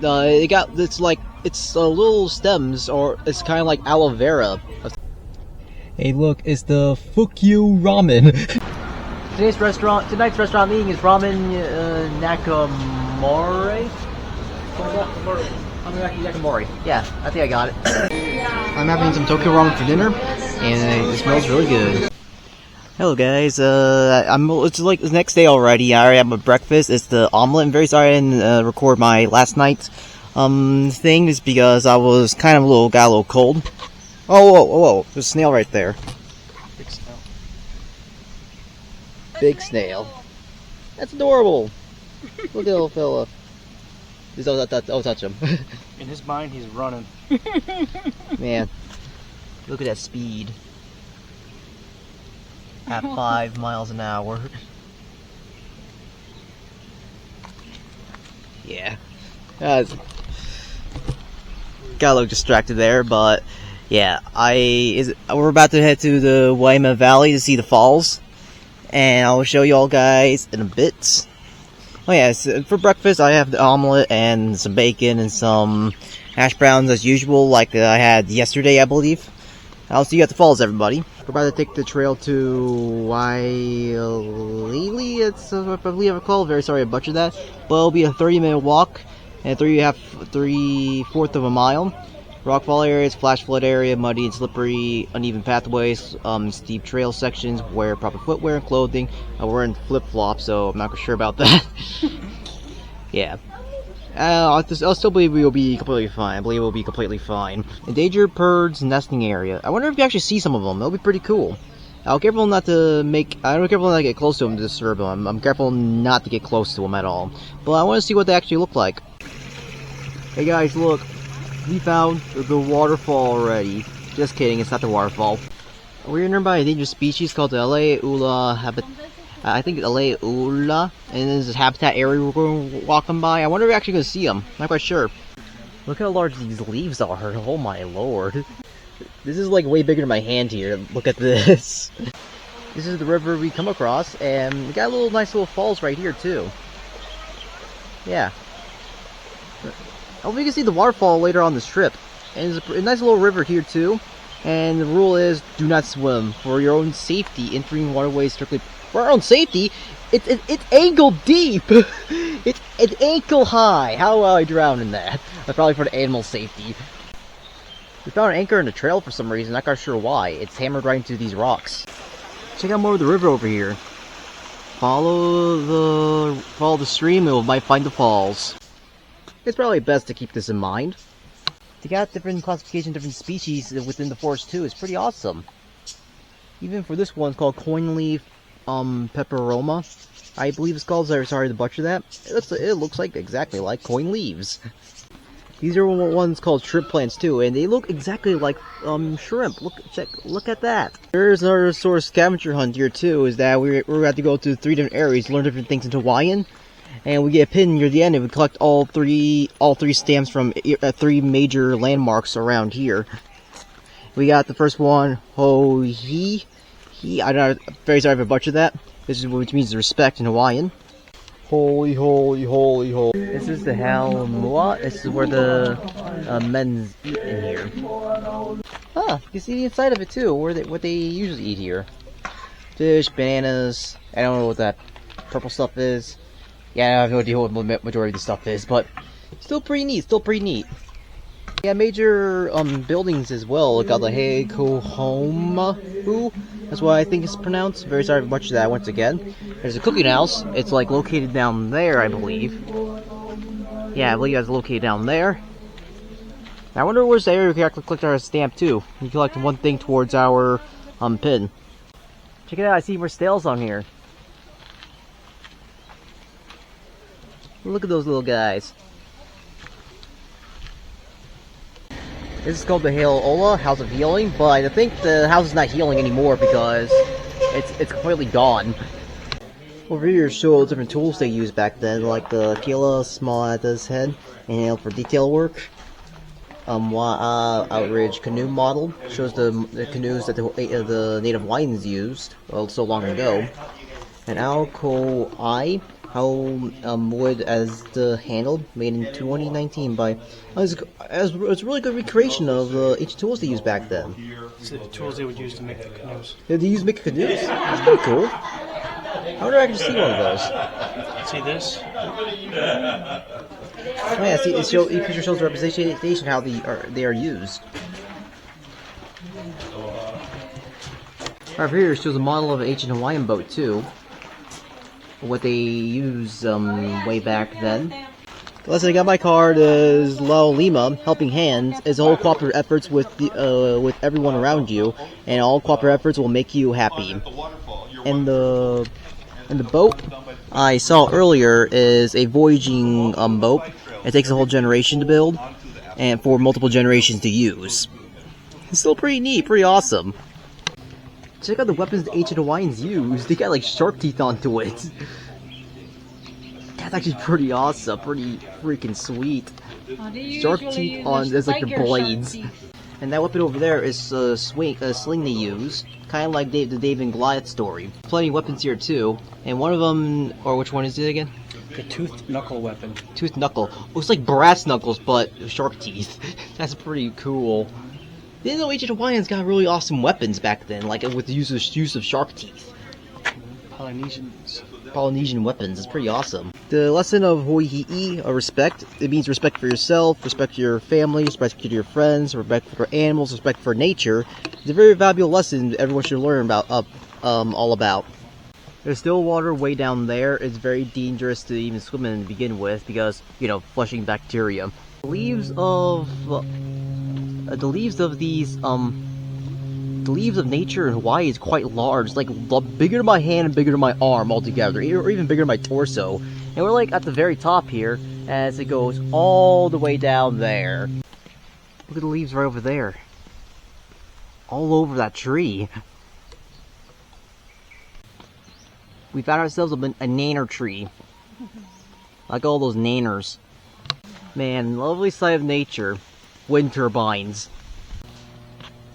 it's little stems, or it's kind of like aloe vera. Hey, look, it's the Fukyu ramen. Tonight's restaurant meeting is ramen nakamori. Yakamori. Yeah, I think I got it. I'm having some Tokyo ramen for dinner, and it smells really good. Hello guys, it's like the next day already. I already had my breakfast. It's the omelet. I'm very sorry I didn't record my last night's thing, is because I was got a little cold. Oh, whoa, there's a snail right there. Big snail. Big snail. That's adorable. Look at the little fella. Don't touch him. In his mind, he's running. Man, look at that speed. At 5 miles an hour. Yeah. Got a little distracted there, but yeah, we're about to head to the Waima Valley to see the falls, and I'll show you all guys in a bit. Oh yeah, so for breakfast I have the omelet and some bacon and some hash browns as usual, like I had yesterday, I believe. I'll see you at the falls, everybody. We're about to take the trail to Wailili. It's I believe I recall. Very sorry I butchered that, but it'll be a 30-minute walk. and 3/4 of a mile. Rockfall areas, flash flood area, muddy and slippery, uneven pathways, steep trail sections, wear proper footwear and clothing. I'm wearing flip-flops, so I'm not sure about that. Yeah. I'll still believe we will be completely fine. I believe we'll be completely fine. Endangered birds nesting area. I wonder if you actually see some of them. That'll be pretty cool. I'm careful not to get close to them to disturb them. I'm careful not to get close to them at all. But I want to see what they actually look like. Hey guys, look. We found the waterfall already. Just kidding, it's not the waterfall. We're nearby by a endangered species called the Aleula I think Aleula, and this is a habitat area we're walking by. I wonder if we're actually going to see them. Not quite sure. Look how large these leaves are. Oh my lord. This is like way bigger than my hand here. Look at this. This is the river we come across, and we got a little nice little falls right here too. Yeah. I hope you can see the waterfall later on this trip. And there's a nice little river here too. And the rule is, do not swim. For your own safety, entering waterways strictly for our own safety. It's ankle deep. It's ankle high. How will I drown in that? Probably for the animal safety. We found an anchor in the trail for some reason. Not quite sure why. It's hammered right into these rocks. Check out more of the river over here. Follow the stream and we might find the falls. It's probably best to keep this in mind. They got different classification, different species within the forest too. It's pretty awesome. Even for this one, it's called coinleaf peperoma. I believe it's called. Sorry to butcher that. It looks like exactly like coin leaves. These are ones called shrimp plants too, and they look exactly like shrimp. Look at that. There's another sort of scavenger hunt here too. Is that we're going to have to go to 3 different areas, learn different things in Hawaiian. And we get a pin near the end, and we collect all three stamps from 3 major landmarks around here. We got the first one, Hohi. I'm very sorry if I butchered that. Which means respect in Hawaiian. Holy. This is the Halmua. This is where the men's eat in here. Ah, you can see the inside of it too, what they usually eat here. Fish, bananas. I don't know what that purple stuff is. Yeah, I have no idea what the majority of this stuff is, but still pretty neat. Yeah, major buildings as well. Got the Heikohomahu. That's what I think it's pronounced. Very sorry for much of that once again. There's a cooking house. It's like located down there, I believe. Yeah, I believe it's located down there. Now, I wonder where's the area we can actually collect our stamp too. We collect one thing towards our pin. Check it out, I see more snails on here. Look at those little guys. This is called the Haleola, House of Healing, but I think the house is not healing anymore because it's completely gone. Over here show different tools they used back then, like the Kila small at his head, and for detail work. Outrage canoe model shows the canoes that the native Hawaiians used so long ago. And Alco Eye. How wood as the handle, made in 2019 by it's a really good recreation of the ancient tools they used back then. So the tools they would use to make the canoes. Yeah, they used to make canoes? That's pretty cool. I wonder if I can see one of those. See this? Oh yeah, see, each picture shows the representation of how they are used. Right here shows a model of an ancient Hawaiian boat too. What they used way back then. The lesson I got my card is Lao Lima, Helping Hands, is all cooperative efforts with everyone around you, and all cooperative efforts will make you happy. And the boat I saw earlier is a voyaging boat. It takes a whole generation to build, and for multiple generations to use. It's still pretty neat, pretty awesome. Check out the weapons the ancient Hawaiians used. They got like shark teeth onto it. That's actually pretty awesome, pretty freaking sweet. Shark teeth on as like the blades. And that weapon over there is a sling they use, kind of like the David and Goliath story. Plenty of weapons here too, and one of them, or which one is it again? The toothed knuckle weapon. Toothed knuckle. Oh, it's like brass knuckles, but shark teeth. That's pretty cool. Didn't know ancient Hawaiians got really awesome weapons back then, like with the use of shark teeth. Polynesians. Polynesian weapons. It's pretty awesome. The lesson of hoihi'i, respect, it means respect for yourself, respect for your family, respect for your friends, respect for animals, respect for nature. It's a very valuable lesson everyone should learn about, all about. There's still water way down there. It's very dangerous to even swim in to begin with because, you know, flushing bacteria. The leaves of nature in Hawaii is quite large, like bigger than my hand and bigger than my arm altogether, or even bigger than my torso. And we're like at the very top here, as it goes all the way down there. Look at the leaves right over there. All over that tree. We found ourselves a nanner tree. Like all those nanners. Man, lovely sight of nature. Wind turbines.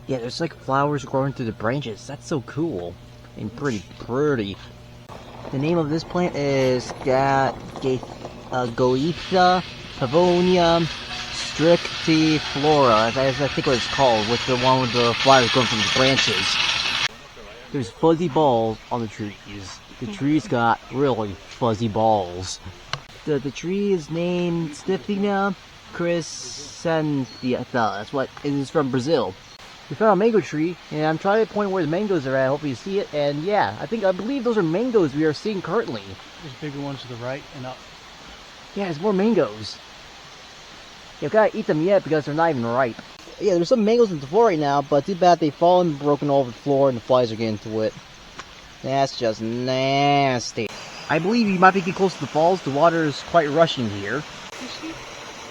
Yeah, there's like flowers growing through the branches. That's so cool. And pretty. The name of this plant is Goetha pavonia strictiflora. That's I think what it's called, with the one with the flowers growing from the branches. There's fuzzy balls on the trees. The trees got really fuzzy balls. The tree is named Sniffina crescentia. That's what it is, from Brazil. We found a mango tree, and I'm trying to point where the mangoes are at. Hopefully you see it. And yeah, I believe those are mangoes we are seeing currently. There's bigger ones to the right and up. Yeah, there's more mangoes. You gotta eat them yet because they're not even ripe. Yeah, there's some mangoes on the floor right now, but too bad they've fallen and broken all over the floor and the flies are getting to it. That's just nasty. I believe you might be getting close to the falls. The water is quite rushing here.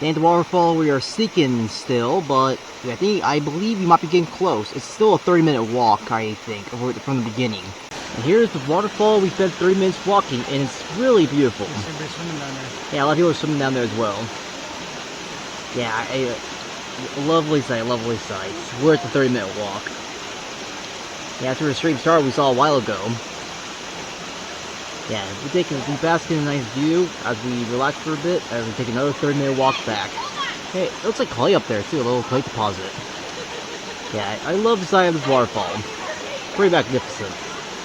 And the waterfall we are seeking still, but I believe you might be getting close. It's still a 30-minute walk, I think, from the beginning. And here's the waterfall. We spent 30 minutes walking, and it's really beautiful. Everybody's swimming down there. Yeah, a lot of people are swimming down there as well. Yeah, lovely sight, lovely sight. It's worth the 30-minute walk. Yeah, that's where the stream started we saw a while ago. Yeah, we bask in a nice view as we relax for a bit, as we take another 30-minute walk back. Hey, it looks like clay up there too, a little clay deposit. Yeah, I love the sight of this waterfall. Pretty magnificent.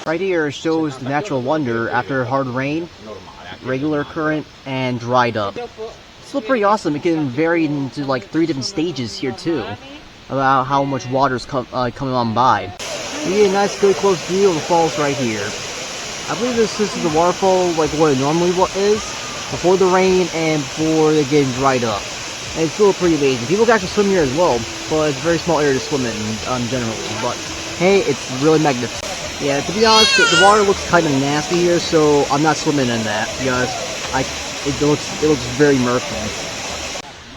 Right here shows the natural wonder after hard rain, regular current, and dried up. It's still pretty awesome. It can vary into like 3 different stages here too, about how much water's coming on by. We get a nice good close view of the falls right here. I believe this is the waterfall like what it normally is, before the rain and before it getting dried up. And it's still pretty amazing. People can actually swim here as well, but it's a very small area to swim in generally. But hey, it's really magnificent. Yeah, to be honest, the water looks kind of nasty here, so I'm not swimming in that because it looks very murky.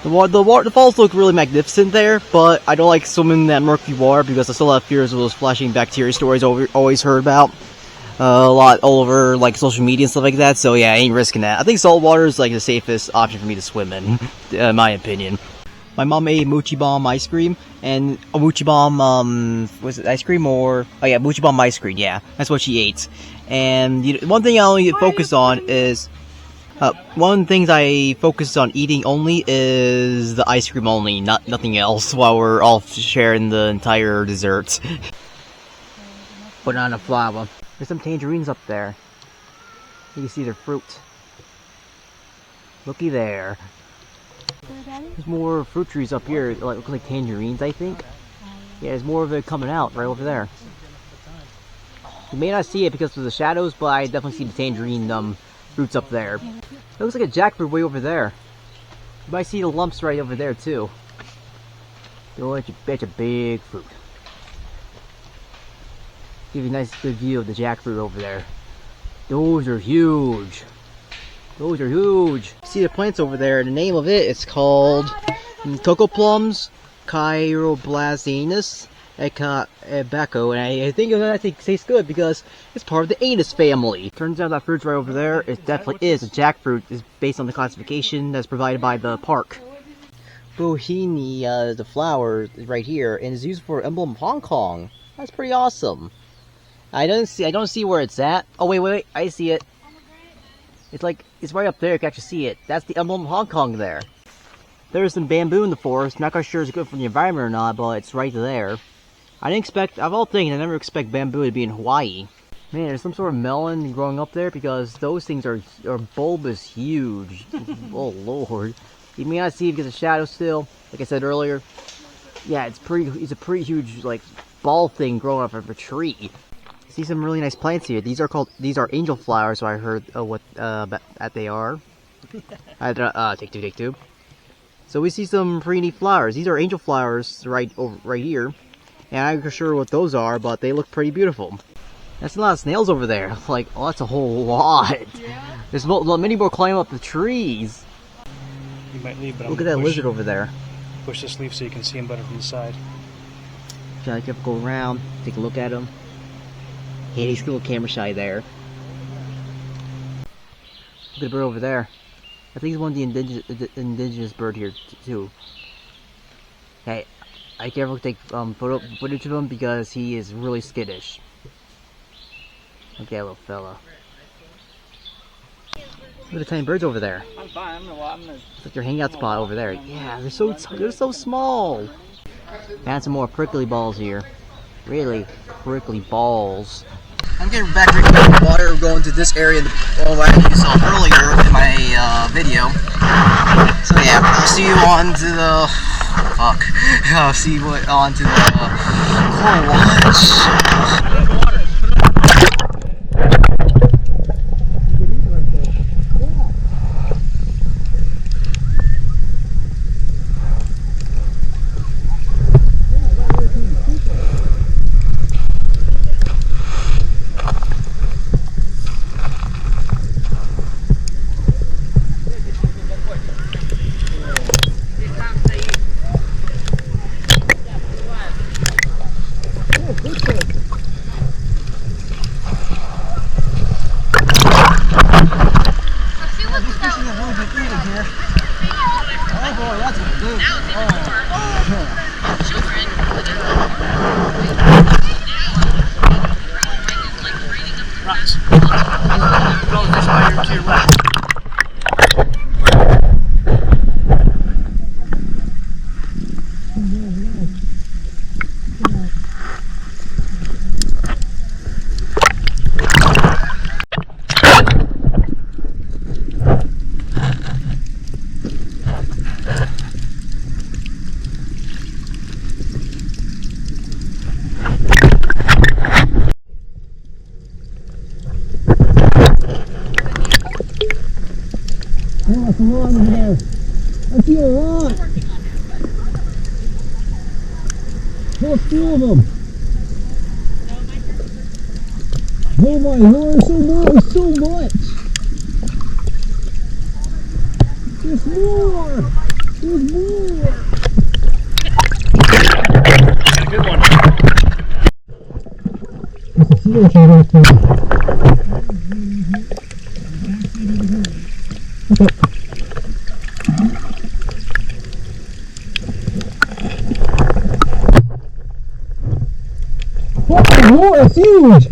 The falls look really magnificent there, but I don't like swimming in that murky water because I still have fears of those flashing bacteria stories I've always heard about. A lot all over like social media and stuff like that, so yeah, I ain't risking that. I think salt water is like the safest option for me to swim in my opinion. My mom made Mochi Bomb ice cream, and a Mochi Bomb, was it ice cream or, oh yeah, Mochi Bomb ice cream, yeah, that's what she ate. And one thing I only focus on is, one of the things I focus on eating only is the ice cream only, nothing else, while we're all sharing the entire dessert. Banana flower. There's some tangerines up there. You can see their fruit. Looky there. There's more fruit trees up here, look like tangerines, I think. Yeah, there's more of it coming out right over there. You may not see it because of the shadows, but I definitely see the tangerine fruits up there. It looks like a jackfruit way over there. You might see the lumps right over there too. They're a bunch of big fruit. Give you a nice good view of the jackfruit over there. Those are huge. Those are huge. See the plants over there. The name of it is called Cocoa Plums Chiroblazinus Ebaco, and I think it tastes good because it's part of the anus family. Turns out that fruit's right over there. It definitely is a jackfruit. It's based on the classification that's provided by the park. Bohini, the flower, is right here, and is used for emblem of Hong Kong. That's pretty awesome. I don't see where it's at. Oh wait, I see it. It's right up there, you can actually see it. That's the emblem of Hong Kong there. There's some bamboo in the forest, not quite sure it's good for the environment or not, but it's right there. Of all things, I never expect bamboo to be in Hawaii. Man, there's some sort of melon growing up there because those things are bulbous huge. Oh lord. You may not see it because of shadow still. Like I said earlier. Yeah, it's a pretty huge like ball thing growing up of a tree. See some really nice plants here. These are angel flowers, so I heard what that they are. Take two. So we see some pretty neat flowers. These are angel flowers right here. And I'm not sure what those are, but they look pretty beautiful. That's a lot of snails over there. Like, oh, that's a whole lot. Yeah. There's many more climbing up the trees. You might leave, but look at that lizard over there. Push this leaf so you can see him better from the side. Try to go around, take a look at him. Hey, he's a little camera shy there. Look at the bird over there. I think he's one of the indigenous bird here too. Hey, I carefully take footage of him because he is really skittish. Look at that little fella. Look at the tiny birds over there. I'm fine. It's like your hangout spot over there. Yeah, they're so small. Found some more prickly balls here. Really prickly balls. I'm getting back drinking water. We're going to this area that you saw earlier in my video. So yeah, I'll see you on to the I'll see you on to the coral watch. That's a lot in there. I see a lot. There's 2 of them. Oh my lord, so much. There's more. There's more. Got a good one. There's a sea urchin right there. Okay. Oh, that's huge!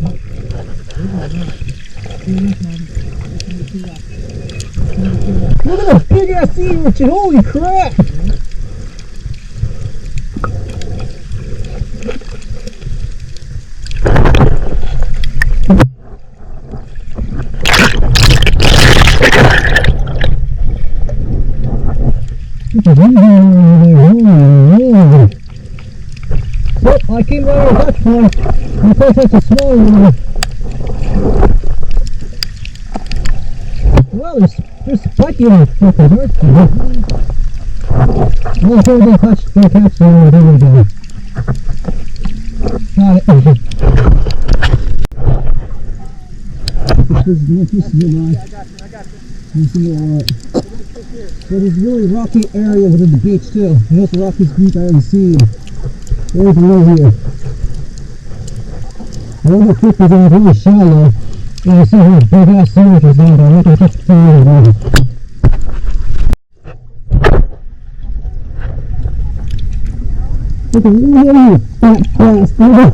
Look at the big ass sea urchin, holy crap! I came right out of that one. I thought that's a small one. Well, there's spiky ones. Oh, don't catch them. There we go. Got it. This is good. I got you. You see alright. There's this really rocky area within the beach too. You know, the rockiest beach I ever seen. There's below here. All the creek is in really shallow. And you see how big ass sandwiches down there. Look at that thing. Look at really fat bastard.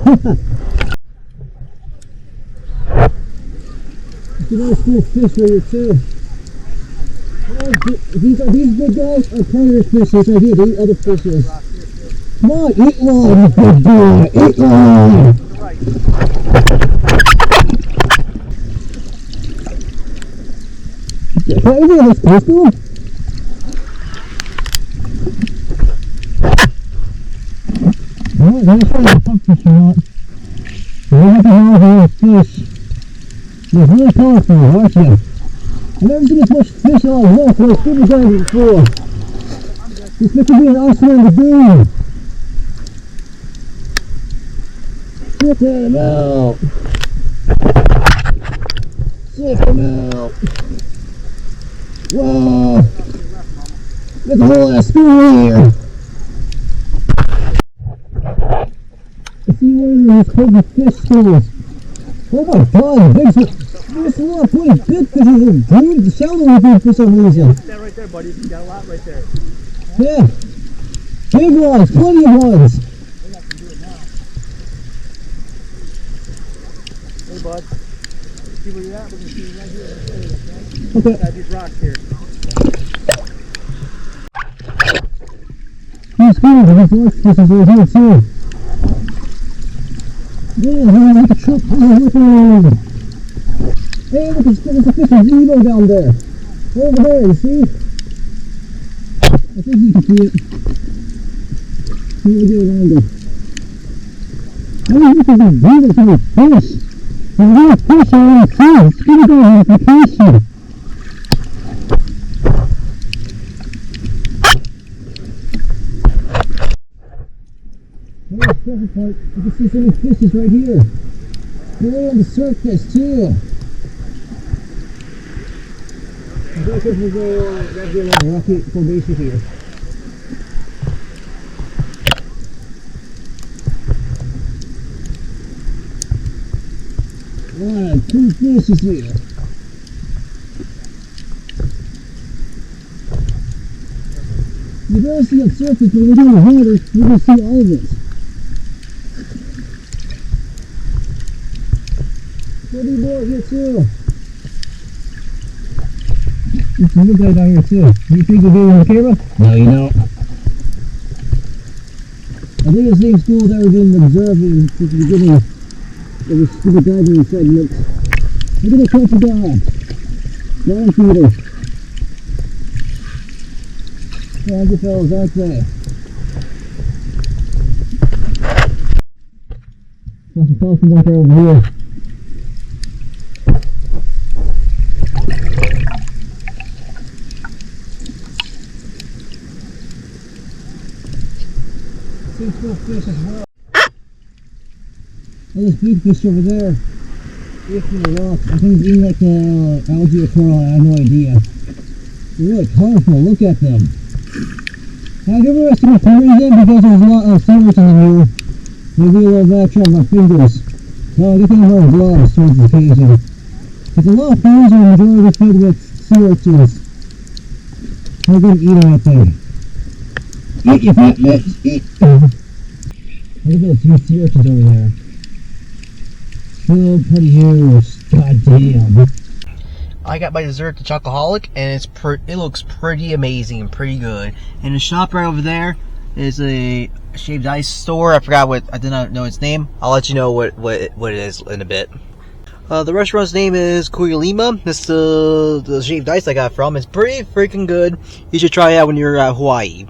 There's a nice cool fish right here too. These big guys are predator fishes right here. They eat other fishes. Come on, eat one, you big boy. Eat one. crazy in this pistol? Alright, let me show you the pump fish or not. Look at all these fish. It's really colorful, watch it. I've never seen this much fish all at once when I scuba diving before. This looks to be an Iceland lagoon. Check them out. Check them out. Whoa. There's a whole ass spoon here. I see one of those crazy fish schools. Oh my god, there's a lot of pretty big fishes dude. The shallow one for some reason. That right there, buddy. You got a lot right there. Yeah. Big ones, plenty of ones. Hey, bud. See where you're at? We're going to see you right here. Okay. Inside these rocks here. These fish are these large fishes right here too. Yeah, they're like a truck. Hey, look, there's a fish of Nemo down there. Over there, you see? I think you can see it. Let me get it around there. Hey, look at these beautiful fish. There's a lot of fish all around the sea. It's gonna go on vacation. Here's the second part. You can see so many fishes right here. They're right on the surface too. I'm going to go right here on the rocky formation here. One, two fishes here. You barely see on surface, but when we go in the water, you can see all of it. Plenty more here too. There's another guy down here too. You think you're getting on the camera? No, you don't. I think it's the same school that's ever been observing since the beginning of the scuba diving segment. Look at the country dog. Dog feeder. Yeah, good fellas, aren't they? Lots of fellas from one car over here. Full fish as well. There's big fish over there. If from the rocks. I think it's eating like algae or coral, I have no idea. They're really colorful, look at them. Now I give the rest of my fingers in because there's a lot of sea urchins in here. Maybe a little bad trouble with my fingers. Well, I get them wearing gloves towards the occasion. There's a lot of fingers are majority filled with sea urchins. I'm gonna eat them right there. Eat your fat lips, eat. Look at those three sea urchins over there. So pretty huge. God damn. I got my dessert, the Chocoholic, and it looks pretty amazing and pretty good. And the shop right over there is a shaved ice store. I did not know its name. I'll let you know what it is in a bit. The restaurant's name is Kuilima. This is the shaved ice I got from. It's pretty freaking good. You should try it out when you're at Hawaii.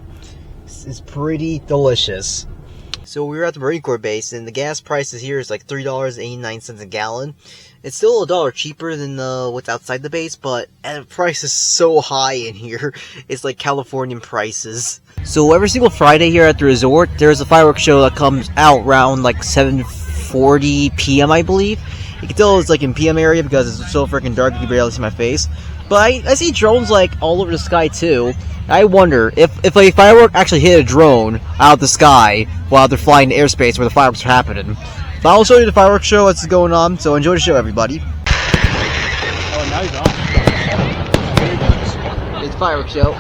It's pretty delicious. So we were at the Marine Corps base, and the gas prices here is like $3.89 a gallon. It's still $1 cheaper than what's outside the base, but the price is so high in here. It's like Californian prices. So every single Friday here at the resort, there's a fireworks show that comes out around like 7:40 p.m. I believe. You can tell it's like in PM area because it's so freaking dark you can barely see my face. But I see drones like all over the sky too. I wonder if a firework actually hit a drone out of the sky while they're flying in airspace where the fireworks are happening. But I'll show you the fireworks show that's going on, so enjoy the show, everybody. Oh, now he's off. It's a fireworks show.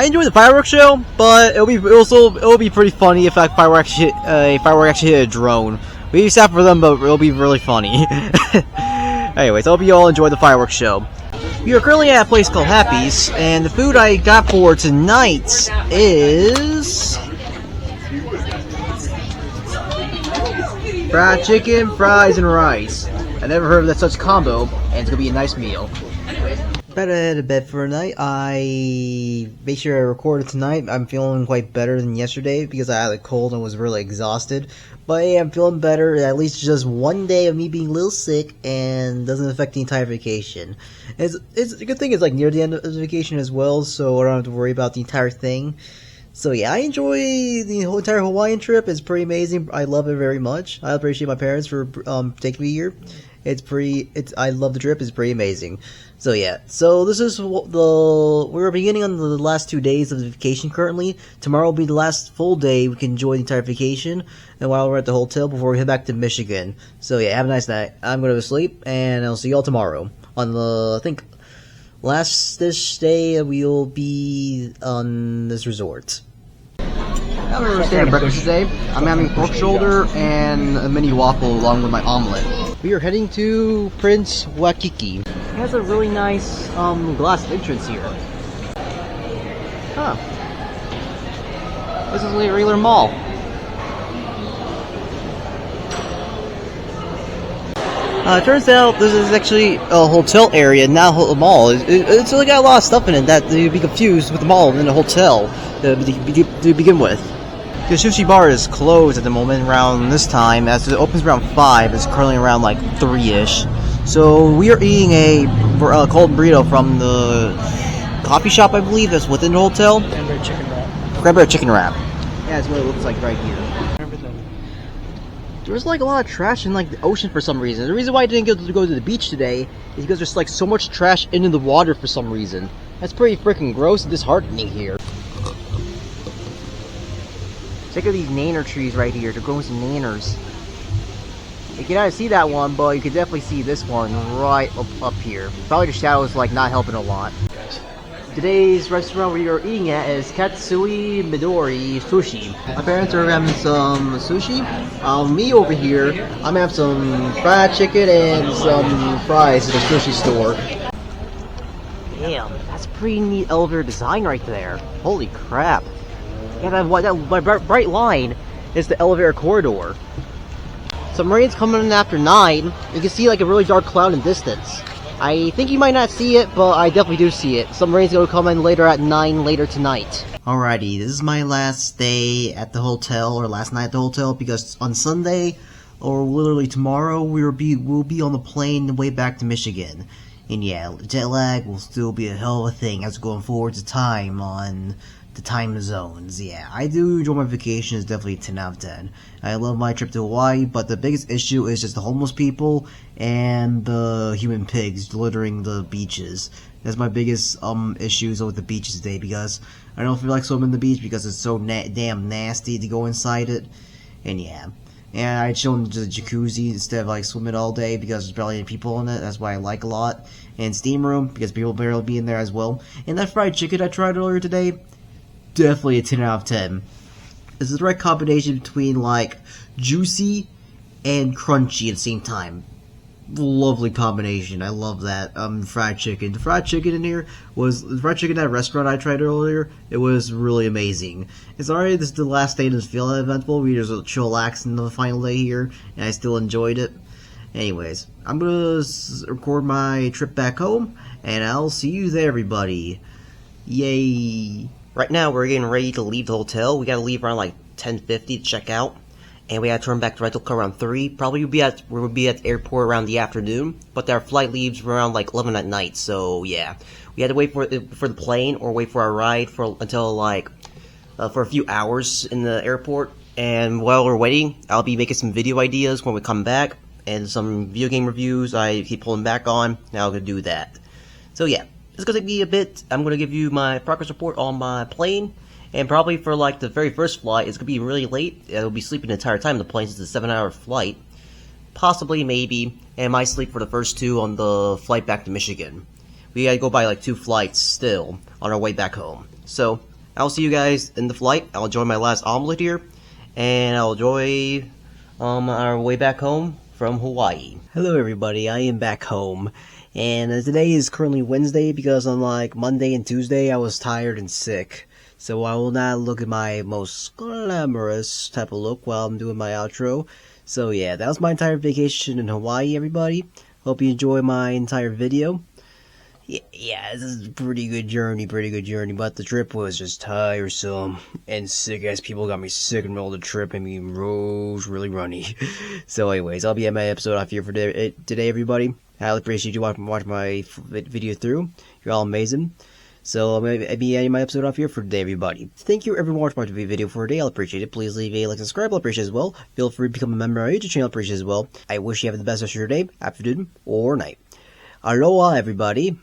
enjoyed the fireworks show, but it'll be pretty funny if a firework actually hit a drone. We used that for them, but it'll be really funny. Anyways, I hope you all enjoyed the fireworks show. We are currently at a place called Happy's, and the food I got for tonight is fried chicken, fries, and rice. I never heard of that such combo, and it's gonna be a nice meal. Better head to bed for a night. I made sure I recorded tonight. I'm feeling quite better than yesterday because I had a cold and was really exhausted. But yeah, I'm feeling better. At least just one day of me being a little sick and doesn't affect the entire vacation. It's a good thing it's like near the end of the vacation as well, so I don't have to worry about the entire thing. So yeah, I enjoy the whole entire Hawaiian trip. It's pretty amazing. I love it very much. I appreciate my parents for taking me here. I love the trip. It's pretty amazing. So yeah, so this is we're beginning on the last 2 days of the vacation currently. Tomorrow will be the last full day we can enjoy the entire vacation, and while we're at the hotel before we head back to Michigan. So yeah, have a nice night. I'm going to sleep, and I'll see y'all tomorrow on the, I think, this day we'll be on this resort. I'm going to stay breakfast today. I'm having pork shoulder and a mini waffle along with my omelet. We are heading to Prince Waikiki. It has a really nice glass entrance here. Huh. This is a regular mall. Turns out this is actually a hotel area, not a mall. It's really got a lot of stuff in it that you'd be confused with the mall and a hotel to begin with. The sushi bar is closed at the moment around this time, as it opens around 5. It's currently around like 3-ish. So we are eating a cold burrito from the coffee shop, I believe, that's within the hotel. Cranberry chicken wrap. Cranberry chicken wrap. Yeah, that's what it looks like right here. There's like a lot of trash in like the ocean for some reason. The reason why I didn't get to go to the beach today is because there's like so much trash into the water for some reason. That's pretty freaking gross and disheartening here. Check out these nanner trees right here. They're growing some nanners. You cannot see that one, but you can definitely see this one right up here. Probably the shadow is like not helping a lot. Today's restaurant we are eating at is Katsui Midori Sushi. My parents are having some sushi. Me over here, I'm having some fried chicken and some fries at the sushi store. Damn, that's pretty neat elevator design right there. Holy crap. Yeah, that bright line is the elevator corridor. Some rain's coming in after 9. You can see like a really dark cloud in distance. I think you might not see it, but I definitely do see it. Some rain's gonna come in later at 9 later tonight. Alrighty, this is my last day at the hotel, or last night at the hotel, because on Sunday, or literally tomorrow, we'll be on the plane way back to Michigan. And yeah, jet lag will still be a hell of a thing as going forward to time on the time zones. Yeah, I do enjoy my vacation. It's definitely 10 out of 10. I love my trip to Hawaii, but the biggest issue is just the homeless people and the human pigs littering the beaches. That's my biggest issues with the beaches today, because I don't feel like swimming in the beach because it's so damn nasty to go inside it. And yeah, and I chill in the jacuzzi instead of like swimming all day because there's barely any people in it. That's why I like a lot. And steam room because people barely be in there as well. And that fried chicken I tried earlier today, definitely a 10 out of 10. This is the right combination between like juicy and crunchy at the same time. Lovely combination. I love that. Fried chicken. The fried chicken in here was the fried chicken at a restaurant I tried earlier. It was really amazing. It's already this is the last day of feel eventful. We just chillax in the final day here, and I still enjoyed it. Anyways, I'm gonna record my trip back home, and I'll see you there, everybody. Yay! Right now, we're getting ready to leave the hotel. We gotta leave around like 10:50 to check out. And we gotta turn back to rental car around 3. Probably we'll be at the airport around the afternoon. But our flight leaves around like 11 at night, so yeah. We had to wait for the plane or wait for our ride until like for a few hours in the airport. And while we're waiting, I'll be making some video ideas when we come back. And some video game reviews I keep pulling back on. Now I'm gonna do that. So yeah. It's gonna take me a bit. I'm gonna give you my progress report on my plane, and probably for like the very first flight, it's gonna be really late. I'll be sleeping the entire time. The plane is a 7-hour flight, possibly, maybe, and I might sleep for the first 2 on the flight back to Michigan. We gotta go by like 2 flights still on our way back home. So I'll see you guys in the flight. I'll enjoy my last omelet here, and I'll enjoy our way back home from Hawaii. Hello everybody, I am back home, and today is currently Wednesday because unlike Monday and Tuesday, I was tired and sick. So I will not look at my most glamorous type of look while I'm doing my outro. So yeah, that was my entire vacation in Hawaii, everybody. Hope you enjoy my entire video. Yeah, this is a pretty good journey, but the trip was just tiresome and sick as people got me sick in the middle of the trip and me rose really runny. So anyways, I'll be at my episode off here for today, everybody. I highly appreciate you watching my video through. You're all amazing. So I'm going to be ending my episode off here for today, everybody. Thank you everyone for watching my video for today. I'll appreciate it. Please leave a like and subscribe. I'll appreciate it as well. Feel free to become a member of our YouTube channel. I'll appreciate it as well. I wish you have the best rest of your day, afternoon, or night. Aloha, everybody.